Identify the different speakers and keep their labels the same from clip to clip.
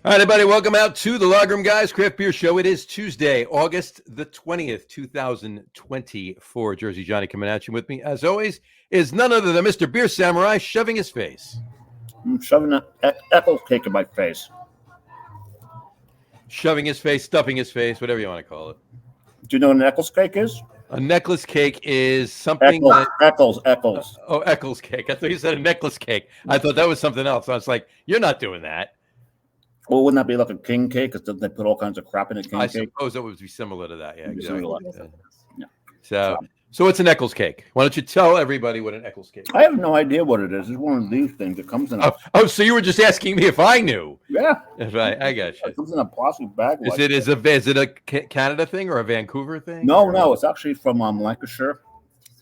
Speaker 1: All right, everybody, welcome out to the Logrum Guys Craft Beer Show. It is Tuesday, August the 20th, 2024. Jersey Johnny coming at you. With me, as always, is none other than Mr. Beer Samurai shoving his face.
Speaker 2: I'm shoving an Eccles cake in my face.
Speaker 1: Shoving his face, stuffing his face, whatever you want to call it.
Speaker 2: Do you know what an Eccles cake is?
Speaker 1: A necklace cake is something
Speaker 2: Eccles.
Speaker 1: Eccles cake. I thought you said a necklace cake. I thought that was something else. I was like, you're not doing that.
Speaker 2: Well, wouldn't that be like a king cake? Because they put all kinds of crap in a king cake.
Speaker 1: I suppose that would be similar to that. Yeah, exactly.
Speaker 2: Yeah.
Speaker 1: So it's an Eccles cake. Why don't you tell everybody what an Eccles cake is?
Speaker 2: I have no idea what it is. It's one of these things that comes in a...
Speaker 1: Oh, so you were just asking me if I knew?
Speaker 2: Yeah.
Speaker 1: Right, I got you.
Speaker 2: It comes in a plastic bag.
Speaker 1: Is it a Canada thing or a Vancouver thing?
Speaker 2: No. It's actually from Lancashire,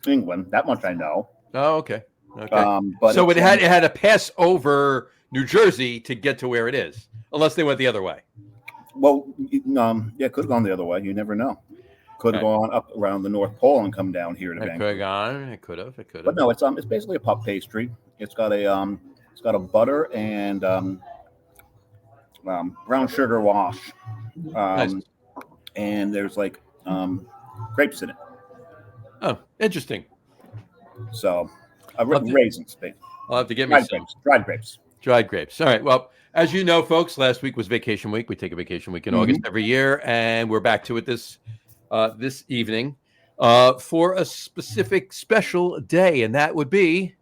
Speaker 2: England. That much I know.
Speaker 1: Oh, okay.
Speaker 2: But
Speaker 1: so it had to pass over New Jersey to get to where it is, unless they went the other way.
Speaker 2: Well, yeah, it could have gone the other way. You never know. Could have gone up around the North Pole and come down here to Vancouver.
Speaker 1: It could have.
Speaker 2: But no, it's basically a puff pastry. It's got a butter and brown sugar wash,
Speaker 1: Nice.
Speaker 2: and there's like grapes in it.
Speaker 1: Oh, interesting.
Speaker 2: So raisins.
Speaker 1: I'll have to get me some
Speaker 2: dried grapes.
Speaker 1: Dried grapes. All right. Well, as you know, folks, last week was vacation week. We take a vacation week in August every year, and we're back to it this evening for a specific special day, and that would be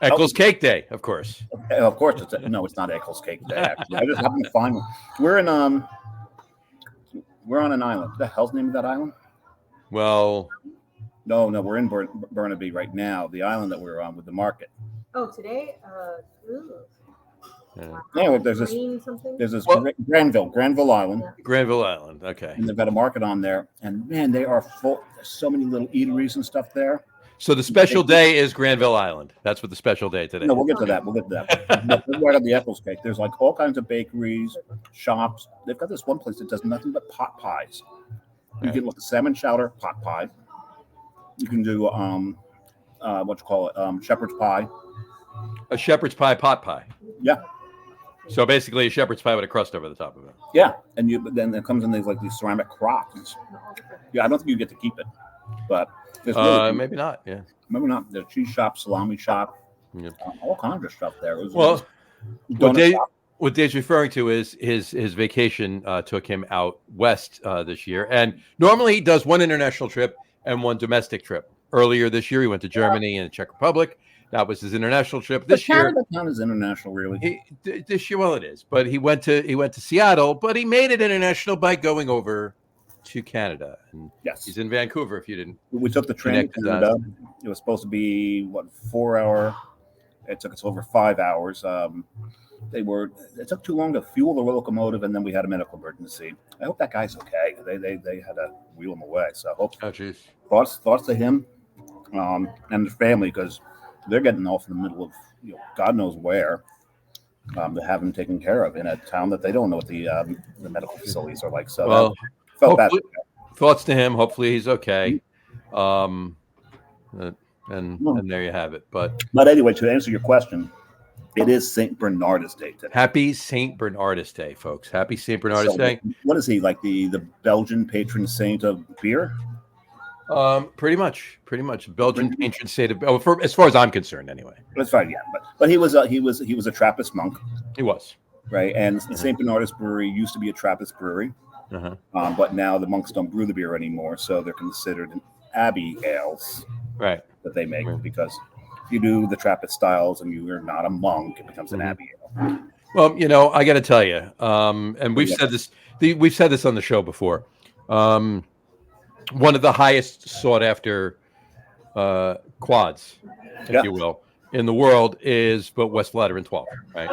Speaker 1: Eccles Cake Day, of course.
Speaker 2: Of course, it's not Eccles Cake Day. Actually, I just happened to find one. We're on an island. What the hell's the name of that island?
Speaker 1: Well,
Speaker 2: no, we're in Burnaby right now. The island that we're on with the market.
Speaker 3: Oh, today?
Speaker 2: Anyway, there's this Granville Island.
Speaker 1: Granville Island, okay.
Speaker 2: And they've got a market on there, and man, they are full. There's so many little eateries and stuff there.
Speaker 1: So the special day is Granville Island. That's what the special day today.
Speaker 2: No, we'll get to that. Right on the Eccles cake. There's like all kinds of bakeries, shops. They've got this one place that does nothing but pot pies. You can look at salmon chowder pot pie. You can do shepherd's pie.
Speaker 1: A shepherd's pie pot pie.
Speaker 2: Yeah.
Speaker 1: So basically a shepherd's pie with a crust over the top of it.
Speaker 2: Yeah, but then it comes in these ceramic crocks. Yeah, I don't think you get to keep it, but
Speaker 1: maybe not. Yeah,
Speaker 2: maybe not. There's cheese shop, salami shop, all kinds of stuff there.
Speaker 1: What Dave's referring to is his vacation took him out west this year, and normally he does one international trip and one domestic trip. Earlier this year, he went to Germany and the Czech Republic. That was his international trip. This year,
Speaker 2: Canada count as international, really.
Speaker 1: This year, well, it is. But he went to Seattle, but he made it international by going over to Canada. And
Speaker 2: yes,
Speaker 1: he's in Vancouver. If you didn't,
Speaker 2: we took the train to Canada. It was supposed to be 4 hour. It took us over 5 hours. It took too long to fuel the locomotive, and then we had a medical emergency. I hope that guy's okay. They had to wheel him away. So I hope.
Speaker 1: Oh, jeez.
Speaker 2: Thoughts to him and the family, because they're getting off in the middle of God knows where to have him taken care of in a town that they don't know what the medical facilities are like. So felt bad.
Speaker 1: Thoughts to him. Hopefully he's okay. And there you have it. But
Speaker 2: anyway, to answer your question, it is St. Bernardus Day today. Happy
Speaker 1: St. Bernardus Day, folks. Happy St. Bernardus Day.
Speaker 2: What is he, like the Belgian patron saint of beer?
Speaker 1: Pretty much Belgian patron saint of, as far as I'm concerned, anyway.
Speaker 2: That's fine, yeah. But he was a Trappist monk.
Speaker 1: He was,
Speaker 2: right, and St. Bernardus Brewery used to be a Trappist brewery, but now the monks don't brew the beer anymore, so they're considered abbey ales,
Speaker 1: right?
Speaker 2: That they make because if you do the Trappist styles and you are not a monk, it becomes an abbey ale.
Speaker 1: Well, I got to tell you, and we've said this. We've said this on the show before. One of the highest sought after quads, if you will, in the world is West Lateran 12, right?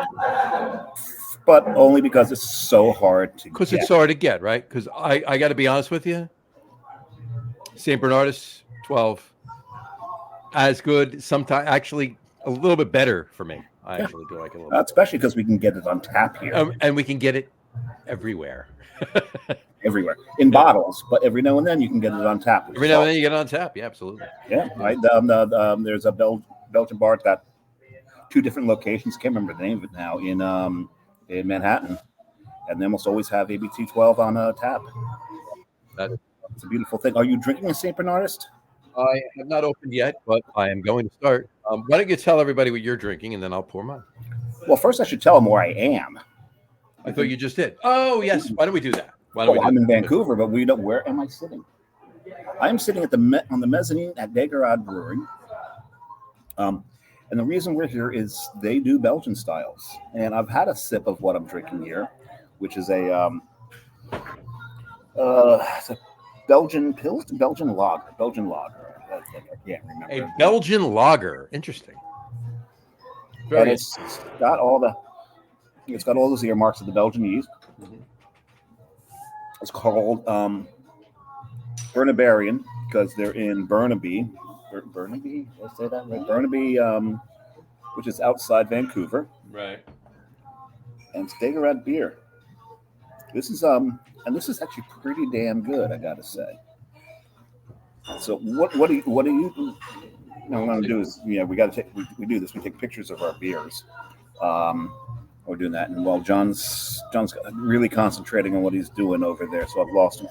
Speaker 2: But only because it's so hard to get.
Speaker 1: Because it's hard to get, right? Because I got to be honest with you, St. Bernardus 12, as good, sometimes actually a little bit better for me. I actually do like it a little bit.
Speaker 2: Especially because we can get it on tap here.
Speaker 1: And we can get it everywhere.
Speaker 2: Everywhere in bottles, but every now and then you can get it on tap.
Speaker 1: Every now and then you get it on tap. Yeah, absolutely.
Speaker 2: Yeah, right. There's a Belgian bar that two different locations. Can't remember the name of it now in Manhattan, and they almost always have ABT 12 on tap. It's a beautiful thing. Are you drinking a St. Bernardus?
Speaker 1: I have not opened yet, but I am going to start. Why don't you tell everybody what you're drinking, and then I'll pour mine.
Speaker 2: Well, first I should tell them where I am.
Speaker 1: I thought you just did. Oh, yes. Why don't we do that?
Speaker 2: I'm in Vancouver, but we don't. Where am I sitting? I'm sitting at on the mezzanine at Dageraad Brewing. And the reason we're here is they do Belgian styles, and I've had a sip of what I'm drinking here, which is it's a Belgian lager. I can't remember.
Speaker 1: A Belgian lager. Interesting.
Speaker 2: And it's got all those earmarks of the Belgian yeast. Mm-hmm. It's called Burnaby because they're in Burnaby. Burnaby? Did I say that right? Burnaby, which is outside Vancouver.
Speaker 1: Right.
Speaker 2: And it's Dageraad beer. This is actually pretty damn good, I gotta say. So what do you what I'm gonna do is we do this. We take pictures of our beers. We're doing that, and while John's really concentrating on what he's doing over there, so I've lost him.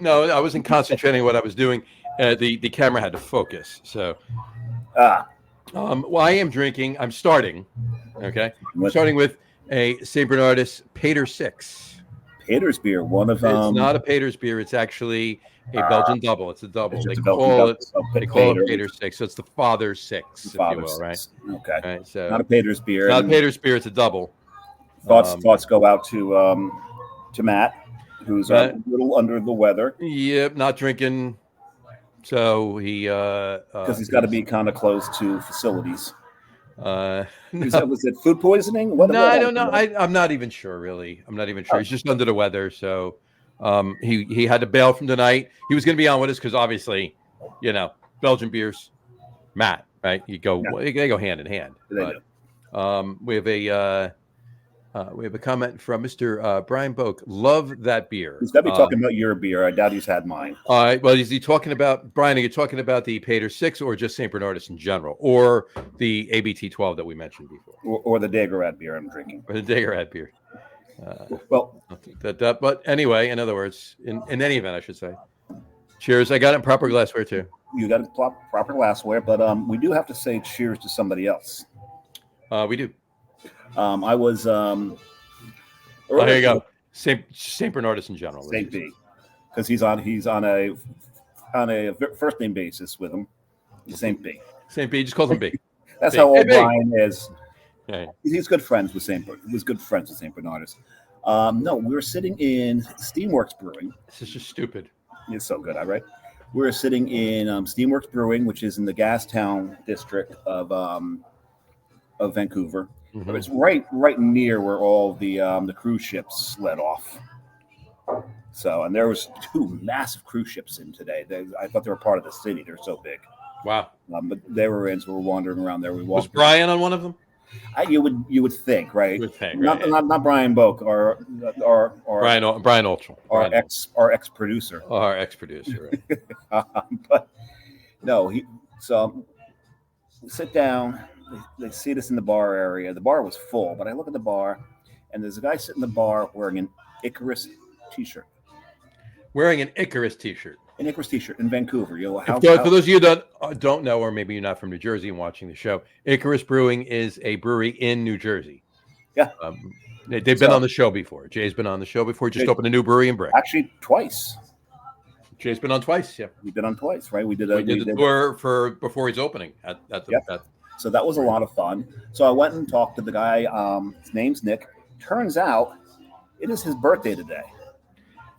Speaker 1: No, I wasn't concentrating on what I was doing. The camera had to focus. So, well, I am drinking. I'm starting. Okay, I'm starting with a St. Bernardus Pater 6.
Speaker 2: Pater's beer, one of
Speaker 1: It's not a Pater's beer. It's actually a Belgian double. It's a double. They call it Pater 6. So it's the Father 6, if you will, right?
Speaker 2: Okay.
Speaker 1: Right, so
Speaker 2: not a Pater's beer.
Speaker 1: Not a Pater's beer. It's a double.
Speaker 2: Thoughts go out to Matt, who's a little under the weather.
Speaker 1: Yep, not drinking. So
Speaker 2: because he's got to be kind of close to facilities.
Speaker 1: No.
Speaker 2: Was it food poisoning?
Speaker 1: I don't know. I'm not even sure, really. I'm not even sure. He's just under the weather. So he had to bail from tonight. He was going to be on with us because obviously, Belgian beers, Matt, right? They go hand in hand. But, we have a comment from Mr. Brian Boak. Love that beer.
Speaker 2: He's got to be talking about your beer. I doubt he's had mine.
Speaker 1: All right. Well, is he talking about, Brian, are you talking about the Pater 6 or just St. Bernardus in general, or the ABT 12 that we mentioned before?
Speaker 2: Or the Dageraad beer I'm drinking.
Speaker 1: Or the Dageraad beer.
Speaker 2: Well,
Speaker 1: but anyway, in other words, in any event, I should say. Cheers. I got it in proper glassware, too.
Speaker 2: You got it proper glassware, but we do have to say cheers to somebody else.
Speaker 1: We do.
Speaker 2: I was.
Speaker 1: There you go. St. Bernardus in general.
Speaker 2: St. B, because he's on a first name basis with him. St. B.
Speaker 1: St. B. Just calls him B.
Speaker 2: That's how old Brian is.
Speaker 1: Yeah.
Speaker 2: He's good friends with St. Bernardus. No, we were sitting in Steamworks Brewing.
Speaker 1: This is just stupid.
Speaker 2: It's so good, right? We were sitting in Steamworks Brewing, which is in the Gastown district of Vancouver. Mm-hmm. It's right near where all the cruise ships let off. So, and there was 2 massive cruise ships in today. I thought they were part of the city. They're so big.
Speaker 1: Wow.
Speaker 2: But they were in, so we're wandering around there.
Speaker 1: Was Brian on one of them?
Speaker 2: You would think, right?
Speaker 1: You would think,
Speaker 2: right? Not Brian Boak or
Speaker 1: Brian Olchel,
Speaker 2: our ex producer.
Speaker 1: Our ex producer.
Speaker 2: Right? But no, so we sit down. They seat us in the bar area. The bar was full, but I look at the bar, and there's a guy sitting in the bar wearing an Icarus T-shirt.
Speaker 1: Wearing an Icarus T-shirt.
Speaker 2: An Icarus T-shirt in Vancouver.
Speaker 1: For those of you that don't know, or maybe you're not from New Jersey and watching the show, Icarus Brewing is a brewery in New Jersey.
Speaker 2: Yeah.
Speaker 1: They've been on the show before. Jay's been on the show before. Just opened a new brewery in Brick.
Speaker 2: Actually, twice.
Speaker 1: Jay's been on twice. Yeah.
Speaker 2: We've been on twice, right? We did
Speaker 1: the tour for before he's opening at
Speaker 2: So that was a lot of fun. So I went and talked to the guy. His name's Nick. Turns out it is his birthday today.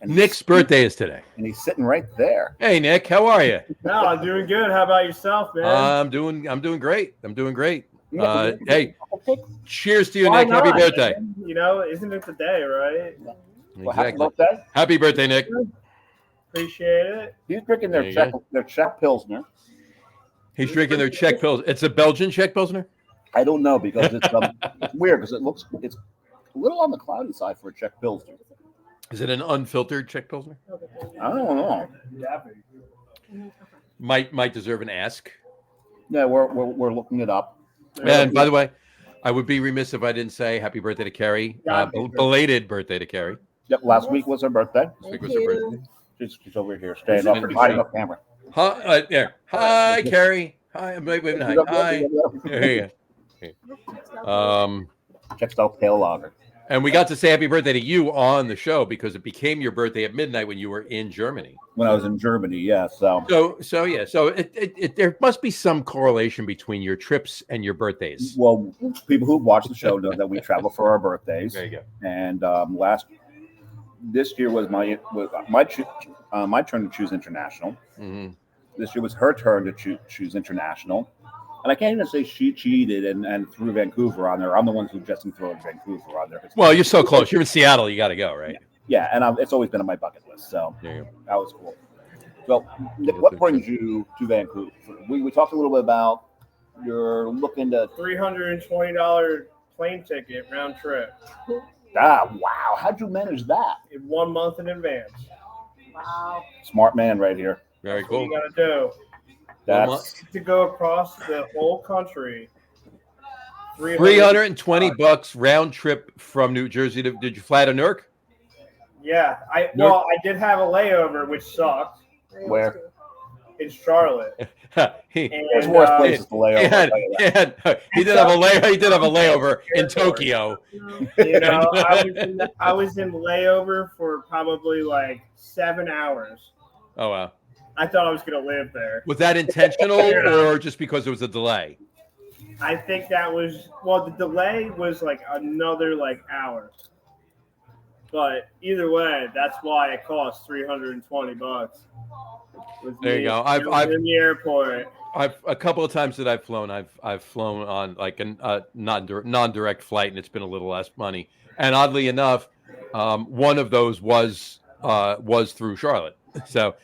Speaker 1: And Nick's birthday is today.
Speaker 2: And he's sitting right there.
Speaker 1: Hey, Nick, how are you?
Speaker 3: No, I'm doing good. How about yourself, man?
Speaker 1: I'm doing great. Hey, cheers to you,
Speaker 3: Why
Speaker 1: Nick. Happy
Speaker 3: not,
Speaker 1: birthday.
Speaker 3: man? Isn't it the day, right?
Speaker 2: Well, happy birthday.
Speaker 1: Happy birthday, Nick.
Speaker 3: Appreciate it.
Speaker 2: He's drinking their Czech Pilsner.
Speaker 1: He's drinking their Czech Pilsner. It's a Belgian Czech Pilsner?
Speaker 2: I don't know because it's weird because it's a little on the cloudy side for a Czech Pilsner.
Speaker 1: Is it an unfiltered Czech Pilsner?
Speaker 2: I don't know.
Speaker 1: Might deserve an ask.
Speaker 2: Yeah, we're looking it up.
Speaker 1: And by the way, I would be remiss if I didn't say happy birthday to Carrie. Belated birthday to Carrie.
Speaker 2: Yep, last week was her birthday.
Speaker 1: This week was her birthday.
Speaker 2: She's over here, staying up and hiding up camera.
Speaker 1: Hi, there. Hi, Carrie. Hi, I'm waving hi. Hi. There you go.
Speaker 2: Check out Pale Lager.
Speaker 1: And we got to say happy birthday to you on the show because it became your birthday at midnight when you were in Germany.
Speaker 2: When I was in Germany, yeah. So
Speaker 1: there must be some correlation between your trips and your birthdays.
Speaker 2: Well, people who watch the show know that we travel for our birthdays.
Speaker 1: There you go.
Speaker 2: And this year was my turn to choose international.
Speaker 1: Mm-hmm.
Speaker 2: This year was her turn to choose international. And I can't even say she cheated and threw Vancouver on there. I'm the one who just threw Vancouver on there.
Speaker 1: Well, you're so close. You're in Seattle. You got to go, right?
Speaker 2: Yeah, and it's always been on my bucket list. So that was cool. So, Nick, what brings you to Vancouver? We talked a little bit about you're looking to
Speaker 3: $320 plane ticket round trip.
Speaker 2: Wow. How'd you manage that?
Speaker 3: In 1 month in advance.
Speaker 2: Wow. Smart man right here.
Speaker 1: Very cool.
Speaker 3: What you got to do.
Speaker 2: That's
Speaker 3: to go across the whole country.
Speaker 1: $320 round trip from New Jersey. Did you fly to Newark?
Speaker 3: Yeah, I did have a layover, which sucked.
Speaker 2: Where?
Speaker 3: In Charlotte.
Speaker 2: There's worse places to lay over.
Speaker 1: He did have a layover in Tokyo.
Speaker 3: You know, I was in layover for probably like 7 hours.
Speaker 1: Oh wow.
Speaker 3: I thought I was going to live there.
Speaker 1: Was that intentional or just because there was a delay?
Speaker 3: I think that was, the delay was like another hour. But either way, that's why it cost $320.
Speaker 1: There you go.
Speaker 3: I've in the airport.
Speaker 1: A couple of times that I've flown, I've flown on like a non-direct flight, and it's been a little less money. And oddly enough, one of those was through Charlotte. So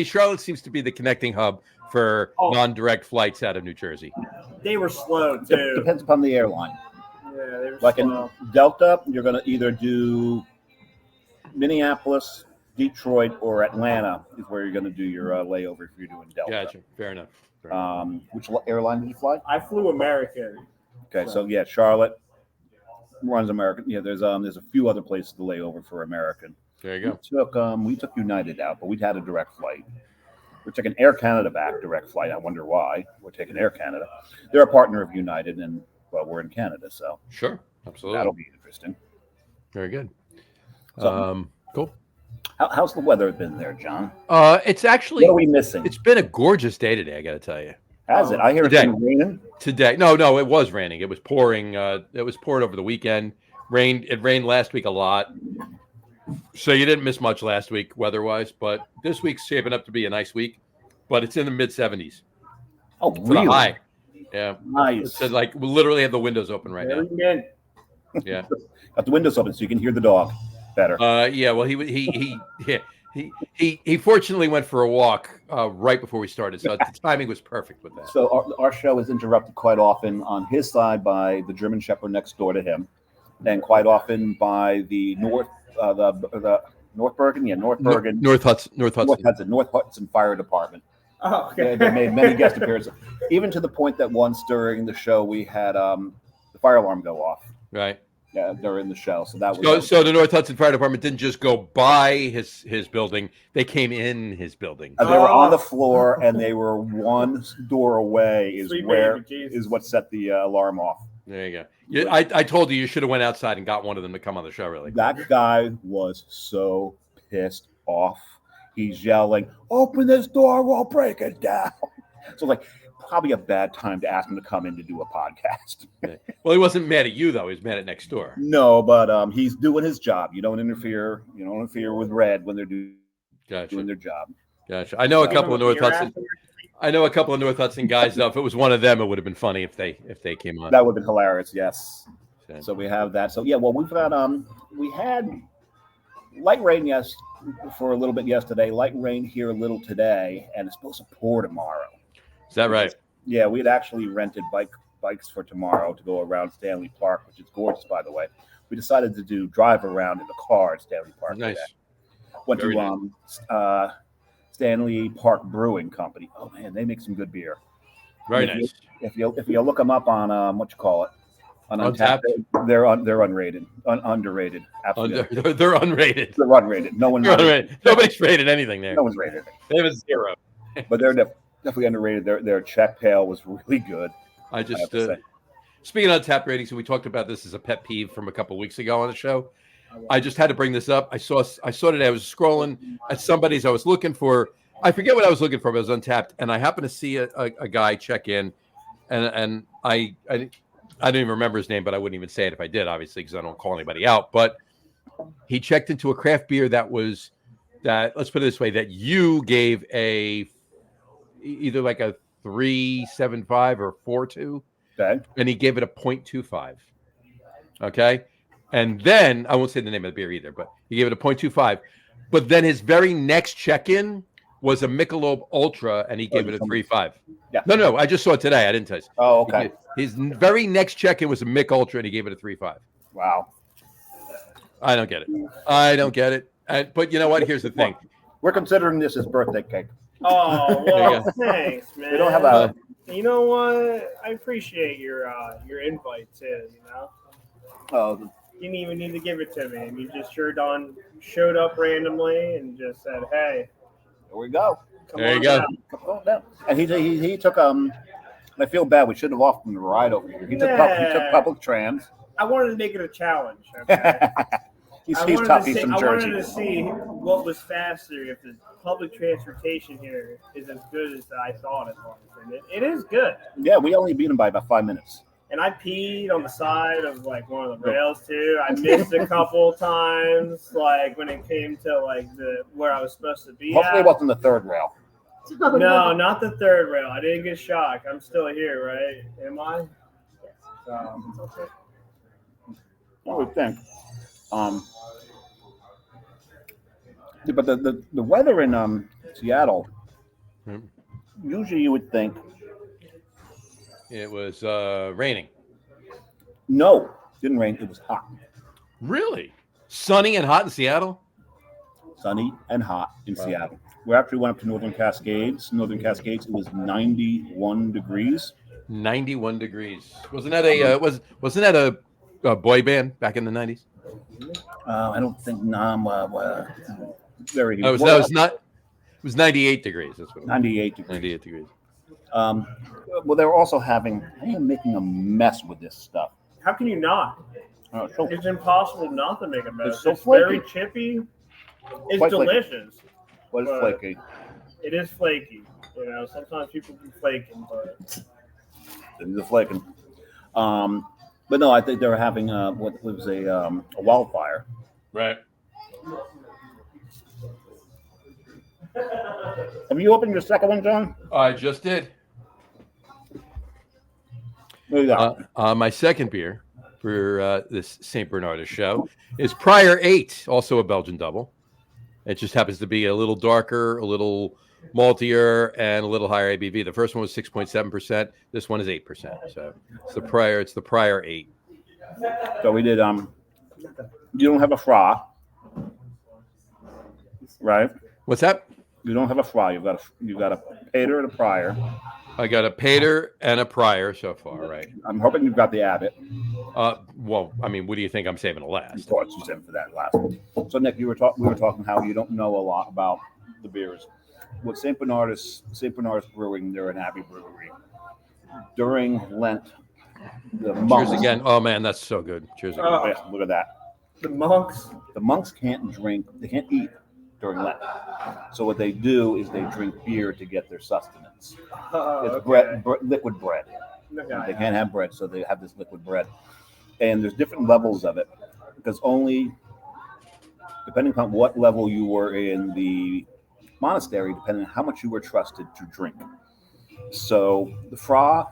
Speaker 1: Charlotte seems to be the connecting hub for non-direct flights out of New Jersey.
Speaker 3: They were slow too.
Speaker 2: Depends upon the airline.
Speaker 3: Yeah, they were
Speaker 2: like
Speaker 3: slow.
Speaker 2: In Delta, you're going to either do Minneapolis, Detroit, or Atlanta is where you're going to do your layover if you're doing Delta.
Speaker 1: Gotcha. Fair enough.
Speaker 2: Which airline did you fly?
Speaker 3: I flew American.
Speaker 2: Okay, so yeah, Charlotte runs American. Yeah, there's a few other places to lay over for American.
Speaker 1: There you go.
Speaker 2: We took United out, but we had a direct flight. We're taking Air Canada back, direct flight. I wonder why we're taking Air Canada. They're a partner of United, and we're in Canada, so
Speaker 1: sure, absolutely,
Speaker 2: that'll be interesting.
Speaker 1: Very good.
Speaker 2: So,
Speaker 1: cool.
Speaker 2: How's the weather been there, John?
Speaker 1: It's actually.
Speaker 2: What are we missing?
Speaker 1: It's been a gorgeous day today. I got to tell you.
Speaker 2: Has it? I hear it's been raining
Speaker 1: today. No, it was raining. It was pouring. It was pouring over the weekend. It rained last week a lot. So you didn't miss much last week weather-wise, but this week's shaping up to be a nice week. But it's in the mid-70s.
Speaker 2: Oh,
Speaker 1: for
Speaker 2: really?
Speaker 1: The high. Yeah.
Speaker 2: Nice.
Speaker 1: So we literally have the windows open right now. Yeah.
Speaker 2: Got the windows open so you can hear the dog better.
Speaker 1: Yeah. Well, he fortunately went for a walk right before we started, so the timing was perfect with that.
Speaker 2: So our show is interrupted quite often on his side by the German Shepherd next door to him, and quite often by the North Bergen, North Hudson Fire Department.
Speaker 3: Oh, okay.
Speaker 2: They made many guest appearances, even to the point that once during the show we had the fire alarm go off.
Speaker 1: Right.
Speaker 2: Yeah, during the show. So that was
Speaker 1: so the North Hudson Fire Department didn't just go by his building; they came in his building.
Speaker 2: They were on the floor, and they were one door away. Is what set the alarm off.
Speaker 1: There you go. I told you should have went outside and got one of them to come on the show. Really,
Speaker 2: that guy was so pissed off. He's yelling, "Open this door, we'll break it down." So like, probably a bad time to ask him to come in to do a podcast.
Speaker 1: Well, he wasn't mad at you though. He was mad at next door.
Speaker 2: No, but he's doing his job. You don't interfere. You don't interfere with Red when they're doing their job.
Speaker 1: Gotcha. I know a couple of North Hudson guys. Though, if it was one of them, it would have been funny if they came on.
Speaker 2: That would have been hilarious. Yes.
Speaker 1: Okay.
Speaker 2: So we have that. So yeah, well, we've got we had light rain for a little bit yesterday. Light rain here a little today, and it's supposed to pour tomorrow.
Speaker 1: Is that right?
Speaker 2: Yeah, we had actually rented bikes for tomorrow to go around Stanley Park, which is gorgeous, by the way. We decided to drive around in the car at Stanley Park.
Speaker 1: Nice.
Speaker 2: Today. Went to Stanley Park Brewing Company. Oh man, they make some good beer.
Speaker 1: Very
Speaker 2: If you-
Speaker 1: nice.
Speaker 2: If you look them up on what you call it, on
Speaker 1: Untapped?
Speaker 2: they're unrated, underrated. Absolutely,
Speaker 1: They're unrated.
Speaker 2: they're unrated. No one,
Speaker 1: They're unrated. Nobody's rated anything there.
Speaker 2: no one's rated it.
Speaker 1: They have a 0.
Speaker 2: But they're definitely underrated. Their check pail was really good.
Speaker 1: I
Speaker 2: have
Speaker 1: just
Speaker 2: to say.
Speaker 1: speaking of tap ratings, and we talked about this as a pet peeve from a couple of weeks ago on the show. I just had to bring this up. I saw today. I was scrolling at somebody's. I was looking for. I forget what I was looking for, but it was Untapped, and I happened to see a guy check in, and I don't even remember his name, but I wouldn't even say it if I did, obviously, because I don't call anybody out. But he checked into a craft beer that let's put it this way, that you gave either like a 3.75 or 4.2,
Speaker 2: Okay.
Speaker 1: and he gave it a 0.25. Okay. And then I won't say the name of the beer either, but he gave it a 0.25. But then his very next check-in was a Michelob Ultra, and he gave it a 3.5.
Speaker 2: Yeah.
Speaker 1: No, I just saw it today. I didn't tell you.
Speaker 2: Oh, okay.
Speaker 1: His very next check-in was a Mick Ultra, and he gave it a 3.5.
Speaker 2: Wow.
Speaker 1: I don't get it. But you know what? Here's the thing.
Speaker 2: We're considering this as birthday cake.
Speaker 3: Oh,
Speaker 1: There you
Speaker 3: well,
Speaker 1: go.
Speaker 3: thanks, man.
Speaker 2: We don't have a.
Speaker 3: You know what? I appreciate your invite too. You know, you didn't even need to give it to me. You just showed up randomly and just said, "Hey,
Speaker 2: Here we go.
Speaker 1: There you go.
Speaker 2: Come on down. And he took I feel bad. We shouldn't have offered him the ride over here. He took public trans.
Speaker 3: I wanted to make it a challenge." Okay?
Speaker 2: he's
Speaker 3: I wanted
Speaker 2: tough.
Speaker 3: to
Speaker 2: He's
Speaker 3: see-
Speaker 2: from
Speaker 3: I
Speaker 2: Jersey.
Speaker 3: wanted to see what was faster, if the public transportation here is as good as I thought it was. And it is good.
Speaker 2: Yeah, we only beat him by about 5 minutes.
Speaker 3: And I peed on the side of like one of the rails too. I missed a couple times, like when it came to like where I was supposed to be.
Speaker 2: Hopefully, it
Speaker 3: at.
Speaker 2: wasn't the third rail.
Speaker 3: No, not the third rail. I didn't get shocked. I'm still here, right? Am I?
Speaker 2: I would think. But the weather in Seattle, usually you would think,
Speaker 1: It was raining.
Speaker 2: no, didn't rain. It was hot,
Speaker 1: Really? Sunny and hot in Seattle?
Speaker 2: sunny and hot in Seattle. We actually went up to Northern Cascades. It was 91 degrees.
Speaker 1: 91 degrees. Wasn't that a boy band back in the 90s?
Speaker 2: I don't think very.
Speaker 1: That was not. It was 98 degrees. That's what it was.
Speaker 2: 98 degrees.
Speaker 1: 98 degrees.
Speaker 2: Well, they were also making a mess with this stuff.
Speaker 3: How can you not?
Speaker 2: So
Speaker 3: It's impossible not to make a mess.
Speaker 2: It's so
Speaker 3: It's very
Speaker 2: flaky.
Speaker 3: chippy. It's
Speaker 2: Quite flaky.
Speaker 3: delicious.
Speaker 2: what is
Speaker 3: but-
Speaker 2: flaky?
Speaker 3: It is flaky. You know, sometimes people be flaking, but
Speaker 2: It's a flaking. But no, I think they were having what was a wildfire.
Speaker 1: Right.
Speaker 2: Have you opened your second one, John?
Speaker 1: I just did.
Speaker 2: What do you got?
Speaker 1: My second beer for this St. Bernardus show is Prior 8, also a Belgian double. It just happens to be a little darker, a little maltier, and a little higher ABV. The first one was 6.7%. This one is 8%. So it's the Prior 8.
Speaker 2: So we did. You don't have a fra, right?
Speaker 1: What's that?
Speaker 2: You don't have a fra. You've got a Pater and a Prior.
Speaker 1: I got a Pater and a Prior so far, right?
Speaker 2: I'm hoping you've got the Abbott.
Speaker 1: Well, I mean, what do you think I'm saving the
Speaker 2: Of
Speaker 1: last?
Speaker 2: course, you said for that last one. So Nick, we were talking how you don't know a lot about the beers. With St. Bernardus Brewing, they're an Abbey brewery. During Lent, the monks.
Speaker 1: Cheers again. Oh, man, that's so good. Cheers again.
Speaker 3: Oh.
Speaker 2: Yeah, look at that.
Speaker 3: the monks.
Speaker 2: The monks can't drink. They can't eat during Lent. So what they do is they drink beer to get their sustenance. It's liquid bread. They can't have bread, so they have this liquid bread. And there's different levels of it, because only depending upon what level you were in the monastery, depending on how much you were trusted to drink. So the fra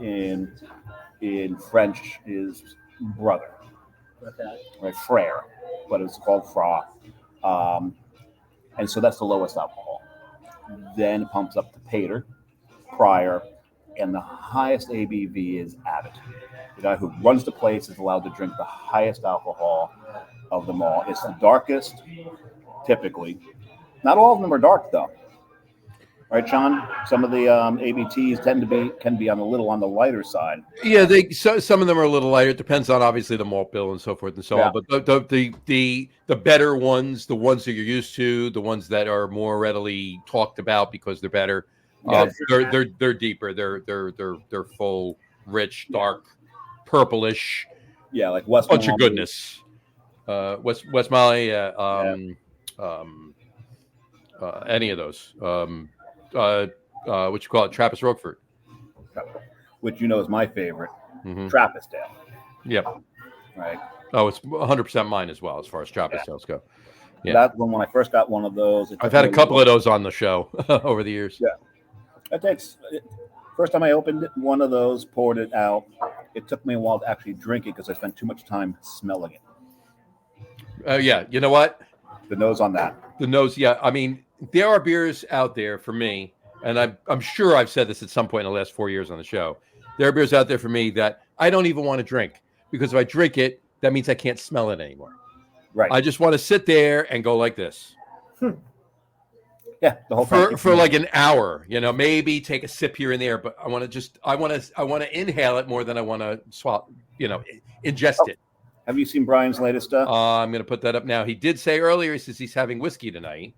Speaker 2: in French is brother, right? Frère, but it's called fra. And so that's the lowest alcohol. Then it pumps up to Pater, Prior, and the highest ABV is Abbott. The guy who runs the place is allowed to drink the highest alcohol of them all. It's the darkest, typically. Not all of them are dark, though. Right, Sean? Some of the ABTs can be on the lighter side.
Speaker 1: Yeah, some of them are a little lighter. It depends on obviously the malt bill and so forth and so on. But the better ones, the ones that you're used to, the ones that are more readily talked about because they're better, they're deeper. They're full, rich, dark, purplish.
Speaker 2: Yeah, like West
Speaker 1: bunch
Speaker 2: Molly.
Speaker 1: of goodness. West Molly, any of those. What you call it, Trappist Roquefort,
Speaker 2: which is my favorite, Trappist ale.
Speaker 1: Yep.
Speaker 2: Right.
Speaker 1: Oh, it's 100% mine as well as far as Trappist ales go. Yeah.
Speaker 2: That when I first got one of those.
Speaker 1: I've had a couple of those on the show over the years.
Speaker 2: Yeah. First time I opened it, one of those, poured it out. It took me a while to actually drink it because I spent too much time smelling it.
Speaker 1: Yeah. You know what?
Speaker 2: The nose on that.
Speaker 1: The nose. Yeah. I mean, there are beers out there for me, and I'm sure I've said this at some point in the last 4 years on the show. There are beers out there for me that I don't even want to drink because if I drink it, that means I can't smell it anymore.
Speaker 2: Right.
Speaker 1: I just want to sit there and go like this.
Speaker 2: Yeah, the whole thing
Speaker 1: for like an hour, maybe take a sip here and there, but I want to inhale it more than I want to swallow, ingest it.
Speaker 2: Have you seen Brian's latest stuff?
Speaker 1: I'm going to put that up now. He did say earlier, he says he's having whiskey tonight,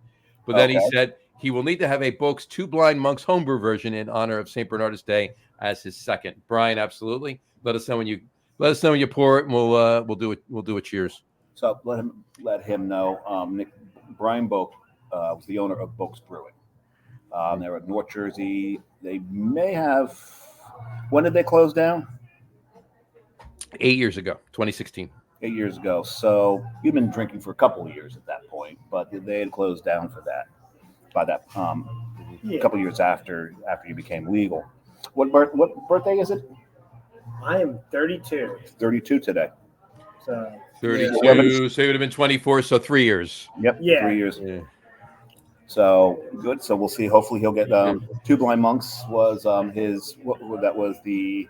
Speaker 1: but then he said he will need to have a Boak's Two Blind Monks homebrew version in honor of St. Bernardus Day as his second. Brian, absolutely. Let us know when you pour it, and we'll do a cheers.
Speaker 2: So let him know. Brian Boak was the owner of Boak's Brewing. They're at North Jersey. They may have. When did they close down?
Speaker 1: 8 years ago, 2016.
Speaker 2: 8 years ago. So you've been drinking for a couple of years at that point, but they had closed down for that. By that, a couple of years after you became legal. What birthday is it?
Speaker 3: I am 32.
Speaker 2: 32 today.
Speaker 3: So
Speaker 1: 32.
Speaker 2: Yeah.
Speaker 1: So it would have been 24. So 3 years.
Speaker 2: Yep.
Speaker 3: Yeah.
Speaker 2: 3 years.
Speaker 1: Yeah.
Speaker 2: So good. So we'll see. Hopefully he'll get Two Blind Monks was his. That was the.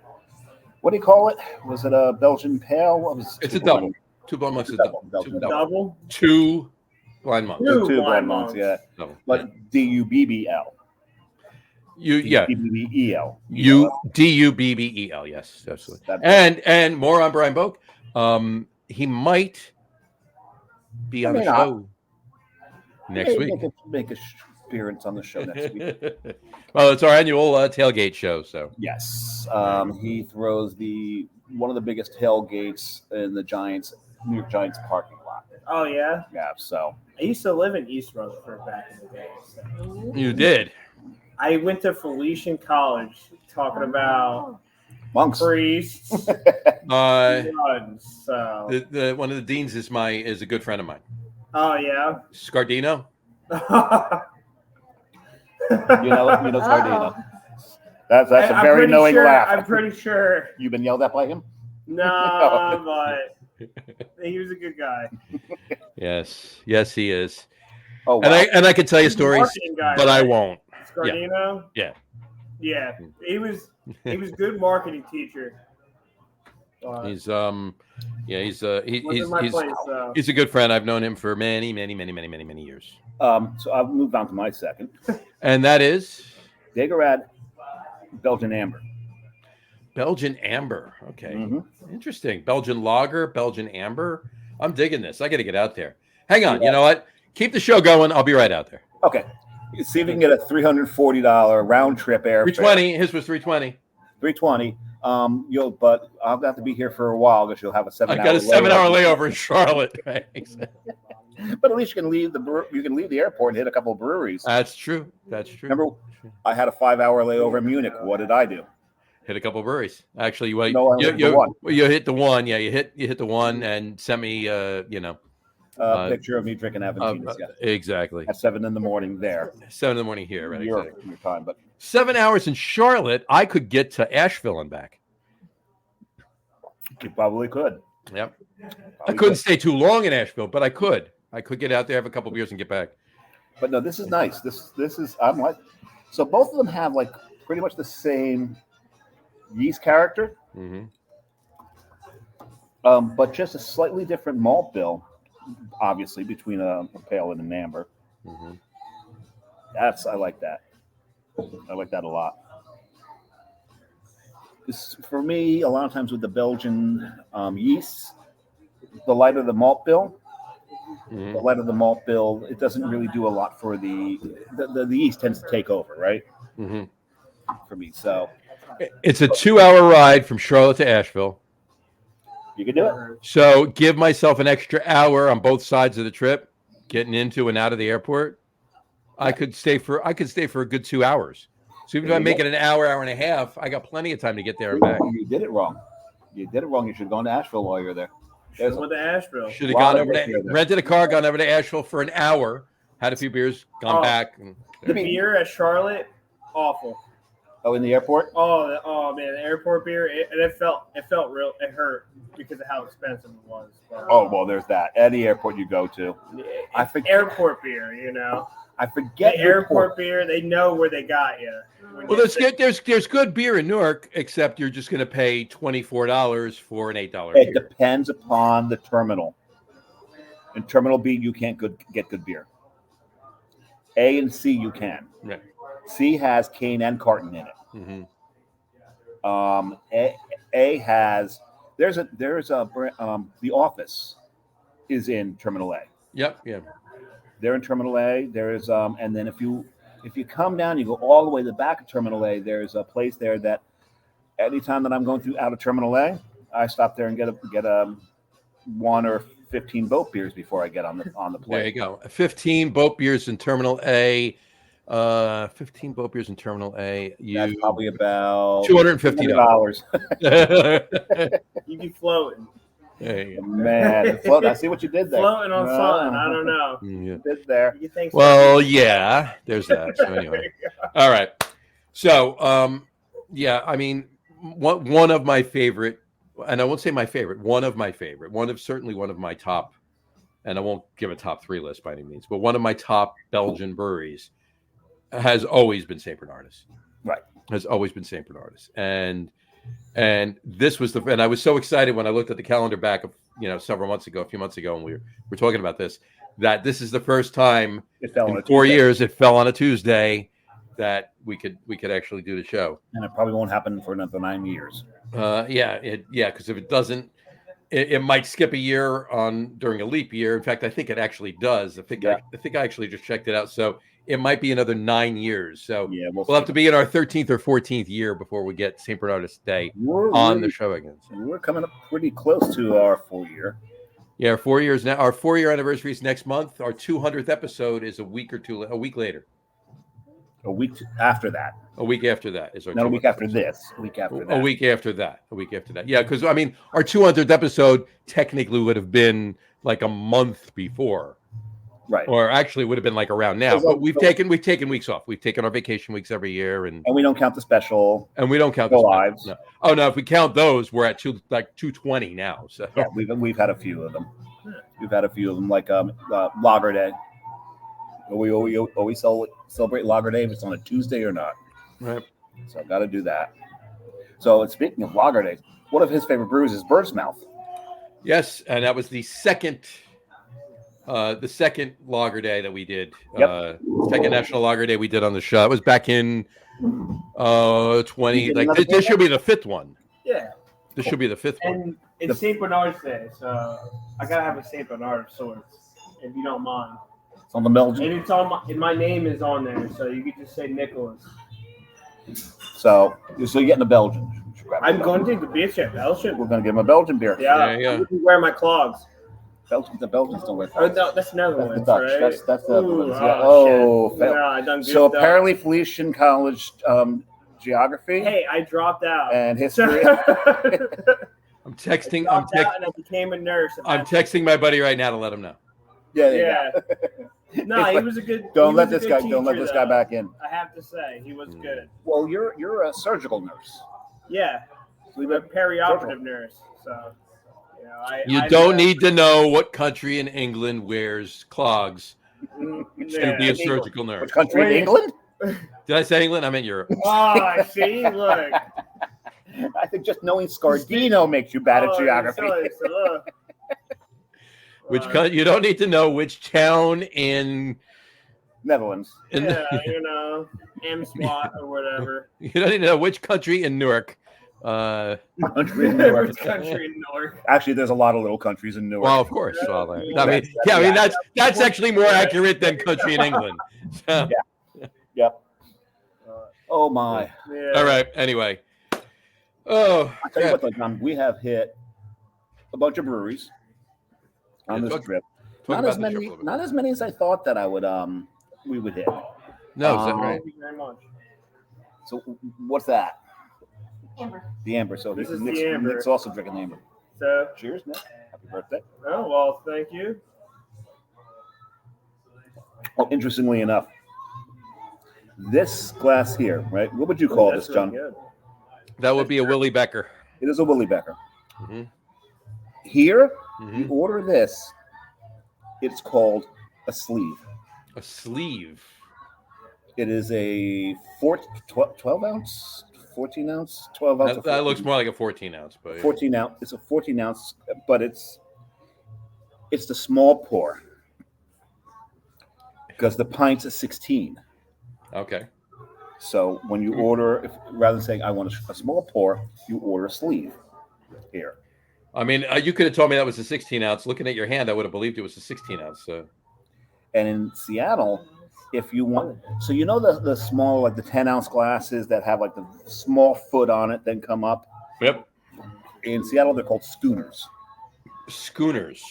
Speaker 2: What do you call it? Was it a Belgian pale? What was?
Speaker 1: It's a double. Two Blind Monks is a double.
Speaker 3: Double.
Speaker 1: Two Blind Monks.
Speaker 2: Two Blind Monks. Yeah.
Speaker 1: Double.
Speaker 2: But DUBBL. DUBBEL.
Speaker 1: DUBBEL. Yes, absolutely. And more on Brian Boak. He might be on the show next week.
Speaker 2: Make a appearance on the show next week.
Speaker 1: Well, it's our annual tailgate show. So
Speaker 2: yes, he throws one of the biggest tailgates in the New York Giants parking lot.
Speaker 3: Oh yeah.
Speaker 2: Yeah. So
Speaker 3: I used to live in East Rutherford back in the day. So.
Speaker 1: You did.
Speaker 3: I went to Felician College talking about
Speaker 2: monks,
Speaker 3: priests, nuns. So
Speaker 1: one of the deans is a good friend of mine.
Speaker 3: Oh yeah,
Speaker 1: Scardino.
Speaker 2: you know Scardino. That's a very knowing laugh.
Speaker 3: I'm pretty sure.
Speaker 2: You've been yelled at by him?
Speaker 3: No, but he was a good guy.
Speaker 1: Yes, he is.
Speaker 2: Oh, wow.
Speaker 1: And I could tell you stories,
Speaker 3: guy,
Speaker 1: but
Speaker 3: right?
Speaker 1: I won't.
Speaker 3: Scardino?
Speaker 1: Yeah.
Speaker 3: He was good marketing teacher.
Speaker 1: He's a good friend. I've known him for many years.
Speaker 2: So I'll move on to my second.
Speaker 1: And that is
Speaker 2: Dageraad Belgian Amber.
Speaker 1: Belgian Amber. Okay.
Speaker 2: Mm-hmm.
Speaker 1: Interesting. Belgian Lager, Belgian Amber. I'm digging this. I got to get out there. Hang on. Yeah. You know what? Keep the show going. I'll be right out there.
Speaker 2: Okay. See if we can get a $340 round trip airfare.
Speaker 1: $320. His was $320.
Speaker 2: $320. But I'll have to be here for a while because you'll have a 7 hour.
Speaker 1: I got a 7 hour layover in Charlotte. Right?
Speaker 2: But at least you can leave the airport and hit a couple of breweries.
Speaker 1: That's true.
Speaker 2: Remember, I had a 5 hour layover in Munich. What did I do?
Speaker 1: Hit a couple of breweries. Actually, you hit the one. Yeah, you hit the one and sent me
Speaker 2: a picture of me drinking Aventinus.
Speaker 1: Exactly.
Speaker 2: At 7 a.m. there.
Speaker 1: 7 a.m. here, right?
Speaker 2: Your time, but
Speaker 1: 7 hours in Charlotte, I could get to Asheville and back.
Speaker 2: You probably could.
Speaker 1: Yep. I couldn't stay too long in Asheville, but I could. I could get out there, have a couple of beers, and get back.
Speaker 2: But no, this is nice. This is so both of them have like pretty much the same yeast character, but just a slightly different malt bill, obviously between a pale and an amber. I like that. I like that a lot. For me, a lot of times with the Belgian yeast, the lighter the malt bill, it doesn't really do a lot for the yeast tends to take over, right?
Speaker 1: Mm-hmm.
Speaker 2: For me, so
Speaker 1: it's a 2-hour ride from Charlotte to Asheville.
Speaker 2: You can do it.
Speaker 1: So give myself an extra hour on both sides of the trip, getting into and out of the airport. I could stay for a good 2 hours. So even if I make it an hour and a half, I got plenty of time to get there and back.
Speaker 2: You did it wrong. You should have gone to Asheville while you're there.
Speaker 3: Should have went to Asheville.
Speaker 1: Should have gone over to rented a car, gone over to Asheville for an hour, had a few beers, gone back. And
Speaker 3: the beer at Charlotte, awful.
Speaker 2: Oh, in the airport?
Speaker 3: Oh man, the airport beer, it felt real. It hurt because of how expensive it was. But,
Speaker 2: well, there's that. Any airport you go to, I forget
Speaker 3: airport beer. You know,
Speaker 2: I forget
Speaker 3: the airport beer. They know where they got you.
Speaker 1: Well, there's good beer in Newark, except you're just going to pay $24 for an $8 beer.
Speaker 2: It depends upon the terminal. In Terminal B, you can't get good beer. A and C, you can.
Speaker 1: Right.
Speaker 2: C has cane and carton in it.
Speaker 1: Mm-hmm.
Speaker 2: A has the office is in Terminal A.
Speaker 1: Yep. Yeah.
Speaker 2: They're in Terminal A. There's and then if you come down, you go all the way to the back of Terminal A. There's a place there that anytime that I'm going out of Terminal A, I stop there and get a 1 or 15 boat beers before I get on the plane.
Speaker 1: There you go. 15 boat beers in Terminal A. 15 boat beers in Terminal A.
Speaker 2: That's probably about
Speaker 1: $250.
Speaker 3: You'd be floating.
Speaker 1: Hey.
Speaker 2: Man, float. I see what you did there.
Speaker 3: Floating on sun. I don't know.
Speaker 1: Yeah.
Speaker 2: You did there.
Speaker 3: You think so?
Speaker 1: Well, yeah. There's that. So anyway, all right. So, yeah. I mean, one of my favorite, and I won't say my favorite. One of my top, and I won't give a top 3 list by any means, but one of my top Belgian breweries has always been St. Bernardus.
Speaker 2: Right.
Speaker 1: Has always been St. Bernardus. And this was and I was so excited when I looked at the calendar back of, a few months ago, and we were talking about this, that this is the first time in 4 years it fell on a Tuesday that we could actually do the show.
Speaker 2: And it probably won't happen for another 9 years.
Speaker 1: Because if it doesn't, it might skip a year during a leap year. In fact, I think it actually does. I think I actually just checked it out. So it might be another 9 years. So we'll have to be in our 13th or 14th year before we get St. Bernardus Day on the show again. So.
Speaker 2: We're coming up pretty close to our 4 year.
Speaker 1: Yeah, our 4 years now. Our 4 year anniversary is next month. Our 200th episode is a week later.
Speaker 2: A week after that.
Speaker 1: A week after that is our.
Speaker 2: Not a week after this. A week after that.
Speaker 1: A week after that. Yeah, because I mean, our 200th episode technically would have been like a month before.
Speaker 2: Right.
Speaker 1: Or actually would have been like around now. But we've taken weeks off. We've taken our vacation weeks every year, and
Speaker 2: we don't count the special.
Speaker 1: And we don't count the lives. No. Oh no, if we count those, we're at 220 now. So
Speaker 2: yeah, we've had a few of them. We've had a few of them, like Lager Day. We always celebrate Lager Day if it's on a Tuesday or not.
Speaker 1: Right.
Speaker 2: So I've got to do that. So speaking of Lager Day, one of his favorite brews is Bird's Mouth.
Speaker 1: Yes, and that was the second Lager Day that we did.
Speaker 2: Yep.
Speaker 1: Second National Lager Day we did on the show. It was back in 20. Like this should be the 5th one.
Speaker 3: Yeah.
Speaker 1: This should be the 5th one.
Speaker 3: And it's St. Bernard's Day, so I gotta have a St. Bernard of sorts, if you don't mind.
Speaker 2: It's on the Belgian.
Speaker 3: And it's on my name is on there, so you could just say Nicholas.
Speaker 2: So you're getting a Belgian.
Speaker 3: I'm going to take the beer check, Belgian.
Speaker 2: We're going to give him a Belgian beer.
Speaker 3: Yeah. I'm wear my clogs.
Speaker 2: The Belgians don't wear
Speaker 3: clogs. Oh, no, that's another one.
Speaker 2: The Dutch.
Speaker 3: Right?
Speaker 2: That's the
Speaker 3: shit.
Speaker 2: So apparently Felician College geography.
Speaker 3: Hey, I dropped out.
Speaker 2: And history.
Speaker 1: I'm texting.
Speaker 3: And I became a nurse.
Speaker 1: I'm texting my buddy right now to let him know.
Speaker 2: Yeah.
Speaker 3: No, he was a good.
Speaker 2: Don't let this guy back in.
Speaker 3: I have to say, he was good.
Speaker 2: Well, you're a surgical nurse.
Speaker 3: Yeah, I'm a perioperative nurse. So,
Speaker 1: you don't need to know what country in England wears clogs to be a surgical nurse.
Speaker 2: Which country in England?
Speaker 1: Did I say England? I meant Europe.
Speaker 3: Oh, see, look.
Speaker 2: I think just knowing Scardino makes you bad at geography.
Speaker 1: You don't need to know which town in
Speaker 2: Netherlands.
Speaker 3: Yeah, M-SWAT or whatever.
Speaker 1: You don't need to know which country in Newark.
Speaker 2: Country in Newark.
Speaker 3: Which country in Newark?
Speaker 2: Actually, there's a lot of little countries in Newark.
Speaker 1: Well, of course. That's actually more accurate than country in England. So.
Speaker 2: Yeah. Yep. Oh my.
Speaker 3: Yeah.
Speaker 1: All right. Anyway. Oh.
Speaker 2: I tell you what, though, John, we have hit a bunch of breweries on this trip. Not as many as I thought that I would. We would hit.
Speaker 1: No, is that right?
Speaker 3: Thank you very much.
Speaker 2: So what's that?
Speaker 4: Amber.
Speaker 2: The Amber. So
Speaker 3: This is
Speaker 2: Nick's,
Speaker 3: the Amber.
Speaker 2: Nick's also drinking the Amber.
Speaker 3: So,
Speaker 2: Cheers, Nick. Happy birthday.
Speaker 3: oh well, thank you.
Speaker 2: Oh, interestingly enough, this glass here, right? What would you call this, John?
Speaker 3: Really good.
Speaker 1: That would be a Willie Becker.
Speaker 2: It is a Willie Becker.
Speaker 1: Mm-hmm.
Speaker 2: Here,
Speaker 1: Mm-hmm.
Speaker 2: you order this. It's called a sleeve.
Speaker 1: A sleeve.
Speaker 2: It is a 12 ounce, 14 ounce, 12 ounce.
Speaker 1: That looks more like a 14 ounce, but
Speaker 2: 14 ounce. It's a 14 ounce, but it's the small pour because the pint's a 16.
Speaker 1: Okay.
Speaker 2: So when you order, rather than saying I want a small pour, you order a sleeve here.
Speaker 1: I mean, you could have told me that was a 16 ounce. Looking at your hand, I would have believed it was a 16 ounce. So.
Speaker 2: And in Seattle, if you want, so you know the small, like the 10 ounce glasses that have like the small foot on it, then come up.
Speaker 1: Yep.
Speaker 2: In Seattle, they're called schooners.
Speaker 1: Schooners.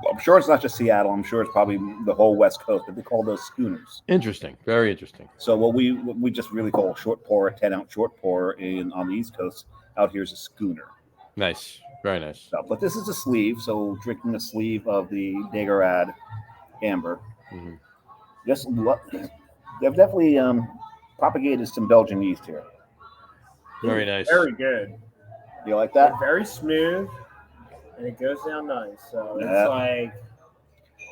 Speaker 2: Well, I'm sure it's not just Seattle. I'm sure it's probably the whole West Coast, but they call those schooners.
Speaker 1: Interesting. Very interesting.
Speaker 2: So what we just really call a short pour, a 10 ounce short pour on the East Coast. Out here is a schooner.
Speaker 1: Nice. Very nice.
Speaker 2: So, but this is a sleeve, so drinking a sleeve of the Dageraad Amber.
Speaker 1: Mm-hmm.
Speaker 2: They've definitely propagated some Belgian yeast here.
Speaker 1: Very nice.
Speaker 3: Very good.
Speaker 2: You like that?
Speaker 3: They're very smooth, and it goes down nice. So
Speaker 2: Yeah.
Speaker 3: it's like,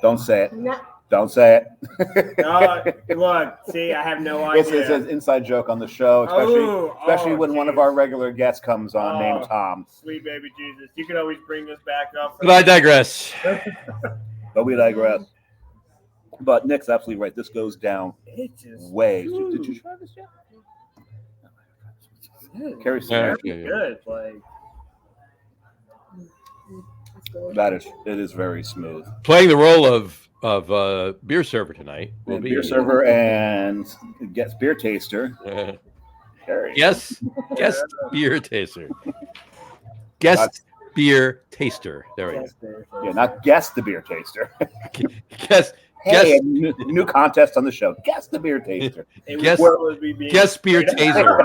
Speaker 2: Don't say it.
Speaker 4: No.
Speaker 2: Don't say it.
Speaker 3: look, see, I have no
Speaker 2: It's
Speaker 3: idea.
Speaker 2: an inside joke on the show, especially when one of
Speaker 3: geez.
Speaker 2: our regular guests comes on named Tom.
Speaker 3: Sweet baby Jesus. You can always bring this back up.
Speaker 1: But I digress.
Speaker 2: But we digress. But Nick's absolutely right. This goes down
Speaker 3: It just
Speaker 2: way. Did you try this yet? Carrie's
Speaker 1: Yeah.
Speaker 3: good. Like,
Speaker 2: it is very smooth.
Speaker 1: Playing the role of beer server tonight will
Speaker 2: And
Speaker 1: be
Speaker 2: beer server and guest beer taster. Carrie.
Speaker 1: Yes, guest beer taster. Guest beer taster. There we go.
Speaker 2: Yeah, not guess the beer taster.
Speaker 1: Guest
Speaker 2: Hey, new contest on the show. Guess the beer taster.
Speaker 1: Guess beer taster.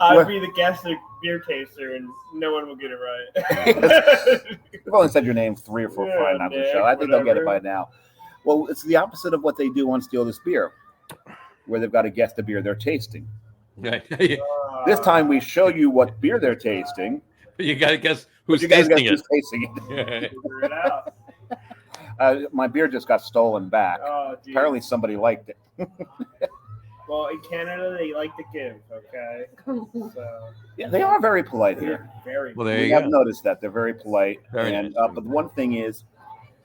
Speaker 3: I'd be the guest beer taster, and no one will get it right.
Speaker 2: We've only said your name 3 or 4 times on the show. I think they'll get it by now. Well, it's the opposite of what they do on Steal This Beer, where they've got to guess the beer they're tasting. This time we show you what beer they're tasting.
Speaker 1: You got to guess who's
Speaker 2: you guys
Speaker 1: tasting
Speaker 2: guess
Speaker 1: it.
Speaker 2: who's tasting it.
Speaker 3: Figure it out.
Speaker 2: My beer just got stolen back.
Speaker 3: Oh, geez.
Speaker 2: Apparently somebody liked it.
Speaker 3: Well, in Canada, they like to give, okay? So,
Speaker 2: Yeah, they are very polite here.
Speaker 3: very
Speaker 1: Well, there
Speaker 2: We
Speaker 1: you
Speaker 2: have
Speaker 1: go.
Speaker 2: noticed that they're very polite.
Speaker 1: Very
Speaker 2: and
Speaker 1: nice.
Speaker 2: but the one thing is,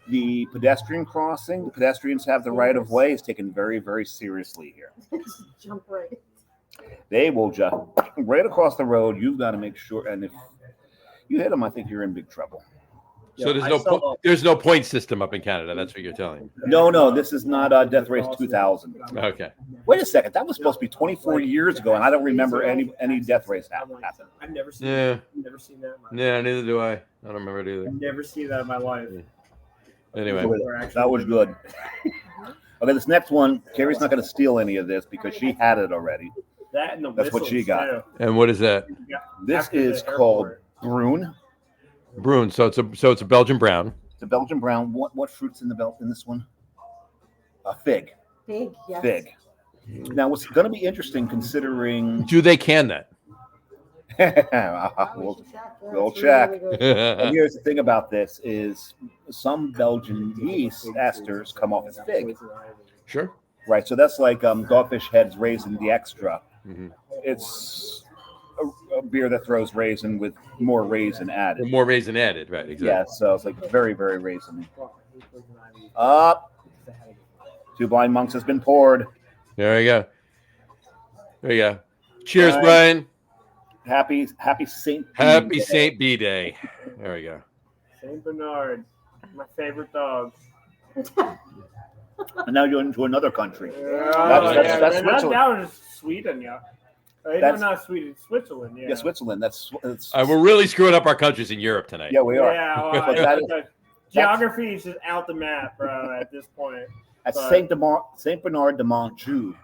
Speaker 2: the pedestrian crossing, the pedestrians have the right of way, is taken very, very seriously here.
Speaker 4: Jump right.
Speaker 2: They will just right across the road. You've got to make sure, and if you hit them, I think you're in big trouble.
Speaker 1: So there's no point system up in Canada. That's what you're telling me.
Speaker 2: No, this is not Death Race 2000.
Speaker 1: Okay.
Speaker 2: Wait a second, that was supposed to be 24 years ago, and I don't remember any Death Race happen.
Speaker 3: I've never seen
Speaker 1: Yeah.
Speaker 3: that. I've never seen that in my life.
Speaker 1: Yeah, neither do I. I don't remember it either.
Speaker 3: I've never seen that in my life.
Speaker 1: Anyway.
Speaker 2: That was good. Okay, this next one, Carrie's not going to steal any of this because she had it already.
Speaker 3: That and the
Speaker 2: That's what she
Speaker 3: whistles,
Speaker 2: got.
Speaker 3: too.
Speaker 1: And what is that?
Speaker 2: This
Speaker 3: After the
Speaker 2: is called
Speaker 3: airport.
Speaker 2: Brune.
Speaker 1: Brune. So it's a Belgian brown.
Speaker 2: It's a Belgian brown. What fruits in this one? A fig.
Speaker 4: Fig, yes.
Speaker 2: Fig. Now, what's going to be interesting considering
Speaker 1: Do they can that?
Speaker 2: we'll check. And here's the thing about this is some Belgian yeast esters come off as fig,
Speaker 1: Sure.
Speaker 2: right? So that's like Dogfish Head's Raisin the Extra.
Speaker 1: Mm-hmm.
Speaker 2: It's a beer that throws raisin with more raisin added.
Speaker 1: More raisin added, right? Exactly.
Speaker 2: Yeah, so it's like very, very raisin. Up Two Blind Monks has been poured.
Speaker 1: There you go. There you go. Cheers, Brian.
Speaker 2: Happy Saint
Speaker 1: Saint B Day. There we go.
Speaker 3: Saint Bernard, my favorite dog.
Speaker 2: And now you're into another country.
Speaker 3: That's
Speaker 2: Switzerland.
Speaker 3: That was Sweden, yeah. No, not Sweden. Switzerland, yeah.
Speaker 2: Yeah, Switzerland. That's
Speaker 1: we're really screwing up our countries in Europe tonight.
Speaker 2: Yeah, we are.
Speaker 3: Yeah, well, geography is just out the map, bro. At this point.
Speaker 2: At Saint Bernard de Montjoux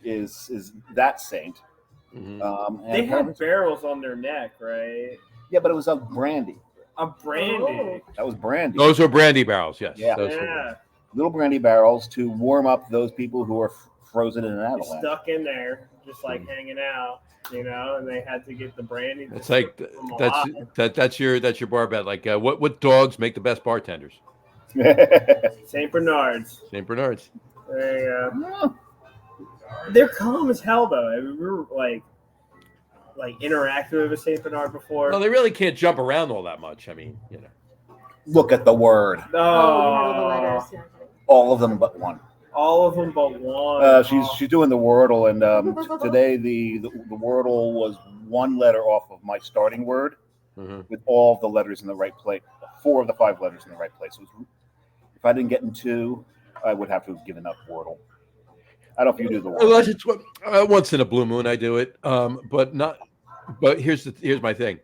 Speaker 2: is that saint.
Speaker 1: Mm-hmm.
Speaker 3: They had barrels on their neck, right?
Speaker 2: Yeah, but it was of brandy.
Speaker 3: A brandy.
Speaker 2: That was brandy.
Speaker 1: Those were brandy barrels, yes.
Speaker 2: Yeah. Little brandy barrels to warm up those people who were frozen in an avalanche.
Speaker 3: Stuck in there, just like hanging out, and they had to get the brandy.
Speaker 1: It's like that's your bar bet. Like what dogs make the best bartenders?
Speaker 3: Saint Bernards.
Speaker 1: Saint Bernards.
Speaker 3: There you go. They're calm as hell, though. I mean, we were like interactive with a Saint Bernard before.
Speaker 1: Well, they really can't jump around all that much. I mean,
Speaker 2: Look at the word.
Speaker 3: Oh,
Speaker 2: all of them but one.
Speaker 3: All of them but one.
Speaker 2: She's doing the Wordle, and today the Wordle was one letter off of my starting word, with all of the letters in the right place. 4 of the 5 letters in the right place. If I didn't get in 2, I would have to have given up Wordle. I don't know if you do the Wordle.
Speaker 1: Once in a blue moon, I do it, but not. But here's my thing.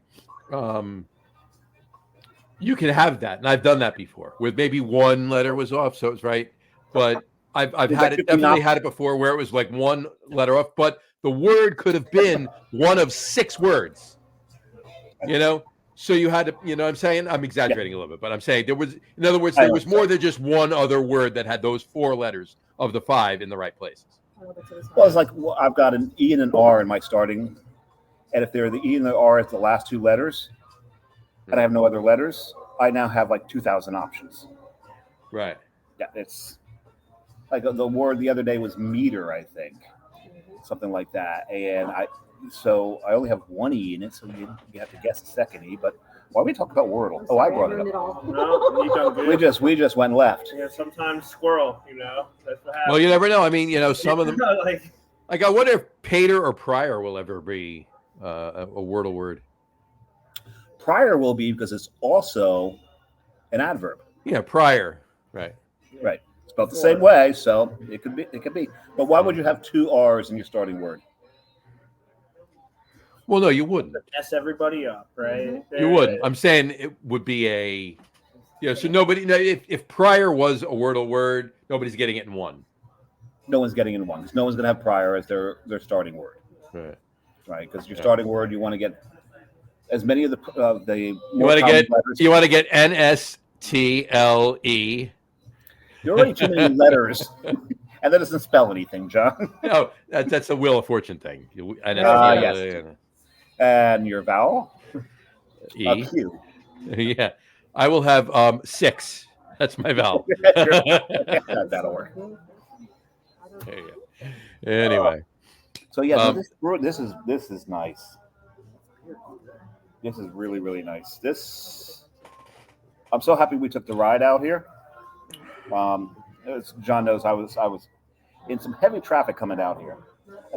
Speaker 1: You can have that, and I've done that before, where maybe one letter was off, so it's right. But I've definitely had it before where it was like one letter off, but the word could have been one of 6 words. So you had to, what I'm saying? I'm exaggerating a little bit, but I'm saying there was, in other words, there was more than just one other word that had those 4 letters of the 5 in the right places.
Speaker 2: Well, it's like I've got an E and an R in my starting, and if they're the E and the R as the last 2 letters, and I have no other letters, I now have like 2,000 options.
Speaker 1: Right.
Speaker 2: Yeah, it's like the word the other day was meter, I think, something like that, and I only have 1 E in it, so you have to guess the second E. But why are we talking about Wordle? I brought it up.
Speaker 3: No, you don't do it.
Speaker 2: We just went left.
Speaker 3: Yeah, sometimes squirrel. That's what happens.
Speaker 1: Well, you never know. I mean, some of them. Like I wonder if Pater or Prior will ever be a Wordle word.
Speaker 2: Prior will be because it's also an adverb.
Speaker 1: Yeah, prior. Right.
Speaker 2: Right. Spelled the same way, so it could be. But why would you have 2 R's in your starting word?
Speaker 1: Well, no, you wouldn't.
Speaker 3: Mess everybody up, right?
Speaker 1: You wouldn't. I'm saying it would be so nobody. If prior was a Wordle word, nobody's getting it in 1.
Speaker 2: No one's getting it in 1. No one's going to have prior as their starting word.
Speaker 1: Right.
Speaker 2: Right, because your starting word, you want to get as many of the
Speaker 1: you want to get letters. You want to get NSTLE.
Speaker 2: You're already too many letters, and that doesn't spell anything, John.
Speaker 1: No, that's a Wheel of Fortune thing.
Speaker 2: Yes. And your vowel?
Speaker 1: E.
Speaker 2: Q.
Speaker 1: Yeah, I will have 6. That's my vowel.
Speaker 2: That'll work.
Speaker 1: There you go. Anyway.
Speaker 2: So yeah, this is nice. This is really, really nice. I'm so happy we took the ride out here. As John knows, I was in some heavy traffic coming out here.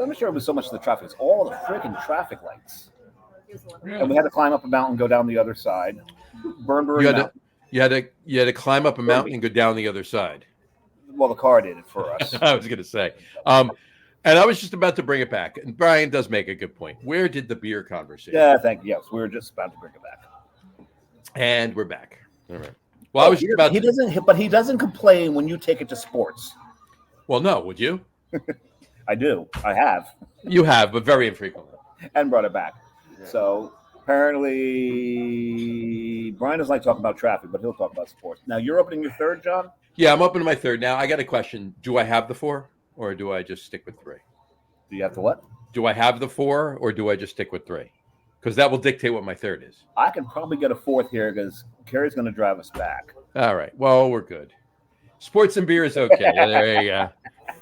Speaker 2: I'm not sure it was so much the traffic; it's all the freaking traffic lights. Yeah. And we had to climb up a mountain, go down the other side. You had to climb up a mountain and go down the other side. Well, the car did it for us.
Speaker 1: I was going to say. And I was just about to bring it back. And Brian does make a good point. Where did the beer conversation?
Speaker 2: Yeah, thank you. Yes, we were just about to bring it back.
Speaker 1: And we're back. All right. Well, I was just about.
Speaker 2: He doesn't complain when you take it to sports.
Speaker 1: Well, no, would you?
Speaker 2: I do. I have.
Speaker 1: You have, but very infrequently.
Speaker 2: And brought it back. Yeah. So apparently, Brian doesn't like talking about traffic, but he'll talk about sports. Now, you're opening your 3rd, John?
Speaker 1: Yeah, I'm opening my 3rd now. I got a question. Do I have the 4? Or do I just stick with 3?
Speaker 2: Do you have the what?
Speaker 1: Do I have the 4 or do I just stick with 3? Because that will dictate what my 3rd is.
Speaker 2: I can probably get a 4th here because Carrie's going to drive us back.
Speaker 1: All right. Well, we're good. Sports and beer is okay. There you go.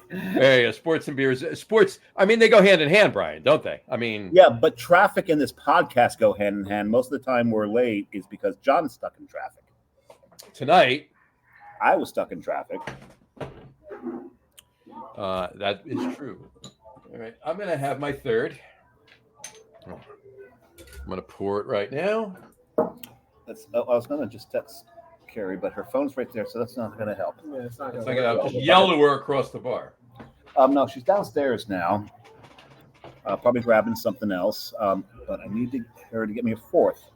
Speaker 1: There you go. Sports and beer sports. I mean, they go hand in hand, Brian, don't they? I mean.
Speaker 2: Yeah, but traffic and this podcast go hand in hand. Most of the time we're late is because John's stuck in traffic.
Speaker 1: Tonight.
Speaker 2: I was stuck in traffic.
Speaker 1: That is true. All right, I'm gonna have my third. I'm gonna pour it right now.
Speaker 2: I was gonna just text Carrie, but her phone's right there, so that's not gonna help.
Speaker 3: Yeah, it's not
Speaker 1: It's
Speaker 3: gonna
Speaker 1: like
Speaker 3: work.
Speaker 1: I'll just yell to her across the bar.
Speaker 2: No, she's downstairs now. Probably grabbing something else. But I need her to get me a fourth.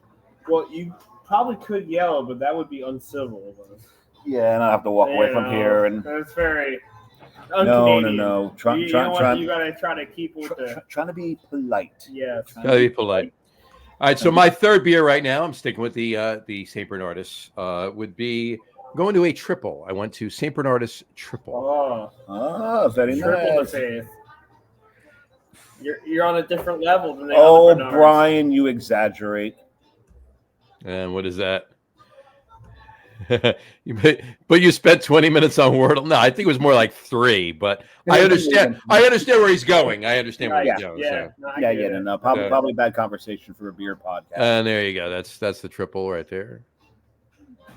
Speaker 3: Well, you probably could yell, but that would be uncivil of us.
Speaker 2: Yeah, and I have to walk away from here. And
Speaker 3: that's very
Speaker 2: no.
Speaker 3: you gotta try to keep with the
Speaker 2: trying to be polite.
Speaker 3: Yeah,
Speaker 1: Gotta be polite. All right, so my third beer right now, I'm sticking with the St. Bernardus, would be going to a triple. I went to St. Bernardus triple.
Speaker 2: Very
Speaker 3: triple
Speaker 2: nice.
Speaker 3: the faith. You're on a different level than the
Speaker 2: other
Speaker 3: other Bernardus.
Speaker 2: Brian, you exaggerate.
Speaker 1: And what is that? But you spent 20 minutes on Wordle. No, I think it was more like 3. But I understand. I understand where he's going. I understand where he's going.
Speaker 3: Yeah,
Speaker 1: So.
Speaker 2: No. Probably bad conversation for a beer podcast.
Speaker 1: And there you go. That's the triple right there.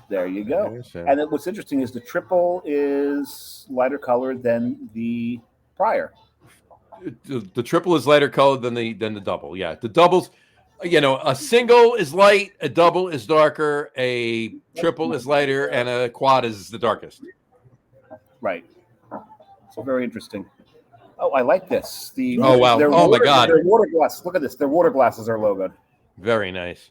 Speaker 2: There you go.
Speaker 1: Okay, so.
Speaker 2: And what's interesting is the triple is lighter colored than the prior.
Speaker 1: The triple is lighter colored than the double. Yeah, the doubles. A single is light, a double is darker, a triple is lighter, and a quad is the darkest.
Speaker 2: Right. So very interesting. Oh, I like this.
Speaker 1: Oh, wow. Oh, my God.
Speaker 2: Their water glass. Look at this. Their water glasses are logoed.
Speaker 1: Very nice.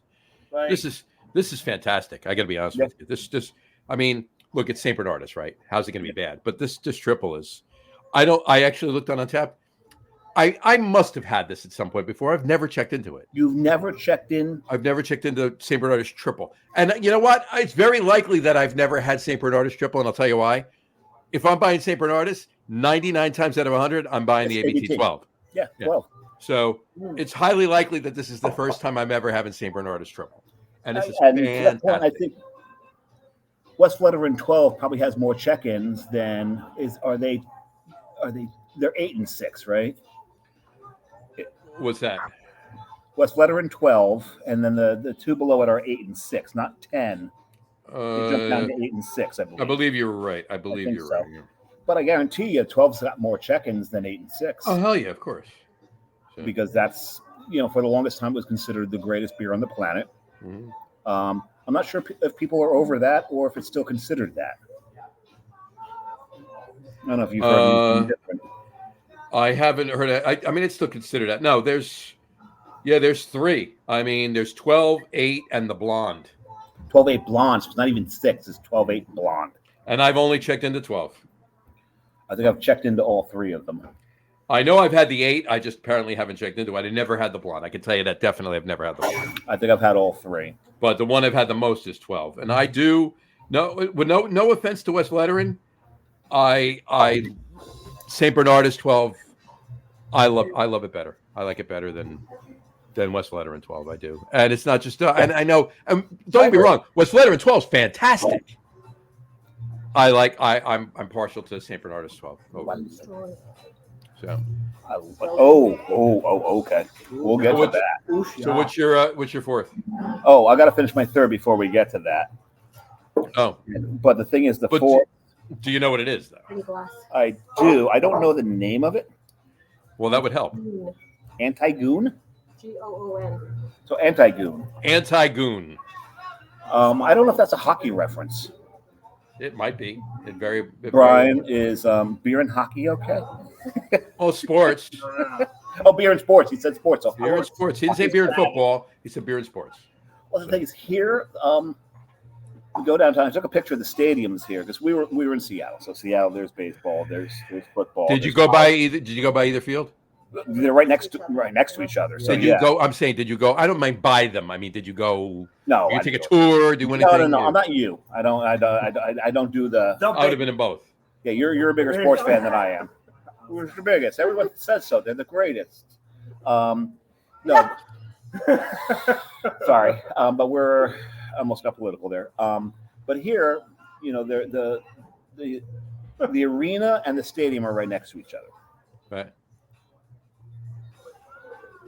Speaker 3: Like,
Speaker 1: This is fantastic. I got to be honest with you. This. I mean, look, it's St. Bernardus, right? How's it going to be bad? But this triple is. I actually looked on Untappd. I must have had this at some point before. I've never checked into it.
Speaker 2: You've never checked in?
Speaker 1: I've never checked into St. Bernardus triple. And you know what? It's very likely that I've never had St. Bernardus triple, and I'll tell you why. If I'm buying St. Bernardus, 99 times out of 100, I'm buying the ABT 12.
Speaker 2: Yeah, 12.
Speaker 1: So it's highly likely that this is the first time I'm ever having St. Bernardus triple. And this is fantastic.
Speaker 2: I think West Veteran 12 probably has more check-ins than they're 8 and 6, right?
Speaker 1: What's that?
Speaker 2: West Veteran 12, and then the two below it are 8 and 6, not 10. It jumped down to 8 and 6, I believe.
Speaker 1: I believe you're right. I believe you're right.
Speaker 2: But I guarantee you, 12's got more check-ins than 8 and 6.
Speaker 1: Oh, hell yeah, of course. So.
Speaker 2: Because that's, for the longest time, it was considered the greatest beer on the planet.
Speaker 1: Mm-hmm.
Speaker 2: I'm not sure if people are over that or if it's still considered that. I don't know if you've heard anything different.
Speaker 1: I haven't heard it. I mean, it's still considered that. No, there's 3. I mean, there's 12, 8, and the blonde.
Speaker 2: 12, 8 blonde. So it's not even 6. It's 12, 8 blonde.
Speaker 1: And I've only checked into 12.
Speaker 2: I think I've checked into all 3 of them.
Speaker 1: I know I've had the 8. I just apparently haven't checked into it. I never had the blonde. I can tell you that definitely I've never had the blonde.
Speaker 2: I think I've had all 3.
Speaker 1: But the one I've had the most is 12. And I do no offense to West Veteran. I St. Bernardus 12. I love it better. I like it better than West Veteran 12. I do, and it's not just. And I know. Don't get me wrong. West Veteran 12 is fantastic. I'm partial to St. Bernardus 12. So.
Speaker 2: Okay. We'll get to that.
Speaker 1: So what's your fourth?
Speaker 2: Oh, I got to finish my third before we get to that.
Speaker 1: Oh,
Speaker 2: but the thing is, the fourth.
Speaker 1: Do you know what it is, though?
Speaker 2: I do. I don't know the name of it.
Speaker 1: Well, that would help.
Speaker 2: Anti-Goon?
Speaker 4: Goon.
Speaker 2: So Anti-Goon.
Speaker 1: Anti-Goon.
Speaker 2: I don't know if that's a hockey reference.
Speaker 1: It might be.
Speaker 2: Brian, is beer and hockey okay?
Speaker 1: Oh, sports.
Speaker 2: Oh, beer and sports. He said sports.
Speaker 1: So beer and sports. He didn't say beer and football. He said beer and sports.
Speaker 2: Well, the thing is, here, we go downtown. I took a picture of the stadiums here because we were in Seattle. So Seattle, there's baseball, there's football.
Speaker 1: Did you go by either field?
Speaker 2: They're right next to each other. So
Speaker 1: did you go? I'm saying, did you go? I don't mind buy them. I mean, did you go?
Speaker 2: No.
Speaker 1: Did you take a tour? Do anything?
Speaker 2: No. I'm not you. I don't do the.
Speaker 1: I would have been in both.
Speaker 2: Yeah, you're a bigger sports fan than I am. Who's the biggest? Everyone says so. They're the greatest. No. Sorry, but we're almost got political there. But here, the arena and the stadium are right next to each other.
Speaker 1: Right.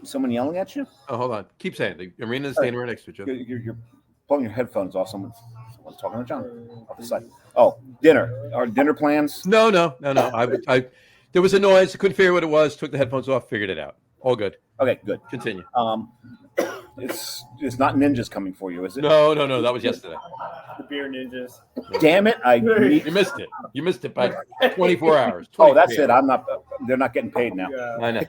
Speaker 2: Someone yelling at you?
Speaker 1: Oh, hold on. Keep saying it. The arena and the stadium are next to each other.
Speaker 2: You're pulling your headphones off. Someone's talking to John off the side. Oh, dinner. Our dinner plans?
Speaker 1: No. There was a noise. I couldn't figure what it was. Took the headphones off. Figured it out. All good.
Speaker 2: Okay, good.
Speaker 1: Continue.
Speaker 2: It's not ninjas coming for you, is it?
Speaker 1: No. That was yesterday.
Speaker 3: The beer ninjas.
Speaker 2: Damn it!
Speaker 1: You missed it. You missed it by 24 hours.
Speaker 2: Oh, that's
Speaker 1: 23
Speaker 2: it.
Speaker 1: hours.
Speaker 2: I'm not. They're not getting paid now.
Speaker 3: Yeah.
Speaker 1: I know.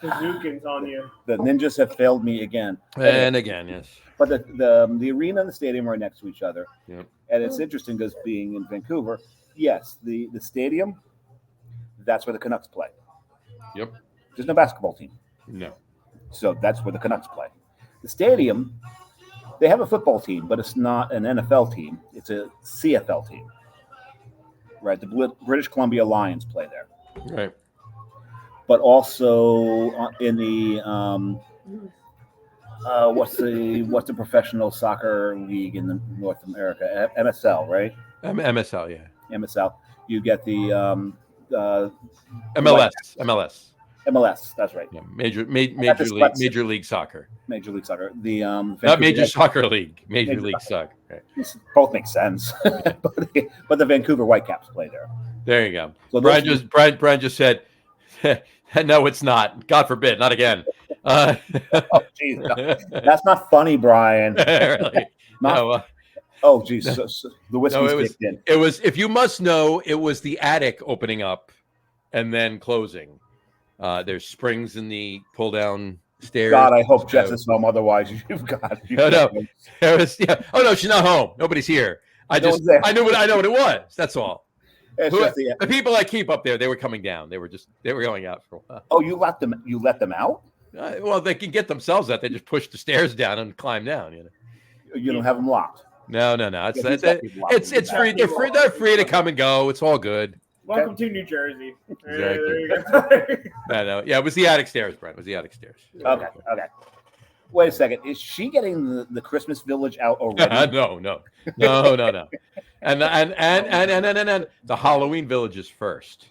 Speaker 3: Bazookin's on you.
Speaker 2: The ninjas have failed me again.
Speaker 1: And again, yes.
Speaker 2: But the arena and the stadium are next to each other.
Speaker 1: Yep.
Speaker 2: And it's interesting because being in Vancouver, yes, the stadium, that's where the Canucks play.
Speaker 1: Yep.
Speaker 2: There's no basketball team.
Speaker 1: No.
Speaker 2: So that's where the Canucks play. The stadium, they have a football team, but it's not an NFL team. It's a CFL team. Right? The British Columbia Lions play there.
Speaker 1: Right.
Speaker 2: But also in the what's the professional soccer league in North America? MSL, right?
Speaker 1: MSL, yeah.
Speaker 2: MSL. You get the
Speaker 1: MLS.
Speaker 2: That's right.
Speaker 1: Yeah. Major league soccer.
Speaker 2: Major League Soccer. The
Speaker 1: Not Major Soccer League. Major League Soccer. Right.
Speaker 2: Both make sense, but the Vancouver Whitecaps play there.
Speaker 1: There you go.
Speaker 2: So
Speaker 1: Brian just said, "No, it's not. God forbid, not again."
Speaker 2: Oh, geez, no. That's not funny, Brian.
Speaker 1: Really? No.
Speaker 2: Oh, geez, so the whiskey's kicked in.
Speaker 1: It was. If you must know, it was the attic opening up and then closing. There's springs in the pull down stairs.
Speaker 2: God, I hope Jess is home. Otherwise, you've got.
Speaker 1: No. Yeah. Oh no, she's not home. Nobody's here. I know what it was. That's all. The people I keep up there, they were coming down. They were going out for a while.
Speaker 2: Oh, you let them out?
Speaker 1: Well, they can get themselves out. They just push the stairs down and climb down.
Speaker 2: You don't have them locked.
Speaker 1: No. It's free. They're free to come and go. It's all good.
Speaker 3: Welcome to New Jersey.
Speaker 1: Exactly.
Speaker 3: There you go.
Speaker 1: No. Yeah, it was the attic stairs, Brent. It was the attic stairs.
Speaker 2: Okay. Wait a second. Is she getting the Christmas village out already?
Speaker 1: No. And the Halloween village is first.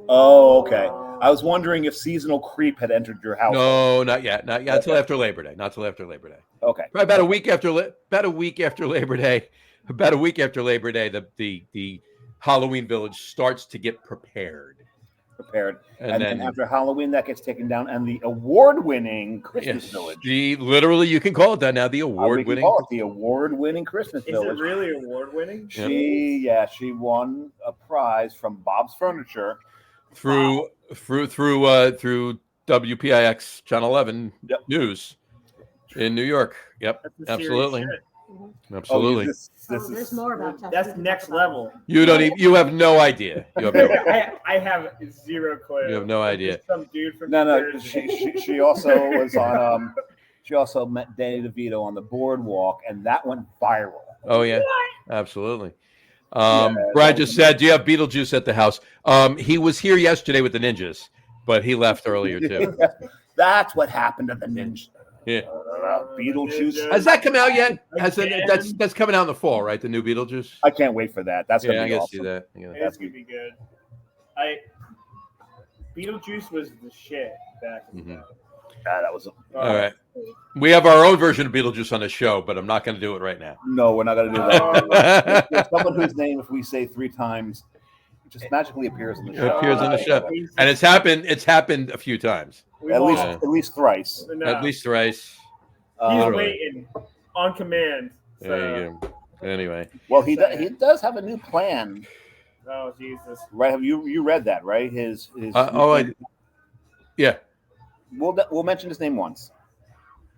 Speaker 2: Oh, okay. I was wondering if seasonal creep had entered your house.
Speaker 1: No, not yet. Until after Labor Day.
Speaker 2: Okay.
Speaker 1: Right, about a week after Labor Day. The Halloween village starts to get prepared. And then
Speaker 2: after Halloween, that gets taken down, and the award-winning Christmas village.
Speaker 1: Literally, you can call it that now. The award-winning.
Speaker 2: Call it the award-winning Christmas village.
Speaker 3: Is it really award-winning?
Speaker 2: She won a prize from Bob's Furniture
Speaker 1: through WPIX Channel 11 News in New York. Yep, absolutely. Absolutely.
Speaker 4: There's more about that.
Speaker 3: That's next level.
Speaker 1: You have no idea.
Speaker 3: I have zero clue.
Speaker 1: You have no idea.
Speaker 3: Some dude from
Speaker 2: she also was on she also met Danny DeVito on the boardwalk, and that went viral.
Speaker 1: Oh yeah. Absolutely. Brad just said, "Do you have Beetlejuice at the house?" He was here yesterday with the ninjas, but he left earlier too.
Speaker 2: That's what happened to the ninja.
Speaker 1: Yeah.
Speaker 2: Beetlejuice.
Speaker 1: Has that come out yet? That's coming out in the fall, right? The new Beetlejuice.
Speaker 2: I can't wait for that. That's gonna be awesome.
Speaker 1: See that.
Speaker 3: That's gonna be good. Beetlejuice was the shit back in the day.
Speaker 2: That was
Speaker 1: all right. We have our own version of Beetlejuice on the show, but I'm not going to do it right now.
Speaker 2: No, we're not going to do that. There's someone whose name, if we say 3 times, just magically appears in the show.
Speaker 1: Appears on the show, and it's happened a few times.
Speaker 2: At least thrice.
Speaker 3: No.
Speaker 1: At least thrice.
Speaker 3: He's waiting on command. So.
Speaker 1: There you go. Anyway.
Speaker 2: Well, he does have a new plan.
Speaker 3: Oh Jesus!
Speaker 2: Right? Have you read that? Right? His.
Speaker 1: Yeah.
Speaker 2: We'll mention his name once.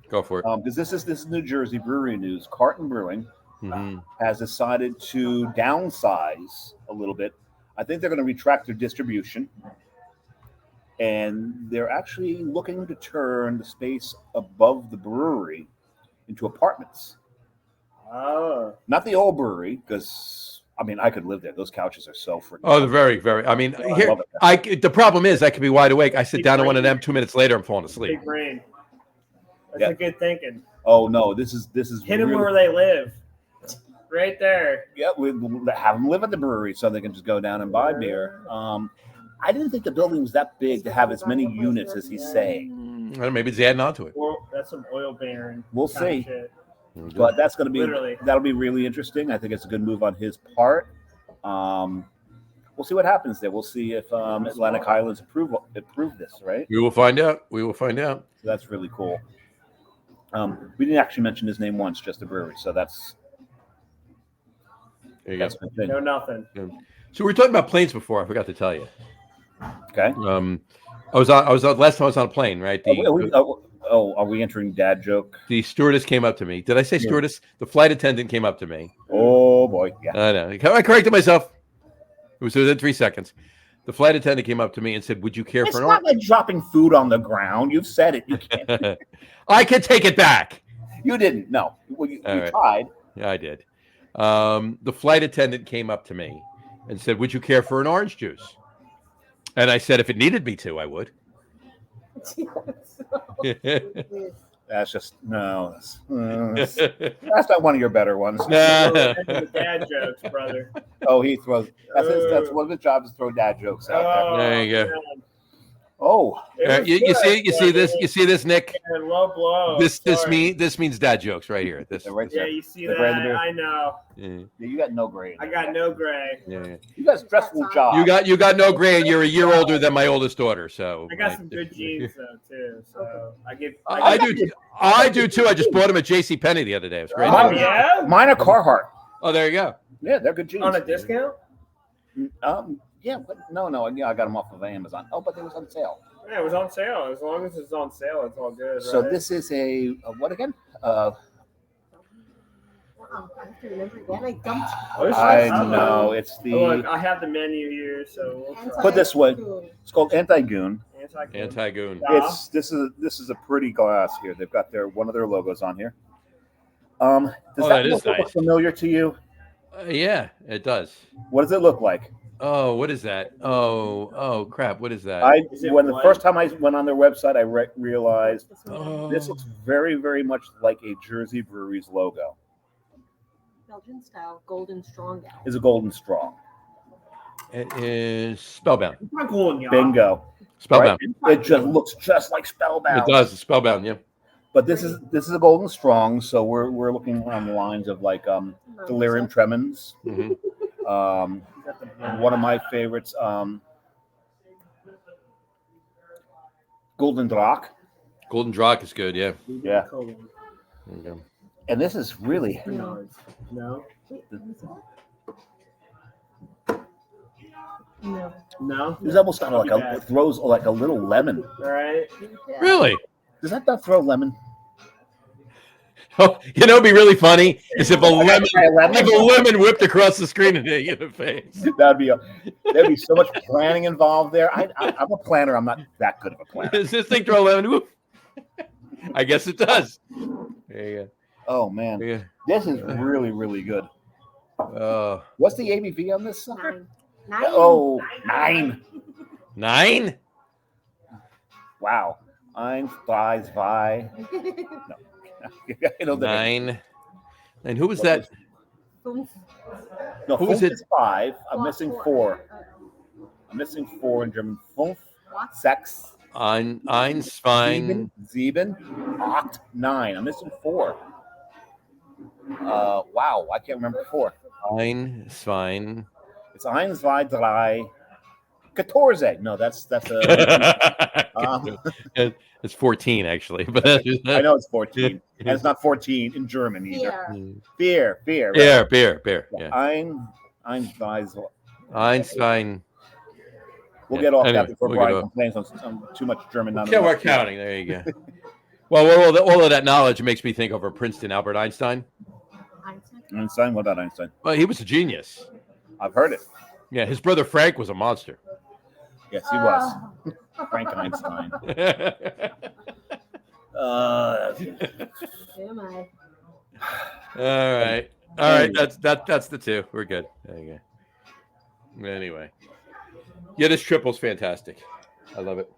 Speaker 1: Go for it.
Speaker 2: Because this is New Jersey brewery news. Carton Brewing has decided to downsize a little bit. I think they're going to retract their distribution, and they're actually looking to turn the space above the brewery into apartments.
Speaker 3: Oh.
Speaker 2: Not the old brewery, because I could live there. Those couches are so freaking.
Speaker 1: Oh, they're very, very. The problem is I could be wide awake. I sit down on one of them. 2 minutes later, I'm falling asleep.
Speaker 3: Big brain. That's a good thinking.
Speaker 2: Oh no, this is
Speaker 3: hit them where they live. Right there.
Speaker 2: Yeah, we have them live at the brewery so they can just go down and buy beer. I didn't think the building was that big to have as many units as he's saying.
Speaker 1: Maybe he's adding on to it.
Speaker 3: Well, that's some oil baron.
Speaker 2: We'll see. But that'll be really interesting. I think it's a good move on his part. we'll see what happens there. We'll see if Atlantic Highlands approve this, right?
Speaker 1: We will find out. We will find out.
Speaker 2: So that's really cool. We didn't actually mention his name once, just the brewery. So that's
Speaker 1: There you
Speaker 2: that's
Speaker 1: go.
Speaker 2: the thing.
Speaker 3: No, nothing.
Speaker 1: So we were talking about planes before. I forgot to tell you.
Speaker 2: Okay.
Speaker 1: I was on last time I was on a plane, right?
Speaker 2: Are we entering dad joke?
Speaker 1: The stewardess came up to me. Did I say stewardess? The flight attendant came up to me.
Speaker 2: Oh boy, yeah.
Speaker 1: I know. I corrected myself. It was within 3 seconds. The flight attendant came up to me and said, "Would you care
Speaker 2: It's
Speaker 1: for an
Speaker 2: not like dropping food on the ground. You've said it. You can't.
Speaker 1: I can take it back.
Speaker 2: You didn't. No. Well, you
Speaker 1: All right.
Speaker 2: tried.
Speaker 1: Yeah, I did. The flight attendant came up to me and said, "Would you care for an orange juice?" And I said, "If it needed me to, I would."
Speaker 2: That's just no. That's not one of your better ones.
Speaker 3: Dad jokes, brother.
Speaker 2: Oh, he throws. That's one of his jobs is throw dad jokes out there.
Speaker 1: There you go.
Speaker 3: Man.
Speaker 2: Oh,
Speaker 1: You see this, Nick?
Speaker 3: Yeah, low blow.
Speaker 1: This
Speaker 3: Sorry.
Speaker 1: means dad jokes right here. This
Speaker 2: right
Speaker 3: Yeah,
Speaker 2: there.
Speaker 3: you see
Speaker 2: The
Speaker 3: that?
Speaker 2: brand new-
Speaker 3: I know.
Speaker 1: Yeah.
Speaker 2: You got no grade.
Speaker 3: I got no gray.
Speaker 1: Yeah.
Speaker 2: You got a stressful job.
Speaker 1: You got no gray, and you're a year older than my oldest daughter. So
Speaker 3: I got some good genes though too. So
Speaker 1: I do too. I just bought them at J.C. Penney the other day. It was great.
Speaker 3: Oh, yeah?
Speaker 2: Mine are Carhartt.
Speaker 1: Oh, there you go.
Speaker 2: Yeah, they're good jeans.
Speaker 3: On a discount?
Speaker 2: Yeah, but no. Yeah, I got them off of Amazon. Oh, but they was on sale.
Speaker 3: Yeah, it was on sale. As long as it's on sale, it's all good.
Speaker 2: So
Speaker 3: right?
Speaker 2: this is a what again?
Speaker 4: I have to remember again. I dumped.
Speaker 2: I know it's the.
Speaker 3: Oh, look, I have the menu here, so we'll try.
Speaker 2: Put this way. It's called Anti-Goon.
Speaker 1: Anti-goon.
Speaker 2: This is a pretty glass here. They've got one of their logos on here. Does
Speaker 1: that is
Speaker 2: look
Speaker 1: nice.
Speaker 2: familiar to you?
Speaker 1: Yeah, it does.
Speaker 2: What does it look like?
Speaker 1: Oh, what is that? Oh, crap! What is that?
Speaker 2: The first time I went on their website, I realized
Speaker 1: Oh.
Speaker 2: this looks very, very much like a Jersey Brewery's logo.
Speaker 4: Belgian style golden strong ale.
Speaker 2: Is a golden strong.
Speaker 1: It is Spellbound.
Speaker 2: Bingo.
Speaker 1: Spellbound.
Speaker 2: Right? It just looks just like Spellbound.
Speaker 1: It does. It's Spellbound. Yeah.
Speaker 2: But this is a golden strong, so we're looking on the lines of like Delirium Tremens.
Speaker 1: Mm-hmm.
Speaker 2: One of my favorites, Golden Draak.
Speaker 1: Golden Draak is good. Yeah.
Speaker 2: Yeah.
Speaker 1: There you go.
Speaker 2: And this is really
Speaker 3: No.
Speaker 4: No.
Speaker 3: No.
Speaker 2: It's almost got it throws like a little lemon.
Speaker 3: All right.
Speaker 1: Really?
Speaker 2: Does that not throw lemon?
Speaker 1: Oh, it'd be really funny is if a lemon whipped across the screen and hit you in the face.
Speaker 2: There'd be so much planning involved there. I'm a planner. I'm not that good of a planner.
Speaker 1: Does this thing throw a lemon? Whoop. I guess it does. There you
Speaker 2: Oh man,
Speaker 1: go. Yeah.
Speaker 2: this is really, really good. What's the ABV on this sucker?
Speaker 4: 9.
Speaker 2: Oh, 9.
Speaker 1: 9?
Speaker 2: Wow. 1, 5, 5. No.
Speaker 1: 9. And who was that?
Speaker 2: No,
Speaker 1: Who was
Speaker 2: Fünf
Speaker 1: it?
Speaker 2: is 5. I'm missing 4. I'm missing 4 in German. Fünf, 6,
Speaker 1: Eins, Fein.
Speaker 2: 7, 8, 9. I'm missing 4. Wow, I can't remember 4.
Speaker 1: Ein, Svein.
Speaker 2: It's 1, 2, 3, 14. No, that's a.
Speaker 1: It's 14 actually, but
Speaker 2: I know it's 14, and it's not 14 in German either. Beer.
Speaker 1: Beer. Yeah.
Speaker 2: Ein, 2.
Speaker 1: Eins, Svein.
Speaker 2: We'll get off
Speaker 1: Anyway,
Speaker 2: that before
Speaker 1: we'll
Speaker 2: Brian
Speaker 1: get
Speaker 2: complains on too much German.
Speaker 1: Okay, we're counting. There you go. Well, all of that knowledge makes me think of a Princeton Albert Einstein.
Speaker 2: Einstein? What about Einstein?
Speaker 1: Well, he was a genius.
Speaker 2: I've heard it.
Speaker 1: Yeah, his brother Frank was a monster.
Speaker 2: Yes, he was. Frank Einstein.
Speaker 4: Am I?
Speaker 1: All right. That's the two. We're good. There you go. Anyway, yeah, this triple's fantastic. I love it.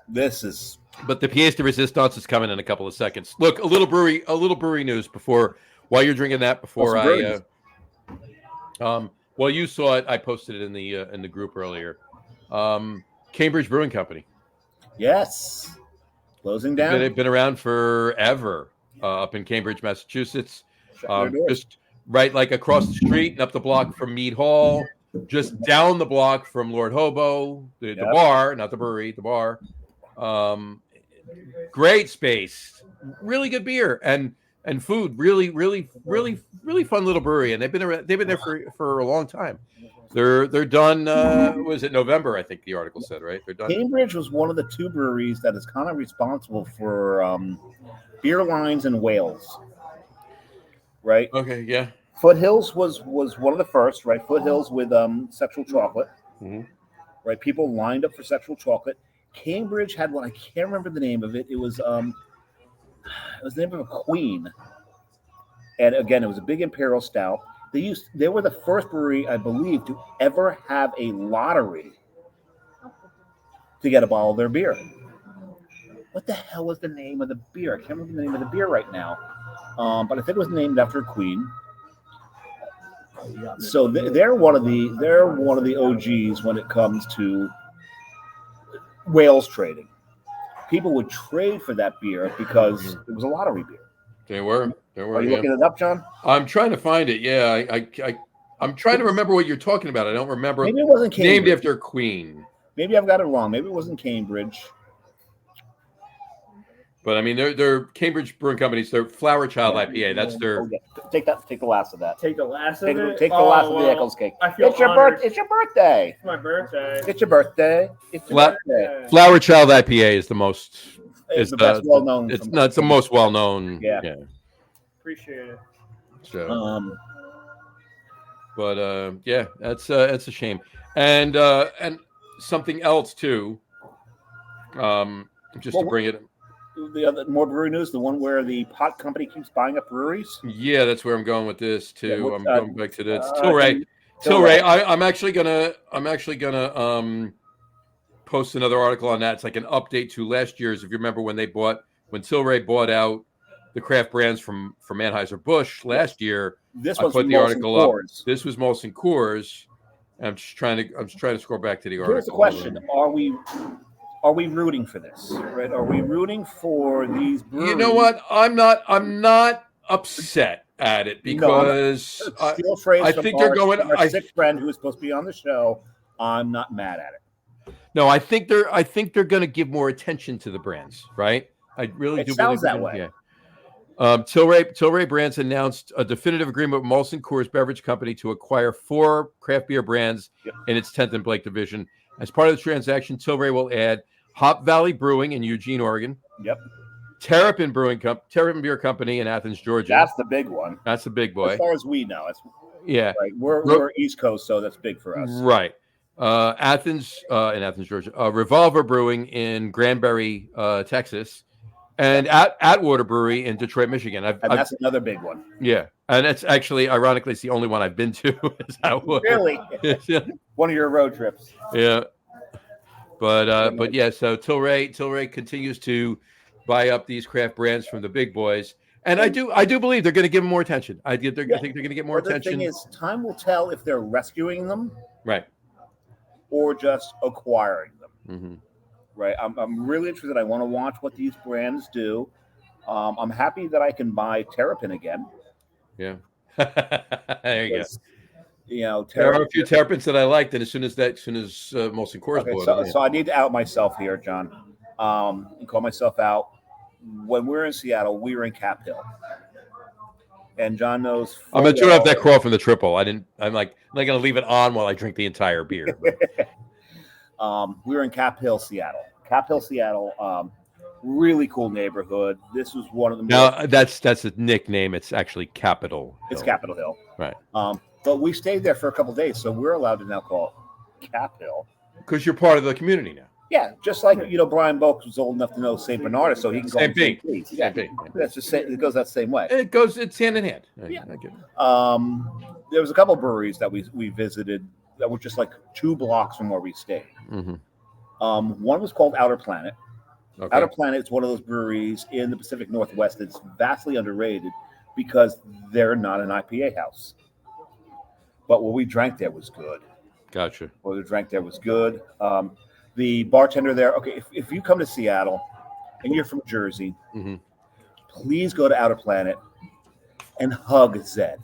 Speaker 1: But the pièce de résistance is coming in a couple of seconds. Look, a little brewery news while you're drinking that. Well, you saw it. I posted it in the group earlier. Cambridge Brewing Company.
Speaker 2: Yes. Closing down.
Speaker 1: They've been around forever up in Cambridge, Massachusetts. Just right like across the street and up the block from Mead Hall. just down the block from Lord Hobo, the bar, not the brewery, the bar. Great space, really good beer and food. Really fun little brewery, and they've been there for a long time. They're done. Was it November? I think the article said, right? They're done.
Speaker 2: Cambridge was one of the 2 breweries that is kind of responsible for beer lines in Wales. Right.
Speaker 1: Okay. Yeah.
Speaker 2: Foothills was one of the first, right? Foothills with sexual chocolate.
Speaker 1: Mm-hmm.
Speaker 2: Right. People lined up for sexual chocolate. Cambridge had one. I can't remember the name of it. It was the name of a queen. And again, it was a big imperial stout. They were the first brewery, I believe, to ever have a lottery to get a bottle of their beer. What the hell was the name of the beer? I can't remember the name of the beer right now. But I think it was named after a queen. So they're one of the OGs when it comes to Wales trading. People would trade for that beer because it was a lottery beer.
Speaker 1: They were.
Speaker 2: Are you looking it up, John?
Speaker 1: I'm trying to find it. Yeah, I'm trying to remember what you're talking about. I don't remember.
Speaker 2: Maybe it wasn't Cambridge.
Speaker 1: Named after a queen.
Speaker 2: Maybe I've got it wrong. Maybe it wasn't Cambridge.
Speaker 1: But I mean, they're Cambridge Brewing Company's. Their Flower Child IPA. That's their.
Speaker 2: Oh, yeah. Take the last of that.
Speaker 3: Take the last of it.
Speaker 2: Take the last of the Eccles cake.
Speaker 3: I feel
Speaker 2: It's your birthday.
Speaker 3: It's my birthday.
Speaker 2: It's your birthday. It's your birthday.
Speaker 1: Flower Child IPA is the most.
Speaker 2: It's the best well known.
Speaker 1: It's the most well known.
Speaker 2: Yeah.
Speaker 3: Appreciate it.
Speaker 1: So. But yeah, that's a shame. And something else too. Just to bring it.
Speaker 2: The other more brewery news, the one where the pot company keeps buying up breweries.
Speaker 1: Yeah, that's where I'm going with this too. Yeah, I'm going back to this. Tilray. I'm actually gonna post another article on that. It's like an update to last year's. If you remember when Tilray bought out the craft brands from Anheuser-Busch last year,
Speaker 2: I
Speaker 1: put the article up. This was Molson Coors. I'm trying to scroll back to the article.
Speaker 2: Here's the question: Are we rooting for this? Right? Are we rooting for these breweries?
Speaker 1: You know what? I'm not upset at it because I think they're going.
Speaker 2: Our sick friend who is supposed to be on the show. I'm not mad at it.
Speaker 1: No, I think they're going to give more attention to the brands, right? I really do.
Speaker 2: It sounds that way.
Speaker 1: Yeah. Tilray Brands announced a definitive agreement with Molson Coors Beverage Company to acquire 4 craft beer brands in its 10th and Blake division. As part of the transaction, Tilray will add Hop Valley Brewing in Eugene, Oregon.
Speaker 2: Yep.
Speaker 1: Terrapin Beer Company in Athens, Georgia.
Speaker 2: That's the big one.
Speaker 1: That's the big boy.
Speaker 2: As far as we know.
Speaker 1: Yeah.
Speaker 2: Right. We're East Coast, so that's big for us.
Speaker 1: Right. Athens, in Athens, Georgia. Revolver Brewing in Granbury, Texas. And Atwater Brewery in Detroit, Michigan.
Speaker 2: That's another big one.
Speaker 1: Yeah. And it's actually, ironically, it's the only one I've been to. Is Atwater.
Speaker 2: Really? One of your road trips.
Speaker 1: Yeah. But yeah, so Tilray continues to buy up these craft brands from the big boys. And I do believe they're going to give them more attention. I think they're going to get more attention.
Speaker 2: The thing is, time will tell if they're rescuing them.
Speaker 1: Right.
Speaker 2: Or just acquiring them.
Speaker 1: Mm-hmm.
Speaker 2: Right. I'm really interested. I want to watch what these brands do. I'm happy that I can buy Terrapin again.
Speaker 1: Yeah. There you go.
Speaker 2: You know,
Speaker 1: there are a few Terrapins that I liked, and as soon as Molson Coors bought it.
Speaker 2: So I need to out myself here, John. And call myself out. When we were in Seattle, we were in Cap Hill. And John knows.
Speaker 1: I'm gonna turn off that crawl from the triple. I'm not gonna leave it on while I drink the entire beer.
Speaker 2: We were in Cap Hill, Seattle. Really cool neighborhood. This was one of the.
Speaker 1: Now that's a nickname. It's actually Capitol Hill.
Speaker 2: It's Capitol Hill.
Speaker 1: Right.
Speaker 2: But we stayed there for a couple of days, so we're allowed to now call it Cap Hill.
Speaker 1: Because you're part of the community now.
Speaker 2: Yeah, just like Brian Bulk was old enough to know St. Bernardus, so he can go
Speaker 1: St. Pete.
Speaker 2: Yeah, that's just it goes that same way.
Speaker 1: It's hand in hand.
Speaker 2: Yeah. There was a couple of breweries that we visited that were just like 2 blocks from where we stayed.
Speaker 1: Mm-hmm.
Speaker 2: One was called Outer Planet.
Speaker 1: Okay.
Speaker 2: Outer Planet is one of those breweries in the Pacific Northwest that's vastly underrated because they're not an IPA house. But what we drank there was good.
Speaker 1: Gotcha.
Speaker 2: What we drank there was good. The bartender there, okay, if you come to Seattle and you're from Jersey,
Speaker 1: mm-hmm.
Speaker 2: please go to Outer Planet and hug Zed.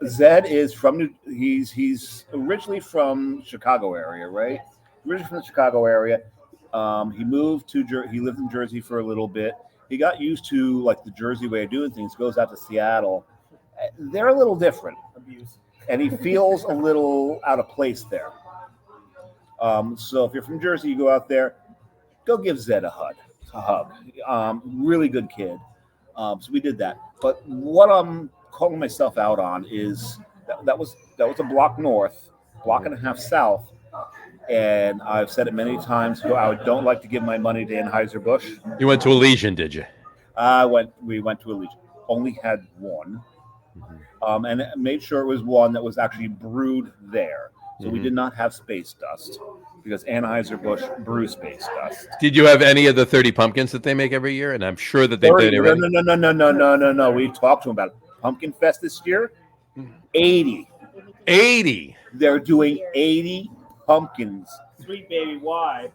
Speaker 2: Zed is from he's originally from Chicago area, right?
Speaker 4: Yes.
Speaker 2: Originally from the Chicago area. He moved to he lived in Jersey for a little bit. He got used to like the Jersey way of doing things. Goes out to Seattle. They're a little different, and he feels a little out of place there. So if you're from Jersey, you go out there, go give Zed a hug. Really good kid. So we did that. But what I'm calling myself out on is that was a block north, block and a half south. And I've said it many times. I don't like to give my money to Anheuser-Busch.
Speaker 1: You went to Elysian, did you?
Speaker 2: We went to Elysian. Only had one, and made sure it was one that was actually brewed there. So we did not have Space Dust because Anheuser-Busch brews Space Dust.
Speaker 1: Did you have any of the 30 pumpkins that they make every year? And I'm sure that they've done it already.
Speaker 2: No. We talked to them about it. Pumpkin Fest this year, 80.
Speaker 1: 80.
Speaker 2: They're doing 80 pumpkins.
Speaker 3: Sweet baby, why?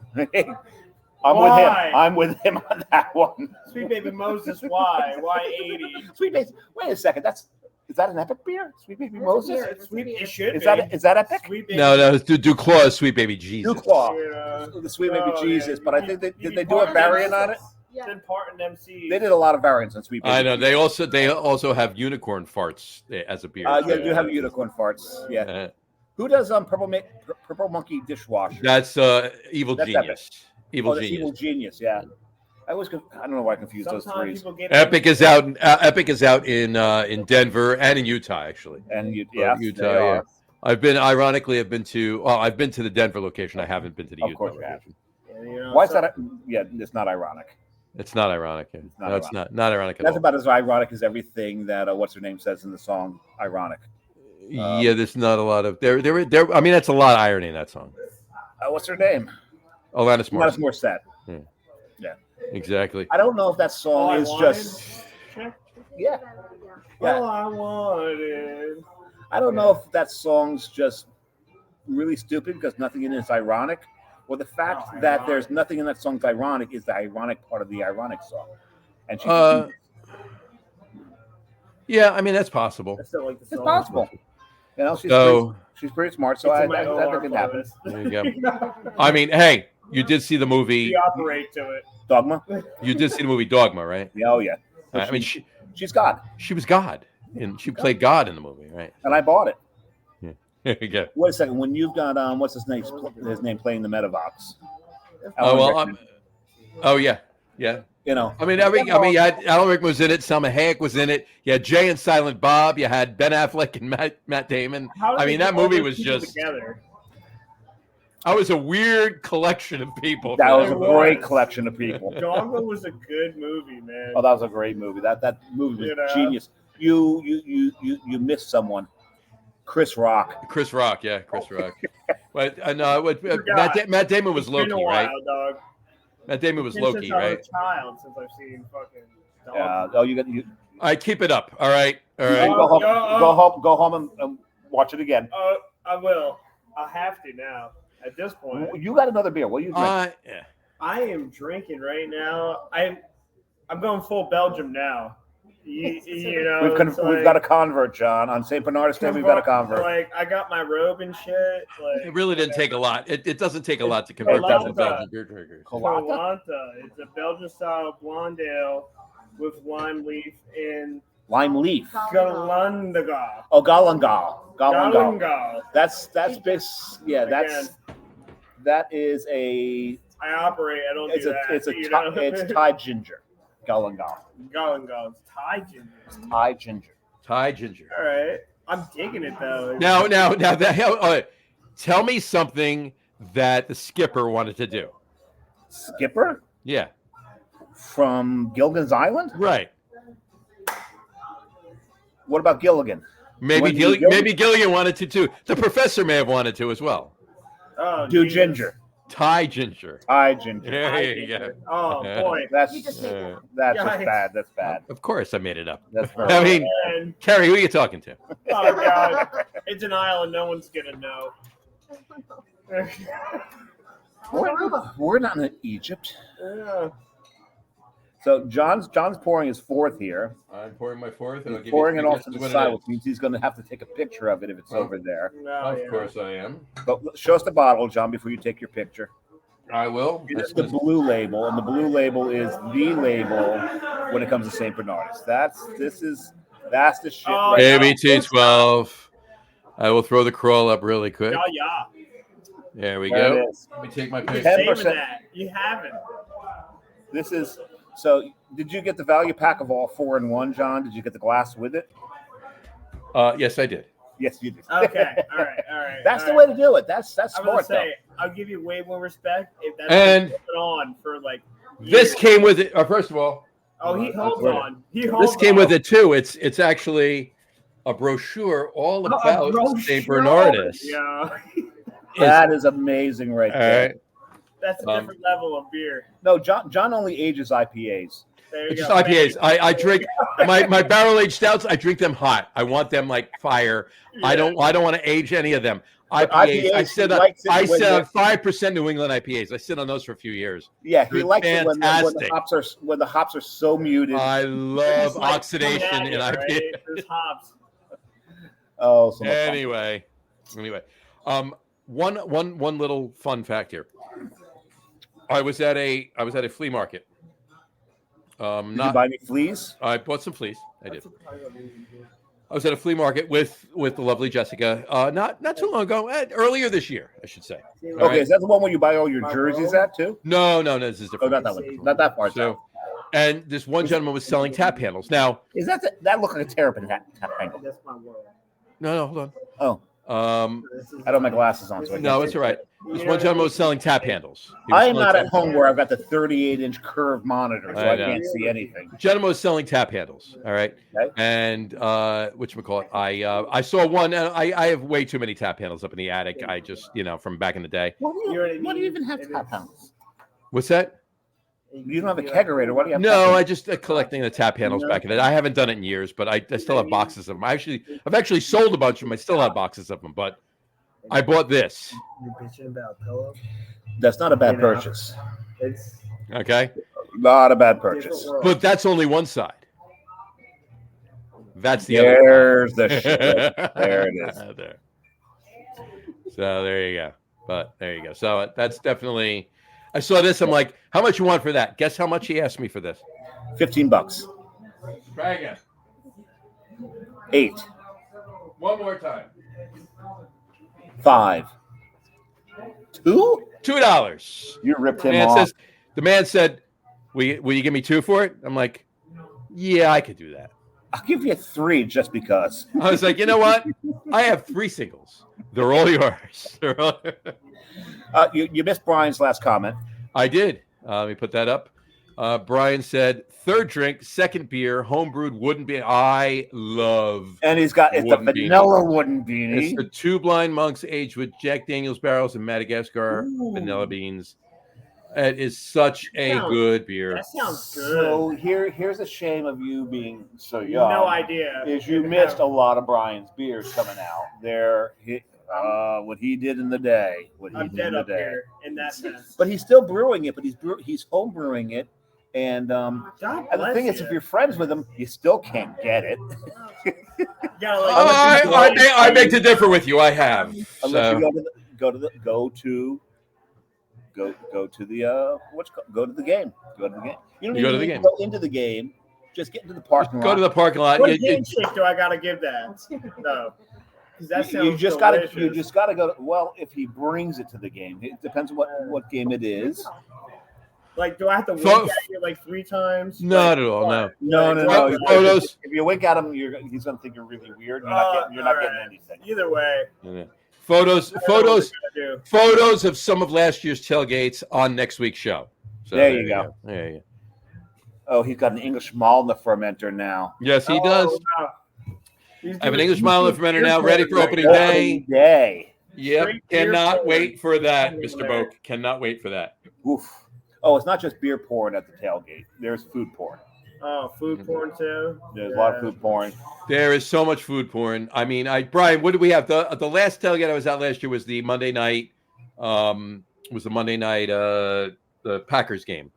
Speaker 2: I'm with him on that one.
Speaker 3: Sweet baby Moses, why? Why 80?
Speaker 2: Sweet baby. Wait a second. Is that an epic beer? Sweet baby Moses.
Speaker 3: It should
Speaker 2: Is
Speaker 3: be.
Speaker 2: that epic?
Speaker 3: Sweet baby.
Speaker 1: No, it's Duclaw, Sweet Baby Jesus.
Speaker 2: Duclaw. The Sweet Baby Jesus. But I think did they do a variant on it?
Speaker 3: It's important MC.
Speaker 2: They did a lot of variants on Sweet Baby.
Speaker 1: I know. They also have unicorn farts as a beer.
Speaker 2: Yeah, they do have unicorn farts. Yeah. Who does Purple Monkey dishwasher?
Speaker 1: That's Evil
Speaker 2: That's
Speaker 1: Genius. Evil
Speaker 2: that's
Speaker 1: Genius.
Speaker 2: Evil Genius. Yeah. I don't know why I confused those three.
Speaker 1: Epic is out. Epic is out in Denver and in Utah, actually.
Speaker 2: And
Speaker 1: Utah. Yeah. I've been to the Denver location. I haven't been to the Utah location.
Speaker 2: Why is that? Yeah, it's not ironic.
Speaker 1: It's not ironic. Yeah. It's not ironic at
Speaker 2: That's
Speaker 1: all.
Speaker 2: about as ironic as everything that what's her name says in the song. Ironic.
Speaker 1: Yeah, there's not a lot of there. I mean, that's a lot of irony in that song.
Speaker 2: What's her name?
Speaker 1: Alanis Morissette.
Speaker 2: Alanis Morissette. Yeah.
Speaker 1: Exactly.
Speaker 2: I don't know if that song is just. Yeah.
Speaker 3: All I wanted.
Speaker 2: I don't know if that song's just really stupid because nothing in it is ironic, or the fact that there's nothing in that song's ironic is the ironic part of the ironic song. And she.
Speaker 1: Yeah, I mean that's possible.
Speaker 3: I still like the song.
Speaker 2: It's possible. You know, she's pretty smart, so I think it happens.
Speaker 1: There you go. I mean, hey, you did see the movie.
Speaker 3: We operate to it.
Speaker 2: Dogma.
Speaker 1: You did see the movie Dogma, right?
Speaker 2: Yeah, oh yeah.
Speaker 1: I mean,
Speaker 2: she's God.
Speaker 1: She was God, and she played God in the movie, right?
Speaker 2: And I bought it.
Speaker 1: Yeah. There you go.
Speaker 2: Wait a second. When you've got what's his name playing the Metavox?
Speaker 1: Oh yeah.
Speaker 2: You know,
Speaker 1: you had Alan Rickman was in it, Selma Hayek was in it. You had Jay and Silent Bob. You had Ben Affleck and Matt Damon. I mean, that movie was just together. I was a weird collection of people.
Speaker 2: That was a great collection of people.
Speaker 3: Dogma was a good movie, man.
Speaker 2: Oh, that was a great movie. That movie was genius. You missed someone. Chris Rock.
Speaker 1: Chris Rock. But Matt Damon was Loki, right?
Speaker 3: Dog.
Speaker 1: Matt Damon was Loki, right?
Speaker 3: Since I've seen fucking.
Speaker 2: Yeah. Oh, you. All
Speaker 1: right, keep it up. All right.
Speaker 2: Go home and watch it again.
Speaker 3: I will. I have to now. At this point,
Speaker 2: you got another beer. What are you drinking?
Speaker 1: Yeah.
Speaker 3: I am drinking right now. I'm going full Belgium now. You know,
Speaker 2: we've got a convert, John. On St. Bernardus Day, we've got a convert.
Speaker 3: Like I got my robe and shit. Like
Speaker 1: it really didn't take a lot. It doesn't take a lot to convert them to Belgian beer drinkers.
Speaker 3: Colanta. It's a Belgian style blonde ale with lime leaf and
Speaker 4: Galangal.
Speaker 2: Oh, Galangal. That's that is a.
Speaker 3: I operate. I don't do that.
Speaker 2: It's Thai ginger. Galangal.
Speaker 3: It's Thai ginger.
Speaker 1: Thai ginger.
Speaker 3: All right. I'm digging it though.
Speaker 1: Now tell me something that the skipper wanted to do.
Speaker 2: Skipper?
Speaker 1: Yeah.
Speaker 2: From Gilligan's Island?
Speaker 1: Right.
Speaker 2: What about Gilligan?
Speaker 1: Maybe Gilligan wanted to too. The professor may have wanted to as well.
Speaker 3: Oh,
Speaker 2: do ginger.
Speaker 1: Thai ginger.
Speaker 2: There
Speaker 1: you go.
Speaker 3: Oh boy,
Speaker 2: that's just bad. That's bad.
Speaker 1: Of course, I made it up.
Speaker 2: That's very
Speaker 1: Carrie, who are you talking to?
Speaker 3: Oh God, it's an island. No one's gonna know.
Speaker 2: We're not in Egypt.
Speaker 3: Yeah.
Speaker 2: So John's pouring his fourth here.
Speaker 1: I'm pouring my fourth. And I'll
Speaker 2: He's
Speaker 1: give
Speaker 2: pouring
Speaker 1: you
Speaker 2: it
Speaker 1: three
Speaker 2: off
Speaker 1: guesses
Speaker 2: to the
Speaker 1: what it
Speaker 2: side,
Speaker 1: is.
Speaker 2: which means he's going to have to take a picture of it if it's over there.
Speaker 3: No,
Speaker 1: Of course I am.
Speaker 2: But show us the bottle, John, before you take your picture.
Speaker 1: I will.
Speaker 2: It is the blue label, and the blue label is the label when it comes to St. Bernardus. That's the shit.
Speaker 3: Oh,
Speaker 2: right
Speaker 3: yeah.
Speaker 2: now.
Speaker 1: ABT12. I will throw the crawl up really quick.
Speaker 3: Yeah.
Speaker 1: There we
Speaker 2: There
Speaker 1: go.
Speaker 2: it is.
Speaker 1: Let me take my
Speaker 3: You're
Speaker 1: picture.
Speaker 3: saving
Speaker 2: 10%.
Speaker 3: that. You haven't.
Speaker 2: This is so. Did you get the value pack of all 4-in-1, John? Did you get the glass with it?
Speaker 1: Yes, I did.
Speaker 2: Yes, you did.
Speaker 3: Okay. All right.
Speaker 2: That's the way to do it. That's
Speaker 3: I was gonna
Speaker 2: smart.
Speaker 3: say, I'll give you way more respect if that's
Speaker 1: And
Speaker 3: been on for like years.
Speaker 1: This came with it. First of all,
Speaker 3: Oh, he holds
Speaker 2: That's
Speaker 3: on. He holds
Speaker 1: this came
Speaker 3: on.
Speaker 1: with it too. It's actually a brochure all
Speaker 3: A
Speaker 1: about
Speaker 3: brochure.
Speaker 1: St. Bernardus.
Speaker 3: Yeah.
Speaker 2: That is amazing, right
Speaker 1: All
Speaker 2: there.
Speaker 1: right.
Speaker 3: That's a different level of beer.
Speaker 2: No, John only ages IPAs.
Speaker 3: There you
Speaker 1: It's
Speaker 3: go.
Speaker 1: just IPAs. I drink my barrel aged stouts. I drink them hot. I want them like fire. I don't want to age any of them. IPAs. I sit on 5% New England IPAs. I sit on those for a few years.
Speaker 2: Yeah, he
Speaker 1: They're
Speaker 2: likes it when
Speaker 1: fantastic.
Speaker 2: the hops are so muted.
Speaker 1: I love
Speaker 3: It's like
Speaker 1: oxidation in
Speaker 3: cognac,
Speaker 1: IPAs.
Speaker 3: right? There's hops.
Speaker 2: Oh, so much fun.
Speaker 1: Anyway, one little fun fact here. I was at a flea market.
Speaker 2: Did you buy any fleas?
Speaker 1: I bought some fleas. I did. I was at a flea market with the lovely Jessica. Not too long ago. Earlier this year, I should say. All
Speaker 2: Okay,
Speaker 1: right?
Speaker 2: is that the one where you buy all your jerseys at too?
Speaker 1: No, this is
Speaker 2: Oh,
Speaker 1: different.
Speaker 2: not that one. Not that far.
Speaker 1: So, and this one gentleman was selling tap handles. Now,
Speaker 2: Is that look like a terrapin tap handle?
Speaker 3: That's my world.
Speaker 1: no, hold on.
Speaker 2: Oh, I don't have my glasses on, so I can't
Speaker 1: No,
Speaker 2: see.
Speaker 1: it's all right. This one gentleman was selling tap handles. He was
Speaker 2: I am
Speaker 1: selling
Speaker 2: not
Speaker 1: tap
Speaker 2: at home where I've got the 38-inch curved monitor, so
Speaker 1: I
Speaker 2: I
Speaker 1: know.
Speaker 2: can't see anything.
Speaker 1: Gentleman was selling tap handles. All right.
Speaker 2: Okay.
Speaker 1: And whatchamacallit, I saw one. And I have way too many tap handles up in the attic. I just, from back in the day.
Speaker 2: What do
Speaker 3: You know what I
Speaker 2: you, what do you
Speaker 3: mean?
Speaker 2: even have
Speaker 3: It
Speaker 2: tap
Speaker 3: is.
Speaker 2: handles?
Speaker 1: What's that?
Speaker 2: You don't have a kegerator. What do you have?
Speaker 1: No,
Speaker 2: tap
Speaker 1: I just collecting the tap handles back in the day. I haven't done it in years, but I still have boxes of them. I've actually sold a bunch of them. I still have boxes of them, but I bought this.
Speaker 3: You're bitching about pillow.
Speaker 2: That's not a bad
Speaker 3: You know.
Speaker 2: purchase.
Speaker 3: It's
Speaker 1: Okay.
Speaker 2: Not a bad
Speaker 3: different
Speaker 2: purchase.
Speaker 3: world.
Speaker 1: But that's only one side. That's the other.
Speaker 2: There's the shit. There it is.
Speaker 1: There. So there you go. But there you go. So that's definitely. I saw this. I'm like, how much you want for that? Guess how much he asked me for this?
Speaker 2: $15.
Speaker 1: Try again.
Speaker 2: 8.
Speaker 1: One more time.
Speaker 2: 5. 2?
Speaker 1: $2.
Speaker 2: You ripped him off.
Speaker 1: The man said, will you give me 2 for it? I'm like, yeah, I could do that.
Speaker 2: I'll give you 3 just because.
Speaker 1: I was like, you know what? I have 3 singles. They're all yours.
Speaker 2: You missed Brian's last comment.
Speaker 1: I did. Let me put that up. Brian said, third drink, second beer, homebrewed wooden beer. I love.
Speaker 2: And it's the
Speaker 1: Wooden
Speaker 2: vanilla wooden beanie.
Speaker 1: It's the Two Blind Monks aged with Jack Daniel's barrels and Madagascar
Speaker 2: Ooh.
Speaker 1: vanilla beans. It is such a good beer.
Speaker 3: That sounds good.
Speaker 2: So here's a shame of you being so young.
Speaker 3: No idea.
Speaker 2: Is you missed a lot of Brian's beers coming out. What he did in the day.
Speaker 3: I'm dead up here in that sense.
Speaker 2: But he's still brewing it. But he's home brewing it. And
Speaker 3: God
Speaker 2: and the
Speaker 3: bless
Speaker 2: thing is,
Speaker 3: you.
Speaker 2: if you're friends with him, you still can't get it.
Speaker 3: You gotta, like,
Speaker 1: I beg to differ with you. I have.
Speaker 2: Unless
Speaker 1: So,
Speaker 2: you go to the game. Go to the game. You don't
Speaker 1: You go to
Speaker 2: even
Speaker 1: the
Speaker 2: need
Speaker 1: game.
Speaker 2: to go into the game. Just get into the parking lot.
Speaker 1: go to the parking lot.
Speaker 3: what handshake do I gotta give that? No. 'Cause that sounds
Speaker 2: You just
Speaker 3: delicious.
Speaker 2: gotta go. Well, if he brings it to the game, it depends on what game it is.
Speaker 3: Like, do I have to wink
Speaker 1: Fo-
Speaker 3: at you like 3 times?
Speaker 1: Not
Speaker 3: Like,
Speaker 1: at all, no.
Speaker 2: No.
Speaker 1: Photos.
Speaker 2: If you wink at him, he's gonna think you're really weird. You're not getting
Speaker 3: alright.
Speaker 2: anything.
Speaker 3: Either way.
Speaker 1: Photos
Speaker 3: I don't know what we're gonna do.
Speaker 1: Photos of some of last year's tailgates on next week's show. So
Speaker 2: There you go.
Speaker 1: There you go.
Speaker 2: Oh, he's got an English malt in the fermenter now.
Speaker 1: Yes, he
Speaker 3: Oh,
Speaker 1: does.
Speaker 3: wow. He's
Speaker 1: I have an
Speaker 3: doing-
Speaker 1: English mile in the fermenter now, ready for opening
Speaker 2: Opening
Speaker 1: day.
Speaker 2: day.
Speaker 1: Yep.
Speaker 3: Straight beer
Speaker 1: Cannot
Speaker 3: pouring.
Speaker 1: wait for that,
Speaker 3: Opening
Speaker 1: Mr.
Speaker 3: day.
Speaker 1: Boak. Cannot wait for that.
Speaker 2: Oof. Oh, it's not just beer pouring at the tailgate. There's food pouring.
Speaker 3: Oh, food porn too.
Speaker 2: There's a lot of food pouring.
Speaker 1: There is so much food porn. I mean, Brian, what did we have? The last tailgate I was at last year was the Monday night. The Packers game.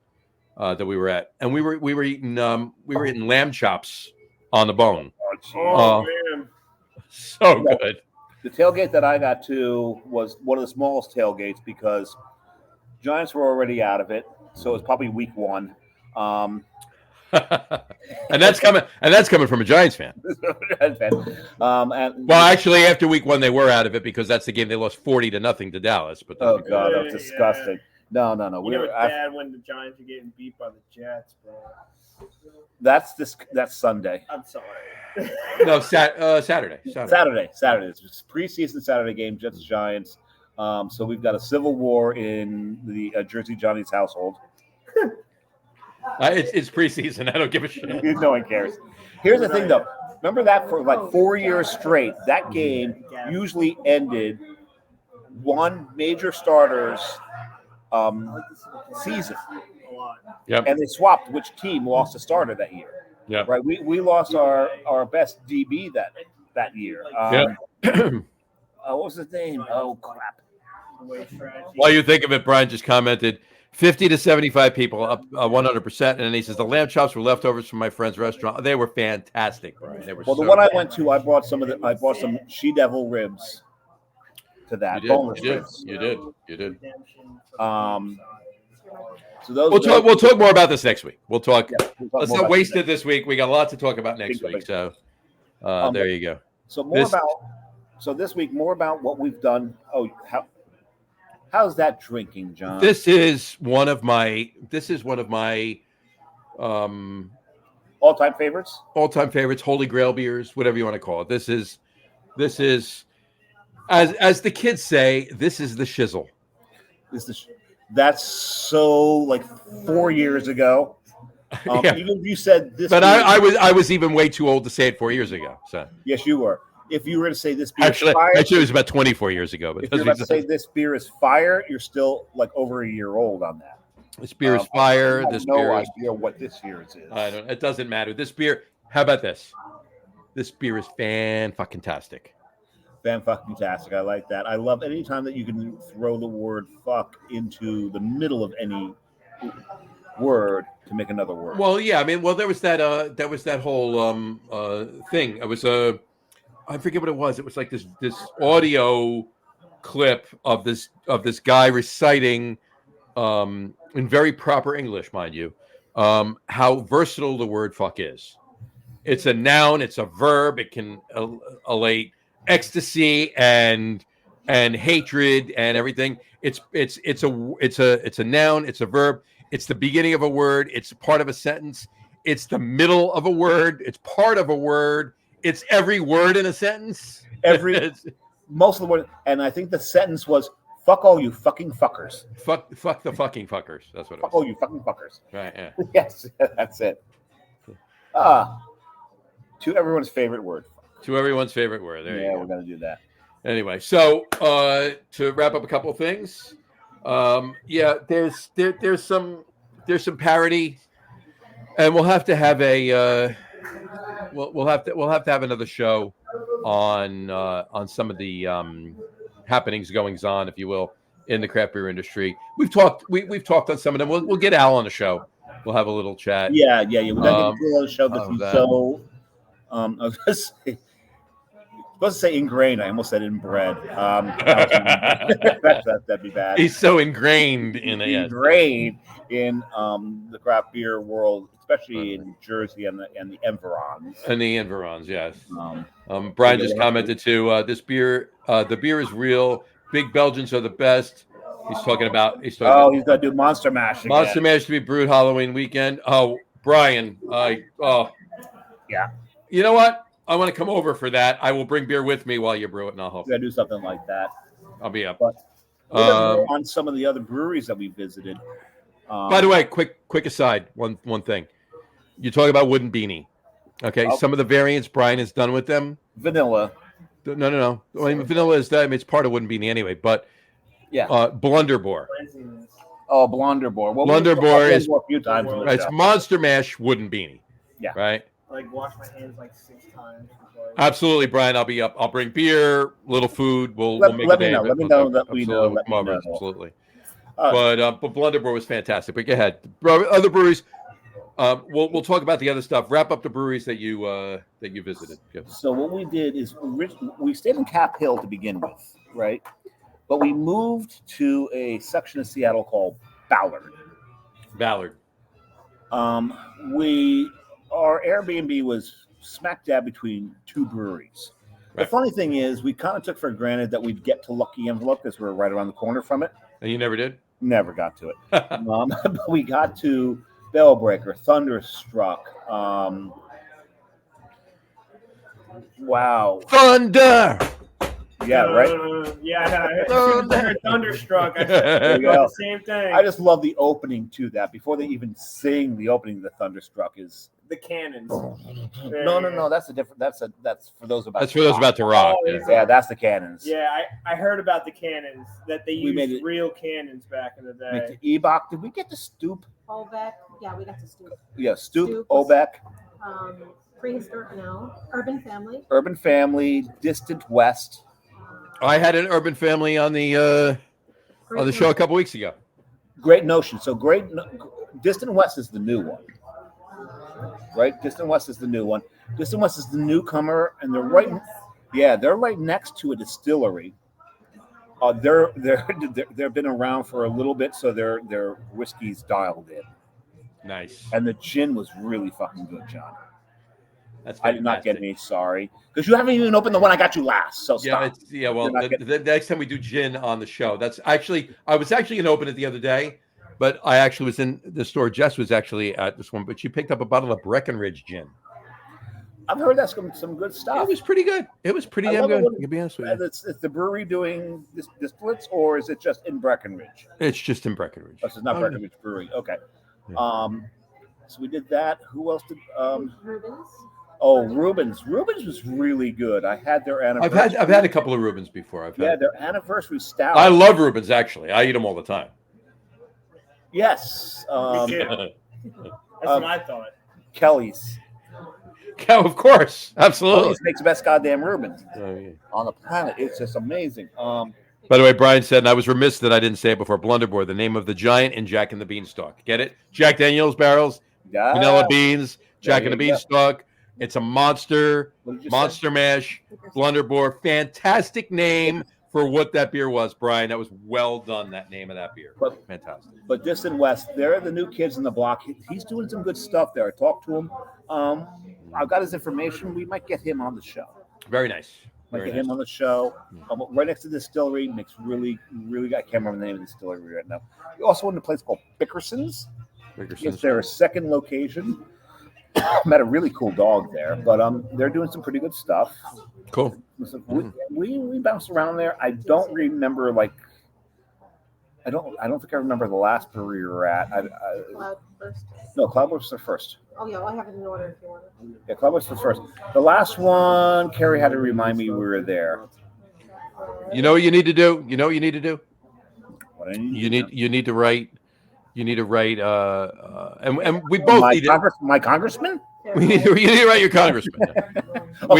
Speaker 1: that we were at, and we were eating lamb chops on the bone.
Speaker 3: Oh man,
Speaker 1: So good.
Speaker 2: The tailgate that I got to was one of the smallest tailgates because Giants were already out of it, so it was probably week 1.
Speaker 1: and that's coming from a Giants fan. Well, actually, after week 1, they were out of it because that's the game they lost 40-0 to Dallas. But
Speaker 2: oh god, that was disgusting. No.
Speaker 3: You know, bad when the Giants are getting beat by the Jets, bro.
Speaker 2: That's Sunday.
Speaker 3: I'm sorry.
Speaker 1: No, Saturday.
Speaker 2: Saturday. It's a preseason Saturday game, Jets Giants. So we've got a civil war in the Jersey Johnny's household.
Speaker 1: It's preseason. I don't give a shit.
Speaker 2: No one cares. Here's the thing, though. Remember that for like 4 years straight, that game usually ended one major starter's season.
Speaker 1: Yep.
Speaker 2: And they swapped which team lost a starter that year.
Speaker 1: Yeah.
Speaker 2: Right. We lost our best DB that year. What was his name? Oh crap.
Speaker 1: While you think of it, Brian just commented 50 to 75 people up 100%, and then he says the lamb chops were leftovers from my friend's restaurant. They were fantastic, Brian. They were
Speaker 2: the one I went to, I bought some she-devil ribs to that.
Speaker 1: You did.
Speaker 2: So those
Speaker 1: we'll talk more about this next week. We'll talk.
Speaker 2: Yeah,
Speaker 1: let's not waste it this week. We got a lot to talk about next week. So there you go.
Speaker 2: So this week more about what we've done. Oh, how's that drinking, John?
Speaker 1: This is one of my
Speaker 2: all-time favorites.
Speaker 1: All-time favorites, Holy Grail beers, whatever you want to call it. This is as the kids say, this is the shizzle.
Speaker 2: That's so like 4 years ago.
Speaker 1: Yeah.
Speaker 2: Even if you said this,
Speaker 1: but I was even way too old to say it 4 years ago. So
Speaker 2: yes, you were. If you were to say this beer
Speaker 1: actually it was about 24 years ago. But
Speaker 2: if you're about to say this beer is fire, you're still like over a year old on that.
Speaker 1: This beer is fire.
Speaker 2: I have no idea what this year is.
Speaker 1: It doesn't matter. This beer. How about this? This beer is fan-fucking-tastic.
Speaker 2: Fan-fucking-tastic. I like that. I love any time that you can throw the word "fuck" into the middle of any word to make another word.
Speaker 1: Well, yeah. I mean, there was that whole thing. It was I forget what it was. It was like this audio clip of this guy reciting in very proper English, mind you, how versatile the word "fuck" is. It's a noun. It's a verb. It can allate ecstasy and hatred and everything. It's a noun. It's a verb. It's the beginning of a word. It's part of a sentence. It's the middle of a word. It's part of a word. It's every word in a sentence.
Speaker 2: Most of the word, and I think the sentence was "fuck all you fucking fuckers."
Speaker 1: Fuck the fucking fuckers. That's what it was.
Speaker 2: Fuck all you fucking fuckers.
Speaker 1: Right. Yeah.
Speaker 2: Yes, that's it. To everyone's favorite word.
Speaker 1: To everyone's favorite word. There you go.
Speaker 2: We're gonna do that.
Speaker 1: Anyway, so to wrap up a couple of things, there's some parody, and we'll have to have we'll have to have another show on some of the happenings, goings on, if you will, in the craft beer industry. We've talked on some of them. We'll get Al on the show. We'll have a little chat.
Speaker 2: Yeah. We're gonna get on the show because he's so. I was supposed to say ingrained. I almost said inbred. That'd be bad.
Speaker 1: He's so ingrained in
Speaker 2: the craft beer world, especially in Jersey and the environs.
Speaker 1: And the environs, yes. Brian just commented too. This beer, the beer is real. Big Belgians are the best. He's talking about. He's going
Speaker 2: to do Monster Mash again.
Speaker 1: Monster Mash to be brewed Halloween weekend. Oh, Brian.
Speaker 2: Yeah.
Speaker 1: You know what? I want to come over for that. I will bring beer with me while you brew it, and I'll help.
Speaker 2: You gotta do something like that.
Speaker 1: I'll be up.
Speaker 2: But on some of the other breweries that we visited.
Speaker 1: By the way, quick aside. One thing. You talk about Wooden Beanie. Okay. Some of the variants Brian has done with them.
Speaker 2: Vanilla.
Speaker 1: No. I mean, vanilla is that. I mean, it's part of Wooden Beanie anyway. But
Speaker 2: yeah.
Speaker 1: Blunderbore.
Speaker 2: Oh, Blunderbore. Well,
Speaker 1: Blunderbore is
Speaker 2: a few times.
Speaker 1: Right, it's Monster Mash Wooden Beanie.
Speaker 2: Yeah.
Speaker 1: Right.
Speaker 3: Like wash my hands like 6 times.
Speaker 1: Absolutely, Brian. I'll be up. I'll bring beer, little food. We'll make
Speaker 2: let
Speaker 1: a
Speaker 2: me
Speaker 1: day.
Speaker 2: know. Let me know that we know.
Speaker 1: Absolutely. But Blunderbore was fantastic. But go ahead, other breweries. We'll talk about the other stuff. Wrap up the breweries that you visited. Go.
Speaker 2: So what we did is we stayed in Cap Hill to begin with, right? But we moved to a section of Seattle called Ballard. Our Airbnb was smack dab between two breweries. Right. The funny thing is, we kind of took for granted that we'd get to Lucky Envelope because we're right around the corner from it.
Speaker 1: And you never did?
Speaker 2: Never got to it. But we got to Bellbreaker, Thunderstruck. Wow.
Speaker 1: Thunder!
Speaker 2: Yeah, right?
Speaker 3: Yeah, I heard Thunderstruck. I said the same thing.
Speaker 2: I just love the opening to that. Before they even sing the opening of the Thunderstruck is
Speaker 3: the cannons.
Speaker 2: No. That's a different. That's for those about.
Speaker 1: That's for those about to rock.
Speaker 3: Oh,
Speaker 2: yeah, that's the cannons.
Speaker 3: Yeah, I heard about the cannons that they used real cannons back in the day.
Speaker 2: The Ebach. Did we get the Stoop?
Speaker 4: Obeck. Yeah, we got to Stoop.
Speaker 2: Yeah, Stoop. Obeck.
Speaker 4: Prehistoric. No. Urban Family.
Speaker 2: Urban Family. Distant West.
Speaker 1: I had an Urban Family on the show a couple weeks ago.
Speaker 2: Great Notion. So Distant West is the new one, right? Distant West is the new one. Distant West is the newcomer, and they're right next to a distillery. They've been around for a little bit, so their whiskey's dialed in.
Speaker 1: Nice.
Speaker 2: And the gin was really fucking good, John.
Speaker 1: That's
Speaker 2: I did not get any sorry because you haven't even opened the one I got you last. So stop.
Speaker 1: Well, the next time we do gin on the show, I was actually going to open it the other day, but I actually was in the store. Jess was actually at this one, but she picked up a bottle of Breckenridge gin.
Speaker 2: I've heard that's some good stuff.
Speaker 1: It was pretty good. It was pretty damn good. To be honest with you.
Speaker 2: Is the brewery doing distillates or is it just in Breckenridge?
Speaker 1: It's just in Breckenridge.
Speaker 2: Oh, so it's not Breckenridge Brewery. Okay. Yeah. So we did that. Who else did?
Speaker 4: Rubens.
Speaker 2: Oh, Rubens. Rubens was really good. I had their anniversary.
Speaker 1: I've had a couple of Rubens before.
Speaker 2: Their anniversary stout.
Speaker 1: I love Rubens, actually. I eat them all the time.
Speaker 2: Yes.
Speaker 3: That's what I thought.
Speaker 2: Kelly's.
Speaker 1: Of course. Absolutely.
Speaker 2: Kelly's makes the best goddamn Rubens on the planet. It's just amazing.
Speaker 1: By the way, Brian said, and I was remiss that I didn't say it before, Blunderbore, the name of the giant in Jack and the Beanstalk. Get it? Jack Daniels barrels, vanilla beans, Jack and the Beanstalk. It's a monster mash, Blunderbore. Fantastic name for what that beer was, Brian. That was well done, that name of that beer. Fantastic.
Speaker 2: But Distant West, they're the new kids in the block. He's doing some good stuff there. I talked to him. I've got his information. We might get him on the show.
Speaker 1: Very nice.
Speaker 2: Him on the show. Right next to the distillery. Makes really, really, I can't remember the name of the distillery right now. We also went to a place called Bickerson's. It's their second location. Met a really cool dog there, but they're doing some pretty good stuff.
Speaker 1: Cool.
Speaker 2: We bounced around there. I don't remember I don't think I remember the last brewery we were at.
Speaker 4: Cloudburst.
Speaker 2: No, Cloudburst was first.
Speaker 4: Oh yeah, I have it in order if you want it.
Speaker 2: Yeah, Cloudburst was first. The last one, Carrie had to remind me we were there.
Speaker 1: You know what you need to do?
Speaker 2: What I need
Speaker 1: you need to write. You need to write, and we both need
Speaker 2: my congressman.
Speaker 1: You need to write your congressman.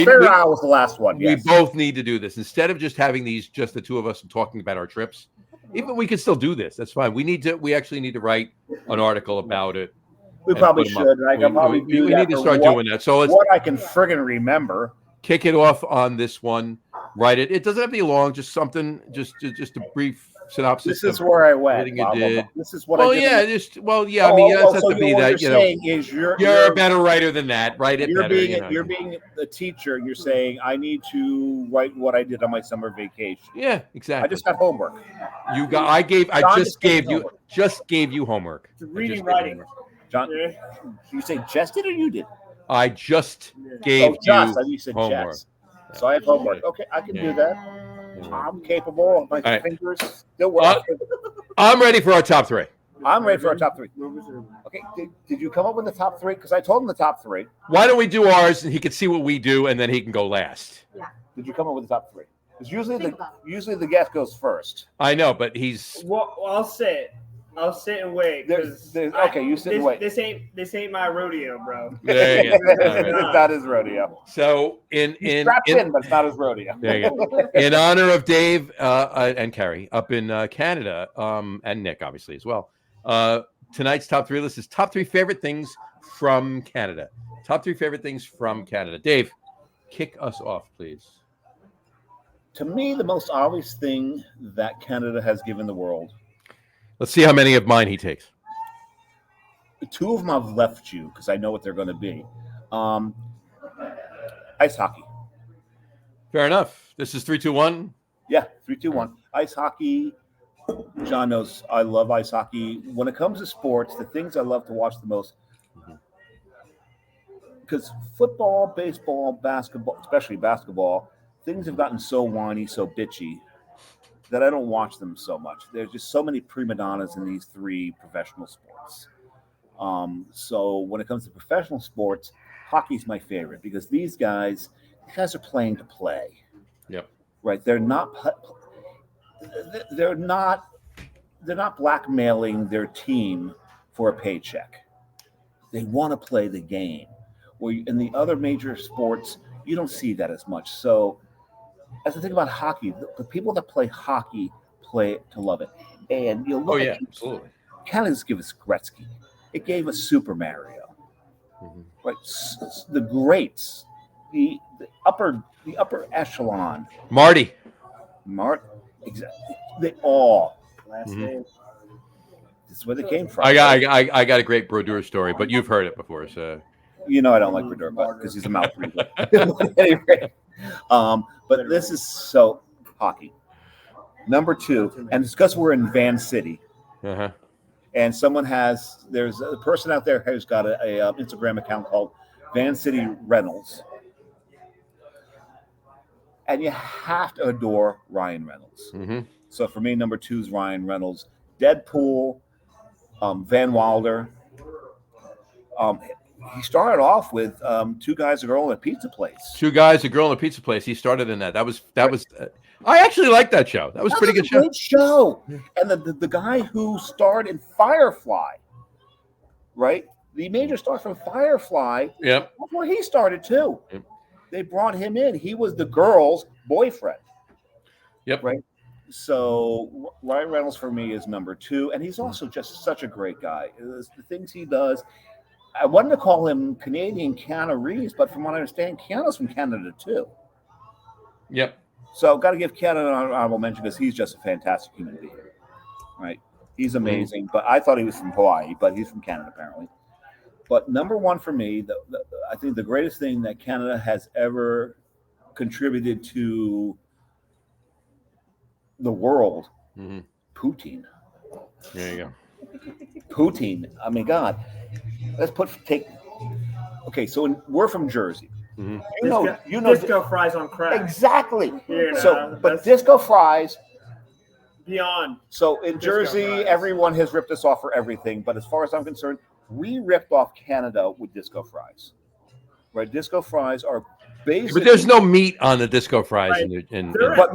Speaker 2: Fair Isle was the last one. Yes.
Speaker 1: We both need to do this instead of just having just the two of us talking about our trips. Even we can still do this. That's fine. We actually need to write an article about it.
Speaker 2: We probably should. Right?
Speaker 1: We need to start doing that. So
Speaker 2: what I can friggin' remember.
Speaker 1: Kick it off on this one. Write it. It doesn't have to be long. Just something. Just a brief synopsis.
Speaker 2: This is where I went.
Speaker 1: You did.
Speaker 2: This is what I did.
Speaker 1: I mean, that's
Speaker 2: so
Speaker 1: to be
Speaker 2: what
Speaker 1: that.
Speaker 2: You're saying is you're
Speaker 1: a better writer than that. Write it
Speaker 2: you're
Speaker 1: better.
Speaker 2: You're being a teacher. You're saying I need to write what I did on my summer vacation.
Speaker 1: Yeah, exactly.
Speaker 2: I just got homework.
Speaker 1: I just gave you homework.
Speaker 3: Reading, writing.
Speaker 2: John, you say just did or you did?
Speaker 1: I just gave
Speaker 2: you said
Speaker 1: homework.
Speaker 2: Just. So I have homework. Okay, I can do that. I'm capable. My fingers still work.
Speaker 1: I'm ready for our top three.
Speaker 2: I'm ready for our top three. Okay, did you come up with the top three? Because I told him the top three.
Speaker 1: Why don't we do ours and he can see what we do and then he can go last?
Speaker 4: Yeah.
Speaker 2: Did you come up with the top three? Because usually the guest goes first.
Speaker 1: I know, but he's.
Speaker 3: Well, I'll say it. I'll sit and wait.
Speaker 2: Okay, you sit and wait.
Speaker 3: This ain't my rodeo, bro.
Speaker 1: There you go. All right.
Speaker 2: It's not his rodeo.
Speaker 1: So
Speaker 2: He's strapped in, but it's not his rodeo.
Speaker 1: there you go. In honor of Dave and Carrie up in Canada, and Nick obviously as well. Tonight's top 3 list is top 3 favorite things from Canada. Top 3 favorite things from Canada. Dave, kick us off, please.
Speaker 2: To me, the most obvious thing that Canada has given the world.
Speaker 1: Let's see how many of mine he takes.
Speaker 2: 2 of them I've left you because I know what they're going to be. Ice hockey.
Speaker 1: Fair enough. This is 3, 2, 1.
Speaker 2: Yeah, 3, 2, 1. Ice hockey. John knows I love ice hockey. When it comes to sports, the things I love to watch the most, because football, baseball, basketball, especially basketball, things have gotten so whiny, so bitchy, that I don't watch them so much. There's just so many prima donnas in these 3 professional sports. So when it comes to professional sports, hockey's my favorite because these guys are playing to play.
Speaker 1: Yep.
Speaker 2: Right. They're not blackmailing their team for a paycheck. They want to play the game. Where in the other major sports, you don't see that as much. So as I think about hockey, the people that play hockey play it to love it. And you look at
Speaker 1: absolutely.
Speaker 2: Canada's give us Gretzky. It gave us Super Mario. Right? The greats, the upper echelon.
Speaker 1: Marty.
Speaker 2: Exactly. They all.
Speaker 3: Last name.
Speaker 2: This is where they came from.
Speaker 1: I got a great Brodeur story, but you've heard it before, so.
Speaker 2: You know I don't like Brodeur, but because he's a mouth breather. Anyway, but this is so hockey. Number 2, and it's because we're in Van City, and there's a person out there who's got a Instagram account called Van City Reynolds, and you have to adore Ryan Reynolds. So for me, number 2 is Ryan Reynolds. Deadpool, Van Wilder. He started off with 2 guys, a girl, and a pizza place.
Speaker 1: 2 guys, a girl, and a pizza place. He started in that. That was. I actually liked that show. That was pretty good show.
Speaker 2: Great show. And the guy who starred in Firefly, right? The major star from Firefly.
Speaker 1: Yep.
Speaker 2: That's where he started too.
Speaker 1: Yep.
Speaker 2: They brought him in. He was the girl's boyfriend.
Speaker 1: Yep.
Speaker 2: Right. So Ryan Reynolds for me is number 2, and he's also just such a great guy. The things he does. I wanted to call him Canadian Keanu Reeves, but from what I understand, Keanu's from Canada too.
Speaker 1: Yep.
Speaker 2: So got to give Keanu an honorable mention because he's just a fantastic human being. Right? He's amazing. But I thought he was from Hawaii, but he's from Canada apparently. But number 1 for me, I think the greatest thing that Canada has ever contributed to the world, Poutine.
Speaker 1: There you go.
Speaker 2: Poutine. I mean, God. Okay, so we're from Jersey. You know,
Speaker 3: disco fries on crack.
Speaker 2: Exactly.
Speaker 3: You know,
Speaker 2: so, but disco fries
Speaker 3: beyond.
Speaker 2: So in Jersey, everyone has ripped us off for everything. But as far as I'm concerned, we ripped off Canada with disco fries. Right? Disco fries are basically.
Speaker 1: But there's no meat on the disco fries.
Speaker 3: Right.
Speaker 2: But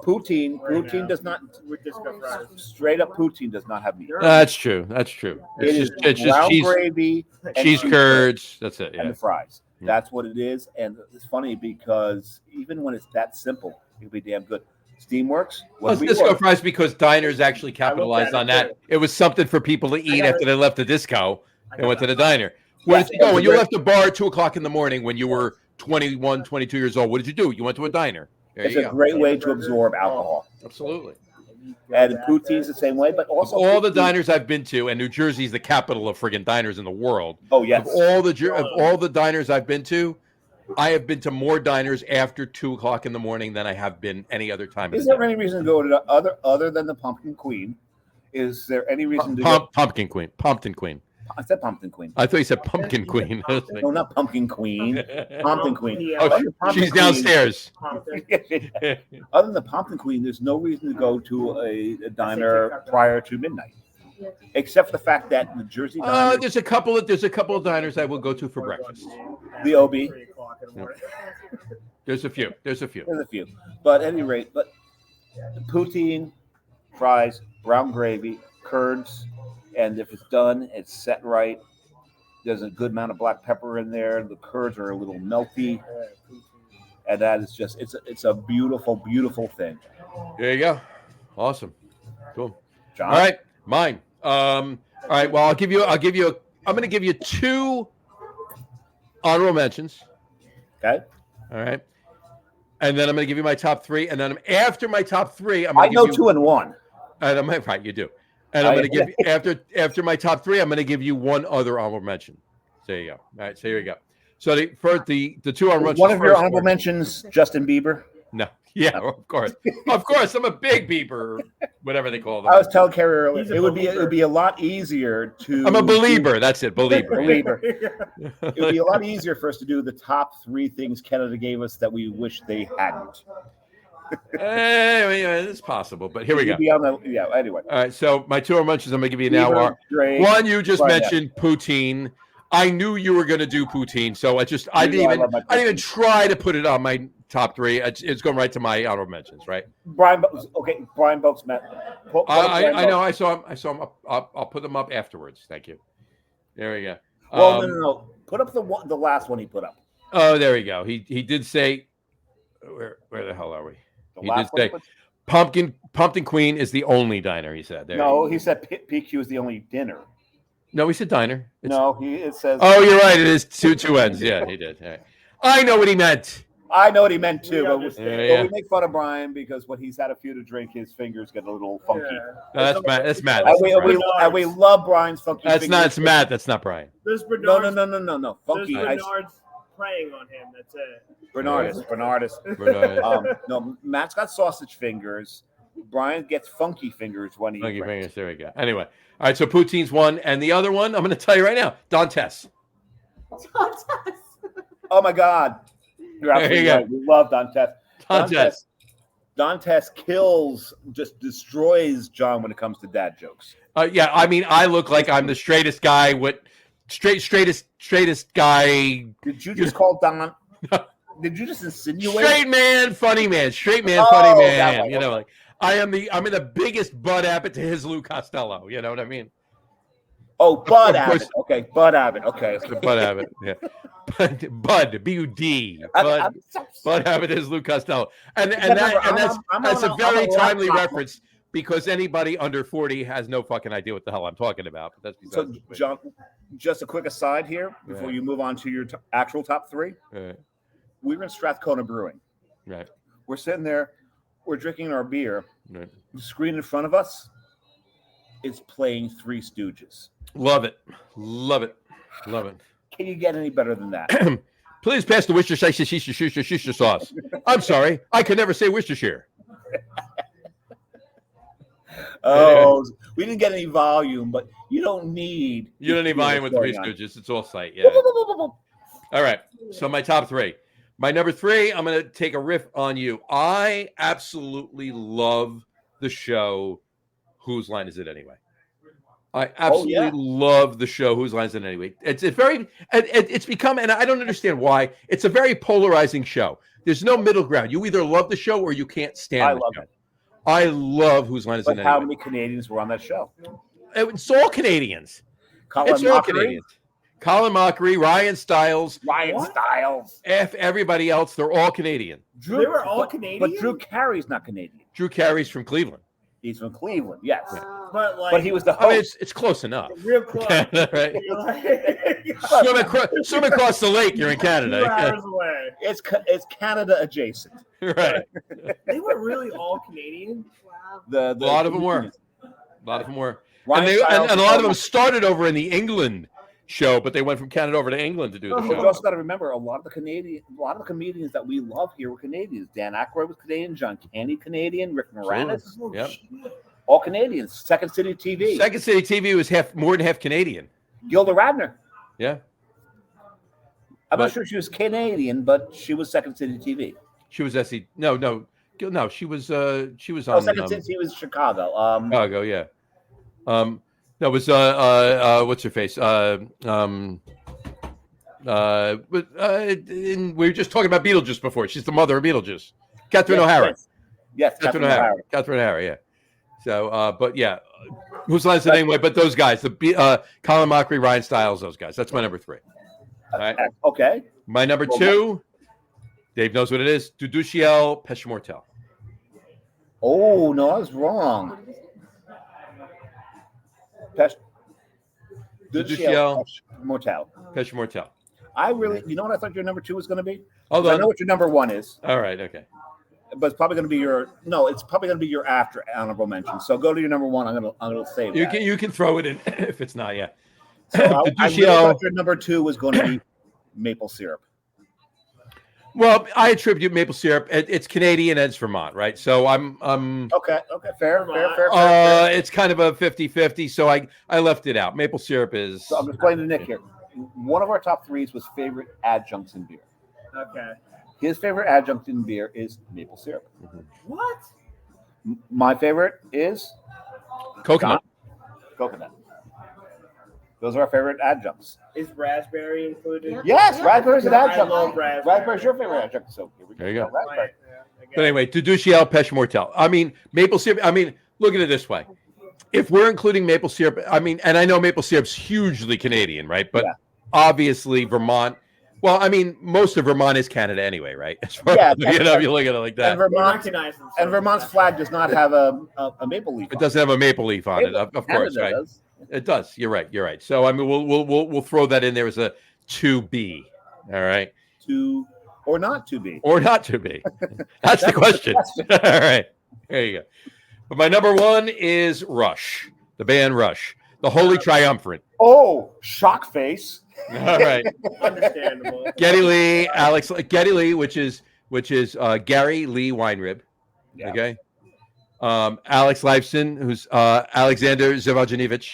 Speaker 2: poutine does not.
Speaker 3: With disco fries.
Speaker 2: Straight up poutine does not have meat.
Speaker 1: That's true. It's just cheese,
Speaker 2: gravy,
Speaker 1: cheese curds. That's it.
Speaker 2: And the fries. That's what it is. And it's funny because even when it's that simple, it'll be damn good. Steamworks.
Speaker 1: Well, it's disco fries because diners actually capitalized on that. It was something for people to eat after they left the disco and went to the diner. Where did you go? When you left the bar at 2:00 in the morning when you were 21, 22 years old, what did you do? You went to a diner.
Speaker 2: It's a great way to absorb alcohol.
Speaker 1: Absolutely.
Speaker 2: And poutine's the same way, but also
Speaker 1: all the diners I've been to, and New Jersey is the capital of friggin' diners in the world.
Speaker 2: Oh yes.
Speaker 1: Of all the diners I've been to, I have been to more diners after 2:00 in the morning than I have been any other time.
Speaker 2: Is there any reason to go to other than the Pumpkin Queen? Is there any reason to go?
Speaker 1: Pumpkin Queen.
Speaker 2: I said Pumpkin Queen.
Speaker 1: I thought you said Pumpkin Queen.
Speaker 2: No, not Pumpkin Queen. Pumpkin Queen.
Speaker 1: Oh, she's downstairs.
Speaker 2: Other than the Pumpkin Queen, there's no reason to go to a diner prior to midnight, except for the fact that the Jersey diners.
Speaker 1: There's a couple of diners I will go to for breakfast.
Speaker 2: The OB.
Speaker 1: There's a few.
Speaker 2: But at any rate, poutine, fries, brown gravy, curds, and if it's done, it's set right. There's a good amount of black pepper in there. The curds are a little melty, and that is just it's a beautiful, beautiful thing.
Speaker 1: There you go. Awesome. Cool.
Speaker 2: John?
Speaker 1: All right, mine. All right. Well, I'm going to give you 2 honorable mentions.
Speaker 2: Okay.
Speaker 1: All right. And then I'm going to give you my top 3. And then after my top 3,
Speaker 2: I know 2 and 1.
Speaker 1: And right, you do. And I'm going to give you after my top 3, I'm going to give you 1 other honorable mention. There you go. All right. So here you go. So the 2 honorable mentions.
Speaker 2: One of your honorable mentions, Justin Bieber.
Speaker 1: No. Yeah, of course. Of course. I'm a big Bieber, whatever they call them.
Speaker 2: I was telling Carrie earlier, it would be a lot easier to.
Speaker 1: I'm a believer. That's it. Believer.
Speaker 2: Believer. It would be a lot easier for us to do the top 3 things Canada gave us that we wish they hadn't.
Speaker 1: It's possible, but here we go.
Speaker 2: Anyway.
Speaker 1: All right. So my 2 honorable mentions I'm going to give you now are one you just mentioned, poutine. I knew you were going to do poutine, so I didn't even try to put it on my top 3. It's going right to my honorable mentions, right?
Speaker 2: Brian Boak's met.
Speaker 1: I know. I saw him. I'll put them up afterwards. Thank you. There we go.
Speaker 2: Well, no. Put up the last one he put up.
Speaker 1: Oh, there we go. He did say, where the hell are we? He did say, Pumpkin Queen is the only diner. He said.
Speaker 2: He said PQ is the only dinner.
Speaker 1: No, he said diner.
Speaker 2: It says.
Speaker 1: Oh, you're right. It is two ends. Yeah, he did. Right. I know what he meant.
Speaker 2: I know what he meant too, but we make fun of Brian because when he's had a few to drink, his fingers get a little funky.
Speaker 1: Yeah. No, that's Matt.
Speaker 2: And we love Brian's funky.
Speaker 1: That's
Speaker 2: fingers.
Speaker 1: Not. It's Matt. That's not Brian.
Speaker 3: There's Bernardus.
Speaker 2: No. Funky.
Speaker 3: There's Bernardus preying on him. That's it.
Speaker 2: Bernardus. No, Matt's got sausage fingers. Brian gets funky fingers when he.
Speaker 1: Funky fingers. There we go. Anyway, all right. So poutine's one, and the other one I'm going to tell you right now, Dantes.
Speaker 2: Oh my God. You're absolutely right. We love Dantes. Dantes just destroys John when it comes to dad jokes.
Speaker 1: Yeah, I mean, I look like I'm the straightest guy with straightest guy.
Speaker 2: Did you just call Don? Did you just insinuate?
Speaker 1: Straight man, funny man. Straight man, funny man. You know, like I'm the biggest Bud Abbott to his Lou Costello. You know what I mean?
Speaker 2: Oh, Bud Abbott. Okay, Bud Abbott. Okay.
Speaker 1: Bud Abbott. Yeah. Bud, B-U-D. Bud Abbott is Lou Costello. And that's a very timely reference because anybody under 40 has no fucking idea what the hell I'm talking about. But that's
Speaker 2: so, John, just a quick aside here before you move on to your actual top 3.
Speaker 1: Right.
Speaker 2: We were in Strathcona Brewing.
Speaker 1: Right.
Speaker 2: We're sitting there. We're drinking our beer.
Speaker 1: Right.
Speaker 2: The screen in front of us is playing Three Stooges.
Speaker 1: Love it.
Speaker 2: Can you get any better than that?
Speaker 1: Please pass the Worcestershire sauce. I'm sorry. I could never say Worcestershire.
Speaker 2: Oh, we didn't get any volume, but you don't need
Speaker 1: volume with Three Stooges. It's all sight. Yeah. All right. So my top 3. My number 3, I'm going to take a riff on you. I absolutely love the show Whose Line Is It Anyway? I absolutely love the show Whose Line Is It Anyway? It's become, and I don't understand why, it's a very polarizing show. There's no middle ground. You either love the show or you can't stand the show. I love Whose Line Is It Anyway?
Speaker 2: How many Canadians were on that show?
Speaker 1: It's all Canadians.
Speaker 2: Colin
Speaker 1: Mockery, Ryan Stiles. Everybody else, they're all Canadian.
Speaker 3: They were all Canadian?
Speaker 2: But Drew Carey's not Canadian.
Speaker 1: Drew Carey's from Cleveland.
Speaker 2: He's from Cleveland, yes.
Speaker 3: But
Speaker 2: he was the host.
Speaker 1: I mean, it's close enough.
Speaker 3: Real close.
Speaker 1: Right? Swim across the lake, you're in Canada.
Speaker 3: 2 hours away.
Speaker 2: It's Canada adjacent.
Speaker 1: Right.
Speaker 3: They were really all Canadian?
Speaker 4: Wow.
Speaker 1: A lot of them were. And a lot of them started over in the England show, but they went from Canada over to England to do the show.
Speaker 2: You also got to remember a lot of the comedians that we love here were Canadians. Dan Aykroyd was Canadian, John Candy Canadian, Rick Moranis, all Canadians. Second City TV
Speaker 1: was more than half Canadian.
Speaker 2: Gilda Radner.
Speaker 1: Yeah.
Speaker 2: I'm not sure she was Canadian, but she was Second City TV.
Speaker 1: She was SC. No, she was on.
Speaker 2: Second City was Chicago.
Speaker 1: Chicago, yeah. That was what's her face? We were just talking about Beetlejuice before. She's the mother of Beetlejuice. Catherine O'Hara.
Speaker 2: Yes,
Speaker 1: Catherine O'Hara. Yeah. So, but yeah, Who's last anyway? But those guys, the Colin Mockery, Ryan Stiles, those guys. That's my number 3. All right.
Speaker 2: Okay.
Speaker 1: My number 2, Dave knows what it is. Duduchiel Peshmortel.
Speaker 2: Oh no, I was wrong.
Speaker 1: Duduchiel
Speaker 2: Peshmortel.
Speaker 1: Peshmortel.
Speaker 2: I really, you know what I thought your number 2 was going to be?
Speaker 1: Hold
Speaker 2: I
Speaker 1: on.
Speaker 2: know what your number 1 is.
Speaker 1: All right. Okay.
Speaker 2: But it's probably going to be it's probably going to be your after honorable mention. So go to your number 1. I'm going to save that.
Speaker 1: You can throw it in if it's not. Yeah.
Speaker 2: So I really thought your number 2 was going to be maple syrup.
Speaker 1: Well, I attribute maple syrup. It's Canadian and it's Vermont, right? So I'm
Speaker 2: Okay, fair.
Speaker 1: It's kind of a 50-50, so I left it out. Maple syrup is.
Speaker 2: So I'm explaining to Nick here. One of our top 3s was favorite adjuncts in beer.
Speaker 3: Okay.
Speaker 2: His favorite adjunct in beer is maple syrup.
Speaker 1: Mm-hmm.
Speaker 3: What?
Speaker 2: My favorite is
Speaker 1: Coconut.
Speaker 2: Coconut. Those are our favorite adjuncts.
Speaker 3: Is raspberry included?
Speaker 2: Yes, raspberry's an adjunct.
Speaker 3: I love raspberry.
Speaker 2: Raspberry's your favorite adjunct. So here we
Speaker 1: There you go.
Speaker 2: Raspberry.
Speaker 1: But anyway, Duduchiel Peshmortel. I mean, maple syrup. I mean, look at it this way. If we're including maple syrup, I mean, and I know maple syrup's hugely Canadian, right? But obviously Vermont. Well, I mean, most of Vermont is Canada anyway, right? As far as, if you look at it like that.
Speaker 2: And Vermont's flag does not have a maple leaf.
Speaker 1: It doesn't have a maple leaf on it, of course, right?
Speaker 2: Does.
Speaker 1: It does. You're right. So I mean, we'll throw that in there as a 2B. All right.
Speaker 2: Or not to be.
Speaker 1: Or not to be. That's the question. All right. There you go. But my number 1 is Rush, the band Rush, the Holy Triumvirate.
Speaker 2: Oh, shock face.
Speaker 1: All right.
Speaker 3: Understandable.
Speaker 1: Geddy Lee, which is Gary Lee Weinrib.
Speaker 2: Yeah.
Speaker 1: Okay. Alex Lifeson, who's Alexander Zivajanievich.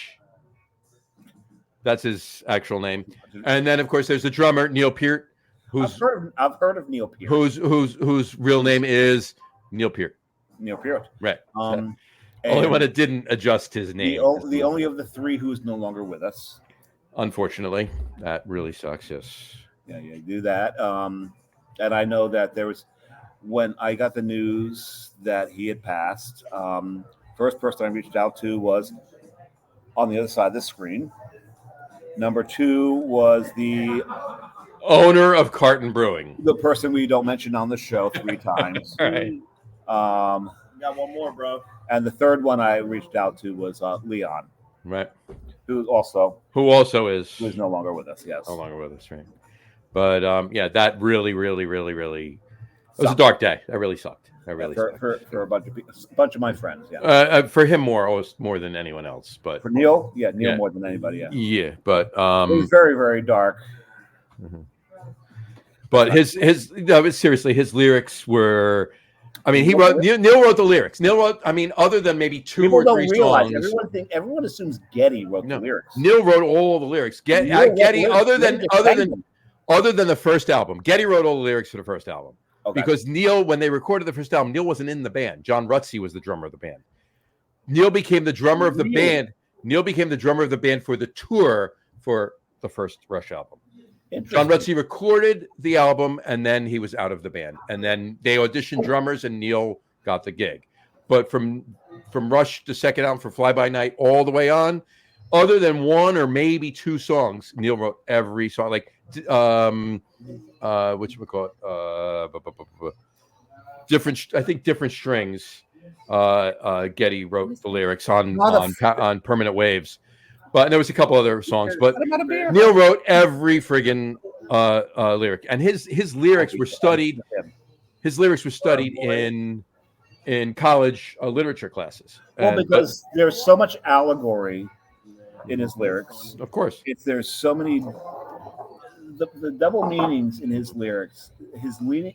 Speaker 1: That's his actual name. And then, of course, there's the drummer Neil Peart,
Speaker 2: I've heard of Neil Peart.
Speaker 1: Whose real name is Neil Peart.
Speaker 2: Neil Peart.
Speaker 1: Right.
Speaker 2: And
Speaker 1: only one that didn't adjust his name.
Speaker 2: The only of the three who's no longer with us.
Speaker 1: Unfortunately, that really sucks. Yes.
Speaker 2: Yeah, you do that. And I know that there was, when I got the news that he had passed, first person I reached out to was on the other side of the screen. Number two was the
Speaker 1: owner of Carton Brewing,
Speaker 2: the person we don't mention on the show 3 times.
Speaker 1: All right.
Speaker 3: Got one more, bro.
Speaker 2: And the third one I reached out to was Leon,
Speaker 1: Right.
Speaker 2: who also
Speaker 1: is
Speaker 2: no longer with us. Yes,
Speaker 1: no longer with us. Right. But yeah, that really it was a dark day. That really sucked. That really sucked.
Speaker 2: For a bunch of my friends. Yeah.
Speaker 1: For him more than anyone else. But
Speaker 2: for Neil, Neil more than anybody. Yeah.
Speaker 1: Yeah, but
Speaker 2: it was very, very dark.
Speaker 1: Mm-hmm. But seriously, his lyrics were. I mean, Neil wrote the lyrics. Neil wrote. I mean, other than maybe 2 or 3 songs.
Speaker 2: Everyone assumes Geddy wrote the lyrics.
Speaker 1: Neil wrote all the lyrics. Geddy, other than the first album, Geddy wrote all the lyrics for the first album. Okay. Because Neil, when they recorded the first album, Neil wasn't in the band. John Rutsey was the drummer of the band. Neil became the drummer of the band. Neil became the drummer of the band for the tour for the first Rush album. John Rutsey recorded the album, and then he was out of the band. And then they auditioned drummers, and Neil got the gig. But from Rush, the second album, for Fly By Night, all the way on, other than 1 or maybe 2 songs, Neil wrote every song. Like, whatchamacallit? Different strings. Geddy wrote the lyrics on Permanent Waves. But there was a couple other songs, but Neil wrote every friggin' lyric, and his lyrics were studied. His lyrics were studied in college literature classes.
Speaker 2: Because there's so much allegory in his lyrics.
Speaker 1: Of course,
Speaker 2: there's so many the double meanings in his lyrics. His meaning.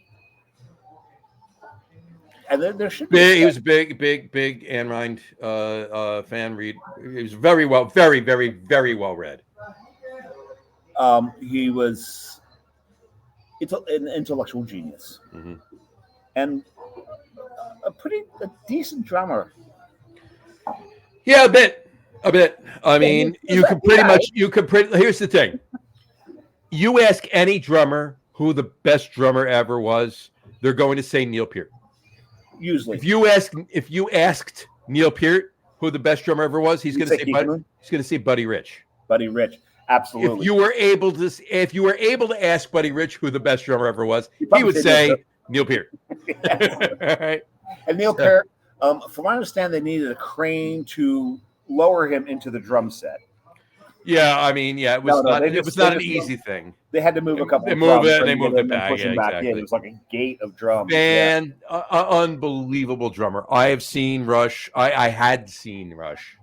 Speaker 2: And there should be.
Speaker 1: He was a big Anne Rind fan. He was very well read.
Speaker 2: He was an intellectual genius, and a decent drummer.
Speaker 1: Yeah, a bit. I mean, you could pretty. Here's the thing: you ask any drummer who the best drummer ever was, they're going to say Neil Peart.
Speaker 2: Usually,
Speaker 1: if you asked Neil Peart who the best drummer ever was, he's going to say Buddy Rich.
Speaker 2: Buddy Rich, absolutely.
Speaker 1: If you were able to ask Buddy Rich who the best drummer ever was, he would say Neil Peart. Right.
Speaker 2: And Neil Peart, from what I understand, they needed a crane to lower him into the drum set.
Speaker 1: Yeah, I mean, yeah, it was not an easy thing.
Speaker 2: They had to move a couple.
Speaker 1: They moved it and they moved it back. Yeah, exactly.
Speaker 2: It was like a gate of drums.
Speaker 1: Unbelievable drummer. I have seen Rush. I had seen Rush.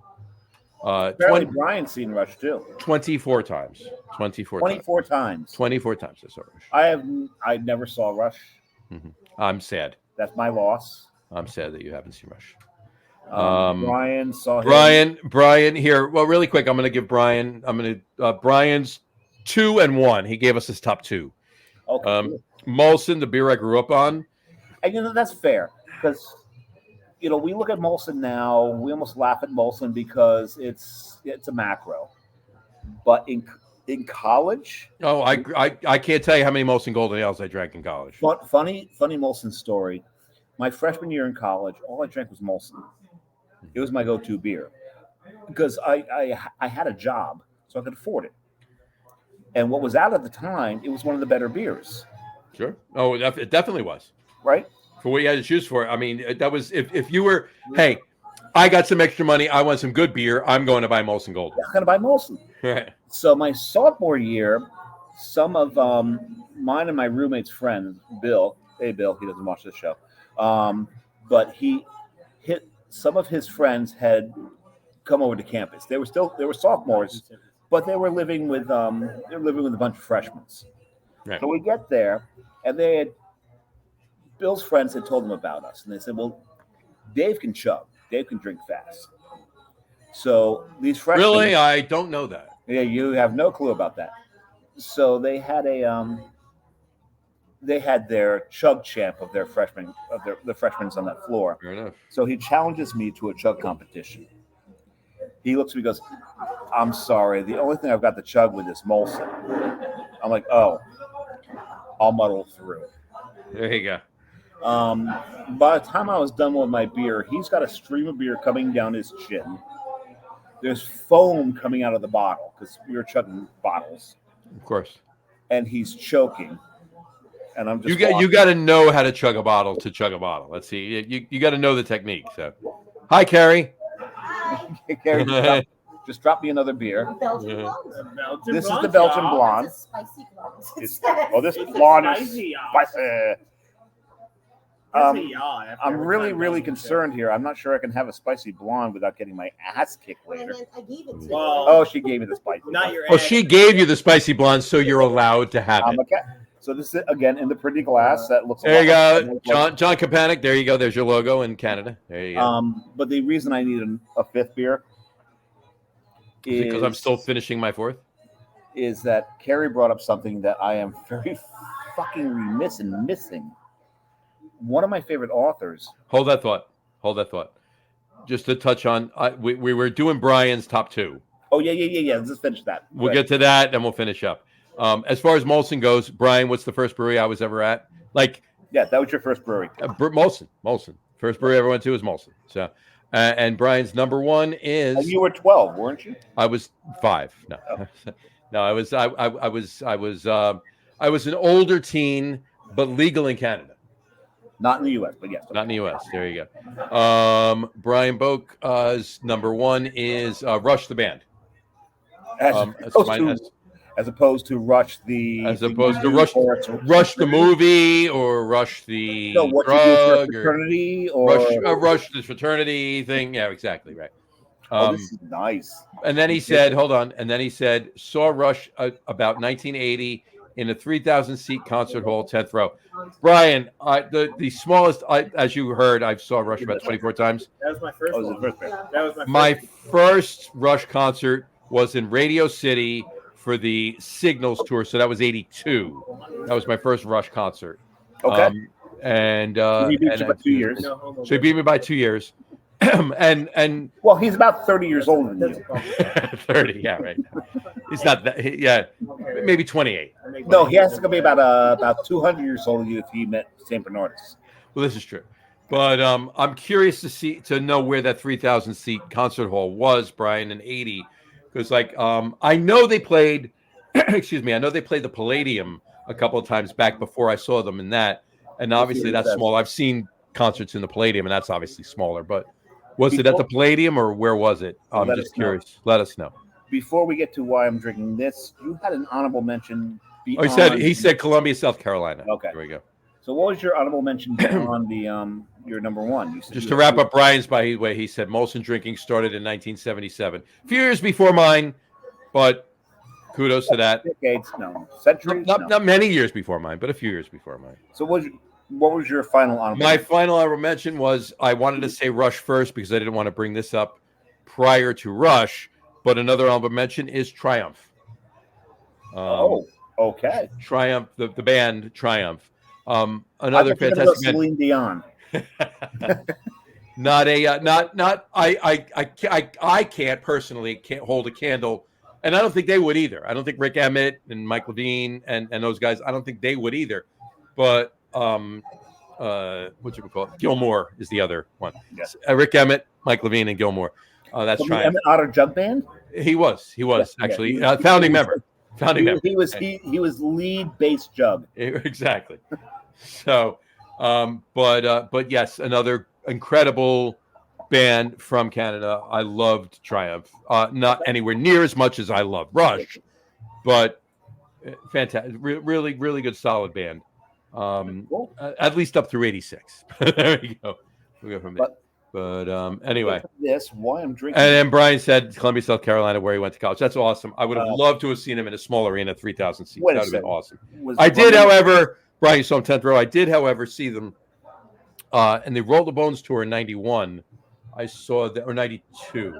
Speaker 2: Brian's seen Rush too.
Speaker 1: 24 times.
Speaker 2: 24 times.
Speaker 1: 24 times I saw Rush.
Speaker 2: I never saw Rush.
Speaker 1: Mm-hmm. I'm sad.
Speaker 2: That's my loss.
Speaker 1: I'm sad that you haven't seen Rush.
Speaker 2: Brian saw him.
Speaker 1: Brian here. Well, really quick, I'm going to give Brian. Brian's 2 and 1. He gave us his top 2.
Speaker 2: Okay.
Speaker 1: Molson, the beer I grew up on.
Speaker 2: And that's fair because we look at Molson now. We almost laugh at Molson because it's a macro. But in college,
Speaker 1: I can't tell you how many Molson Golden Ales I drank in college.
Speaker 2: Funny Molson story. My freshman year in college, all I drank was Molson. It was my go-to beer because I had a job, so I could afford it. And what was out at the time, it was one of the better beers.
Speaker 1: Sure. Oh, it definitely was.
Speaker 2: Right?
Speaker 1: For what you had to choose for. I mean, that was if you were, hey, I got some extra money, I want some good beer, I'm going to buy Molson Golden.
Speaker 2: I'm going to buy Molson.
Speaker 1: Right.
Speaker 2: So my sophomore year, some of mine and my roommate's friend, Bill. Hey, Bill, he doesn't watch this show. But some of his friends had come over to campus. They were sophomores, but they were living with a bunch of freshmen. Right. So we get there, and Bill's friends had told them about us, and they said, "Well, Dave can chug. Dave can drink fast." So these freshmen.
Speaker 1: Really, I don't know that.
Speaker 2: Yeah, you have no clue about that. So they had their chug champ of their freshmen, the freshmen on that floor.
Speaker 1: Fair enough.
Speaker 2: So he challenges me to a chug competition. He looks at me and goes, "I'm sorry, the only thing I've got to chug with is Molson." I'm like, "Oh, I'll muddle through."
Speaker 1: There you go.
Speaker 2: By the time I was done with my beer, he's got a stream of beer coming down his chin. There's foam coming out of the bottle because we were chugging bottles.
Speaker 1: Of course.
Speaker 2: And he's choking. And I'm just
Speaker 1: you got to know how to chug a bottle to chug a bottle. Let's see. You got to know the technique. So, hi, Carrie.
Speaker 2: Carrie, just drop me another beer.
Speaker 4: Belgian
Speaker 2: This is the Belgian blonde.
Speaker 4: It's a spicy blonde.
Speaker 2: This blonde is spicy. I'm really concerned here. I'm not sure I can have a spicy blonde without getting my ass kicked later.
Speaker 4: I gave it to
Speaker 2: Oh, she gave me the spicy.
Speaker 3: Not your.
Speaker 1: Well, she gave you the spicy blonde, so you're allowed to have it.
Speaker 2: Okay. So this is again in the pretty glass that looks.
Speaker 1: There you go, John Kapanik. There you go. There's your logo in Canada. There you go.
Speaker 2: But the reason I need a fifth beer is
Speaker 1: because I'm still finishing my fourth.
Speaker 2: Is that Carrie brought up something that I am very fucking remiss in missing. One of my favorite authors.
Speaker 1: Hold that thought. Just to touch on, we were doing Brian's top 2.
Speaker 2: Oh yeah. Let's just finish that.
Speaker 1: We'll get to that, then we'll finish up. As far as Molson goes, Brian, what's the first brewery I was ever at?
Speaker 2: Yeah, that was your first brewery.
Speaker 1: Molson. First brewery I ever went to was Molson. So, and Brian's number 1 is.
Speaker 2: And you were 12, weren't you?
Speaker 1: I was 5. No, no, I was an older teen, but legal in Canada.
Speaker 2: Not in the U.S., but yes.
Speaker 1: Not in the U.S. There you go. Brian Boke's number 1 is Rush the band.
Speaker 2: As opposed to Rush the.
Speaker 1: As opposed to Rush the movie or Rush the
Speaker 2: drug fraternity or
Speaker 1: Rush the fraternity thing. Yeah, exactly right.
Speaker 2: This is nice.
Speaker 1: And then he said, "Hold on." And then he said, "Saw Rush about 1980 in a 3,000-seat concert hall, 10th row." Brian, the smallest, as you heard, I saw Rush about 24 times.
Speaker 3: That was my first one. That was
Speaker 1: my first Rush concert was in Radio City for the Signals tour, so that was 82. That was my first Rush concert.
Speaker 2: Okay.
Speaker 1: So he beat you by 2 years. So he beat me by 2 years. and
Speaker 2: well, he's about 30 years older than you.
Speaker 1: 30, yeah, right. He's not that. Yeah, maybe 28.
Speaker 2: No, he has to be about 200 years older than you if he met St. Bernardus.
Speaker 1: Well, this is true. But I'm curious to know where that 3,000 seat concert hall was, Brian, in '80, because I know they played. Excuse me, I know they played the Palladium a couple of times back before I saw them in that, and obviously that's small. I've seen concerts in the Palladium, and that's obviously smaller. But was it at the Palladium or where was it? I'm just curious. Let us know.
Speaker 2: Before we get to why I'm drinking this, you had an honorable mention.
Speaker 1: He said Columbia, South Carolina.
Speaker 2: Okay,
Speaker 1: there we go.
Speaker 2: So what was your honorable mention on the your number one?
Speaker 1: Just to wrap up Brian's, by the way, he said Molson drinking started in 1977, a few years before mine, but kudos to that.
Speaker 2: Decades, no. Centuries?
Speaker 1: Not many years before mine, but a few years before mine.
Speaker 2: So what was your final honorable
Speaker 1: mention? Final honorable mention was I wanted to say Rush first because I didn't want to bring this up prior to Rush, but another honorable mention is Triumph.
Speaker 2: Okay.
Speaker 1: Triumph, the band Triumph. Another fantastic
Speaker 2: Celine Dion.
Speaker 1: I can't hold a candle, and I don't think they would either. I don't think Rick Emmett and Mike Levine and those guys, I don't think they would either. But what you would call it? Gilmore is the other one.
Speaker 2: Yes.
Speaker 1: Rick Emmett, Mike Levine, and Gilmore. That's Triumph.
Speaker 2: Emmett Otter Jug Band?
Speaker 1: He was actually founding member.
Speaker 2: He was lead bass jug.
Speaker 1: Exactly. So, but yes, another incredible band from Canada. I loved Triumph. Not anywhere near as much as I love Rush, but fantastic. Really, really good, solid band.
Speaker 2: Cool.
Speaker 1: At least up through '86. There you go. We go from there. But anyway,
Speaker 2: why I'm drinking.
Speaker 1: And then Brian said Columbia, South Carolina, where he went to college. That's awesome. I would have loved to have seen him in a small arena, 3,000 seats. That would have been awesome. I did, however, Brian, you saw him 10th row. I did, however, see them and they Roll the Bones tour in '91. I saw that, or '92,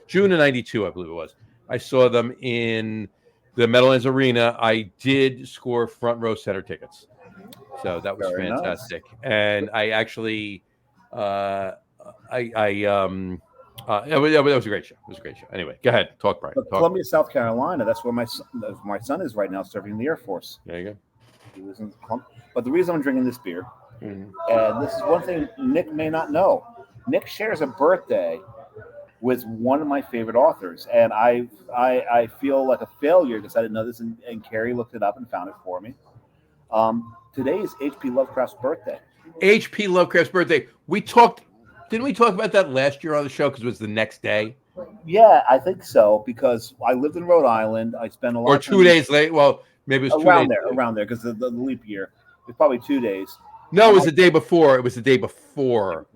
Speaker 1: June of '92, I believe it was. I saw them in the Meadowlands Arena. I did score front row center tickets, so that was fantastic. Nice. And I actually. It was a great show. It was a great show. Anyway, go ahead. Talk, Brian.
Speaker 2: Columbia, South Carolina. That's where my son is right now, serving in the Air Force.
Speaker 1: There you go.
Speaker 2: He was in Columbia. But the reason I'm drinking this beer, and this is one thing Nick may not know. Nick shares a birthday with one of my favorite authors, and I feel like a failure because I didn't know this, and Carrie looked it up and found it for me. Today is H.P. Lovecraft's birthday.
Speaker 1: H.P. Lovecraft's birthday. Didn't we talk about that last year on the show because it was the next day?
Speaker 2: Yeah, I think so, because I lived in Rhode Island. I spent a lot
Speaker 1: of time. Or 2 days late. Well, maybe it was 2 days
Speaker 2: around there, because the leap year. It was probably 2 days.
Speaker 1: No, it was the day before. It was the day before.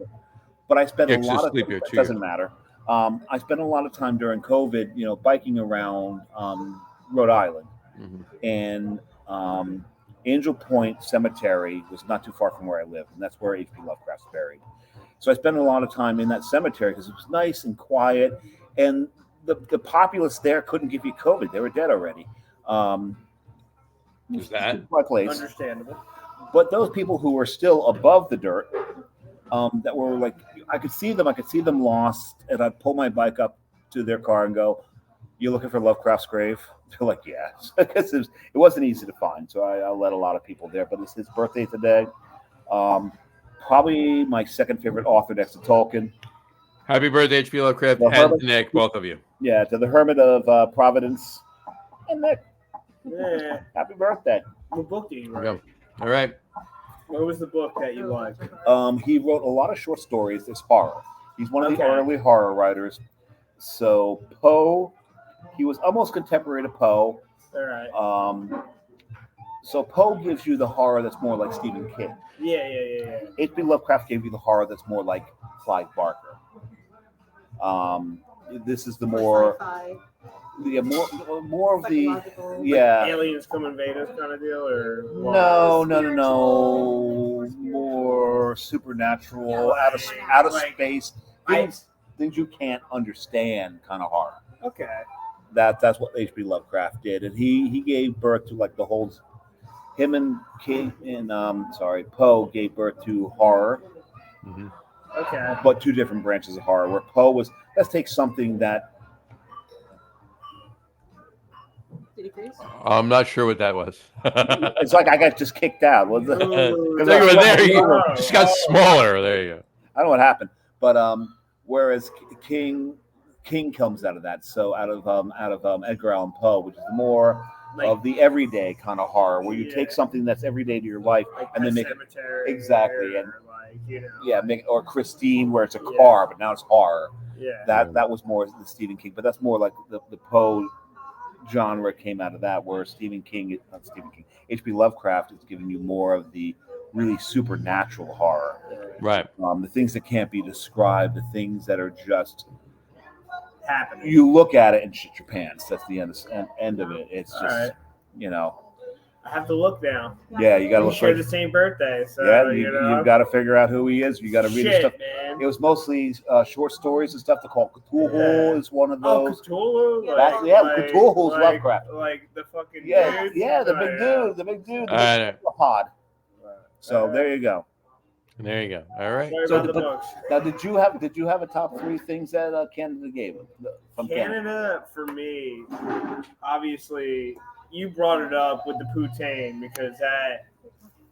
Speaker 2: But I spent a lot of time. It doesn't matter. I spent a lot of time during COVID, biking around Rhode Island. And Angel Point Cemetery was not too far from where I live, and that's where H.P. Lovecraft's buried. So I spent a lot of time in that cemetery because it was nice and quiet, and the populace there couldn't give you COVID. They were dead already.
Speaker 1: Is that
Speaker 2: my place?
Speaker 3: Understandable.
Speaker 2: But those people who were still above the dirt, that were like, I could see them lost, and I'd pull my bike up to their car and go, "You looking for Lovecraft's grave?" They're like, "Yeah." Because it wasn't easy to find, so I let a lot of people there. But it's his birthday today. Probably my second favorite author next to Tolkien.
Speaker 1: Happy birthday, H.P. Lovecraft and Nick, both of you.
Speaker 2: Yeah, to the Hermit of Providence. And Nick. Yeah. Happy birthday.
Speaker 3: What book did you write?
Speaker 1: All right.
Speaker 3: What was the book that you liked?
Speaker 2: He wrote a lot of short stories. There's horror. He's one of the early horror writers. So Poe, he was almost contemporary to Poe.
Speaker 3: All right.
Speaker 2: So Poe gives you the horror that's more like Stephen King.
Speaker 3: Yeah.
Speaker 2: H.P. Lovecraft gave you the horror that's more like Clive Barker. This is the more of the
Speaker 3: aliens come invade us kind of deal, or
Speaker 2: no, more supernatural, out of space, things you can't understand kind of horror.
Speaker 3: Okay,
Speaker 2: that's what H.P. Lovecraft did, and he gave birth to like the whole. Him and Poe gave birth to horror.
Speaker 3: Okay.
Speaker 2: But two different branches of horror. Where Poe was, let's take something that
Speaker 4: 50 degrees.
Speaker 1: I'm not sure what that was.
Speaker 2: It's like I got just kicked out. Well,
Speaker 1: There you go. There you just got smaller. There you go.
Speaker 2: I don't know what happened, but whereas King comes out of that, so out of Edgar Allan Poe, which is more of the everyday kind of horror, where you take something that's everyday to your life and then make it exactly or Christine, where it's a car, but now it's horror.
Speaker 3: Yeah,
Speaker 2: that was more the Stephen King, but that's more like the Poe genre came out of that, where H.P. Lovecraft is giving you more of the really supernatural horror,
Speaker 1: right?
Speaker 2: The things that can't be described, the things that are just
Speaker 3: happening.
Speaker 2: You look at it and shit your pants. That's the end of it. It's just
Speaker 3: I have to look now.
Speaker 2: Yeah, you got to look.
Speaker 3: Share the same birthday, so
Speaker 2: you've got to figure out who he is. You got to read his stuff.
Speaker 3: Man.
Speaker 2: It was mostly short stories and stuff. They call Cthulhu is one of those.
Speaker 3: Oh, Cthulhu.
Speaker 2: Cthulhu's Lovecraft.
Speaker 3: Like the fucking
Speaker 2: dude. The big dude, the pod. So there you go.
Speaker 1: There you go. All right.
Speaker 2: Now, did you have a top 3 things that Canada gave from
Speaker 3: Canada? For me, obviously, you brought it up with the poutine, because that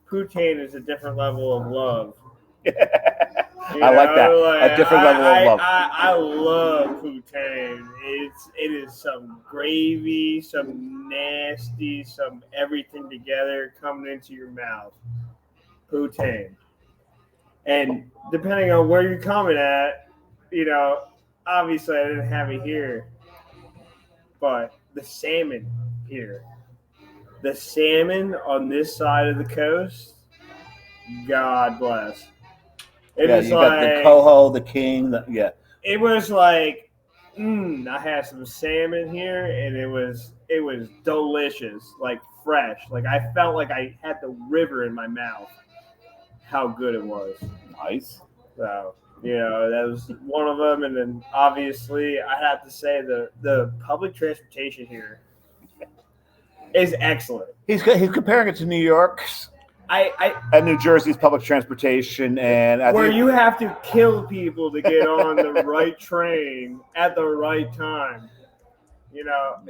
Speaker 3: poutine is a different level of love.
Speaker 2: I like that. A different level of love.
Speaker 3: I love poutine. It is some gravy, some nasty, some everything together coming into your mouth. Poutine. And depending on where you're coming at, obviously I didn't have it here, but the salmon here, the salmon on this side of the coast, God bless.
Speaker 2: You got the coho, the king,
Speaker 3: It was like, I had some salmon here, and it was delicious, like fresh. Like I felt like I had the river in my mouth. How good it was.
Speaker 2: Nice.
Speaker 3: So, that was one of them. And then obviously I have to say the public transportation here is excellent.
Speaker 2: He's comparing it to New York's and New Jersey's public transportation, and
Speaker 3: you have to kill people to get on the right train at the right time.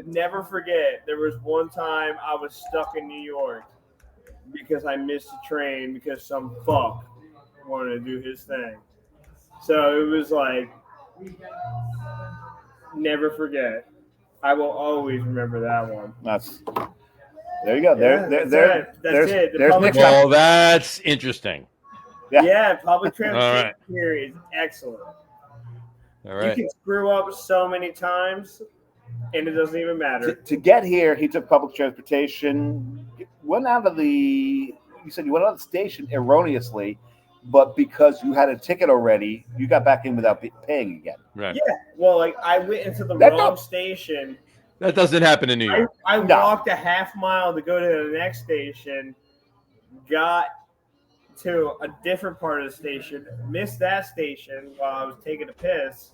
Speaker 3: Never forget, there was one time I was stuck in New York because I missed a train because some fuck wanted to do his thing. So it was like, never forget. I will always remember that one.
Speaker 2: There you go.
Speaker 3: That's it.
Speaker 1: Well, that's interesting.
Speaker 3: Yeah, public transportation here is excellent.
Speaker 1: All right.
Speaker 3: You can screw up so many times, and it doesn't even matter.
Speaker 2: To get here, he took public transportation. You said you went out of the station erroneously, but because you had a ticket already, you got back in without paying again.
Speaker 1: Right.
Speaker 3: Yeah. Well, I went into the wrong station.
Speaker 1: That doesn't happen in New York.
Speaker 3: I walked a half mile to go to the next station, got to a different part of the station, missed that station while I was taking a piss.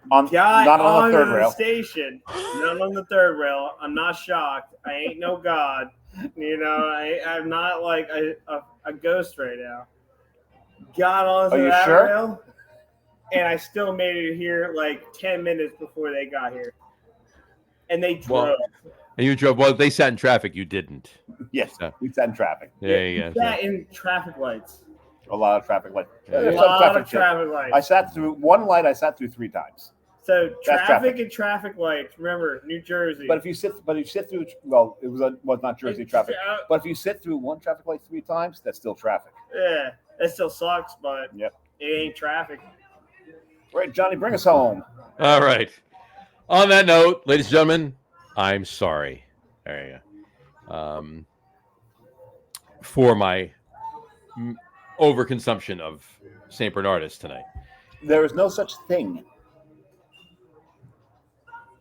Speaker 2: Not on the third rail.
Speaker 3: Station, not on the third rail. I'm not shocked. I ain't no god. I'm not like a ghost right now. Got onto that rail, and I still made it here like 10 minutes before they got here. And they drove.
Speaker 1: And you drove. Well, they sat in traffic. You didn't.
Speaker 2: Yes, we sat in traffic.
Speaker 1: There you go.
Speaker 3: Sat in traffic lights.
Speaker 2: A lot of traffic lights.
Speaker 3: A lot of traffic lights.
Speaker 2: I sat through one light. I sat through 3 times.
Speaker 3: So traffic and traffic lights. Remember, New Jersey.
Speaker 2: But if you sit through, well, it was not Jersey traffic. But if you sit through one traffic light 3 times, that's still traffic.
Speaker 3: Yeah, that still sucks, but it ain't traffic.
Speaker 2: Right, Johnny, bring us home.
Speaker 1: All right. On that note, ladies and gentlemen, I'm sorry. There you go. For my overconsumption of St. Bernardus tonight.
Speaker 2: There is no such thing.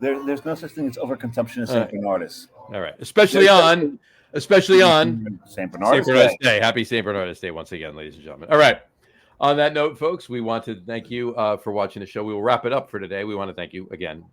Speaker 2: There's no such thing as overconsumption of St. Bernardus.
Speaker 1: All right. Especially on
Speaker 2: St. Bernardus
Speaker 1: Day. Happy St. Bernardus Day once again, ladies and gentlemen. All right. On that note, folks, we want to thank you for watching the show. We will wrap it up for today. We want to thank you again,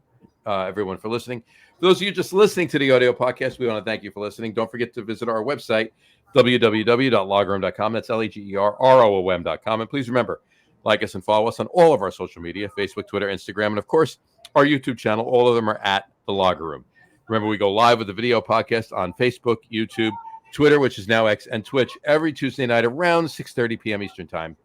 Speaker 1: everyone, for listening. For those of you just listening to the audio podcast, we want to thank you for listening. Don't forget to visit our website, www.loggerroom.com. That's LAGERROOM.com. And please remember, like us and follow us on all of our social media, Facebook, Twitter, Instagram, and, of course, our YouTube channel. All of them are at The Logger Room. Remember, we go live with the video podcast on Facebook, YouTube, Twitter, which is now X, and Twitch every Tuesday night around 6:30 p.m. Eastern Time.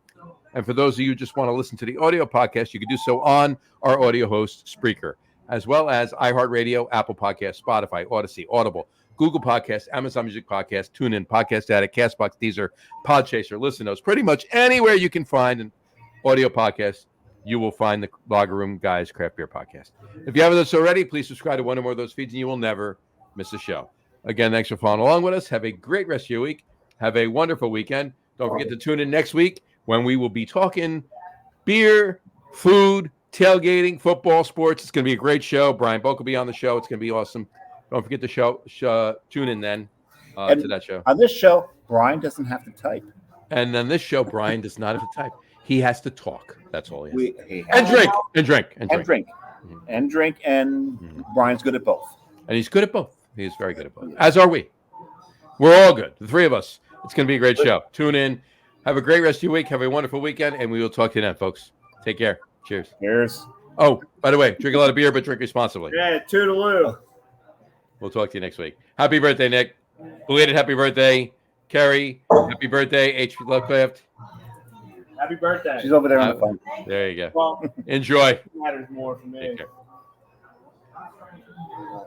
Speaker 1: And for those of you who just want to listen to the audio podcast, you can do so on our audio host, Spreaker, as well as iHeartRadio, Apple Podcasts, Spotify, Odyssey, Audible, Google Podcasts, Amazon Music Podcasts, TuneIn, Podcast Addict, CastBox, Deezer, Podchaser, Listen Notes. Pretty much anywhere you can find an audio podcast, you will find the Lager Room Guys Craft Beer Podcast. If you haven't done so already, please subscribe to one or more of those feeds, and you will never miss a show. Again, thanks for following along with us. Have a great rest of your week. Have a wonderful weekend. Don't forget to tune in next week when we will be talking beer, food, tailgating, football, sports. It's going to be a great show. Brian Boak will be on the show. It's going to be awesome. Don't forget to tune in then to that show.
Speaker 2: On this show, Brian doesn't have to type.
Speaker 1: And then this show, Brian does not have to type. He has to talk. That's all he has.
Speaker 2: And drink.
Speaker 1: And drink.
Speaker 2: And Brian's good at both.
Speaker 1: And he's good at both. He is very good at both. As are we. We're all good. The three of us. It's going to be a great show. Tune in. Have a great rest of your week. Have a wonderful weekend. And we will talk to you then, folks. Take care. Cheers.
Speaker 2: Cheers.
Speaker 1: Oh, by the way, drink a lot of beer, but drink responsibly.
Speaker 3: Yeah, toodaloo.
Speaker 1: We'll talk to you next week. Happy birthday, Nick. Belated happy birthday, Carrie. Happy birthday, HP Lovecraft.
Speaker 3: Happy birthday.
Speaker 2: She's over there on the phone.
Speaker 1: There you go.
Speaker 3: Well,
Speaker 1: Enjoy.
Speaker 3: matters more for me.
Speaker 1: Take care.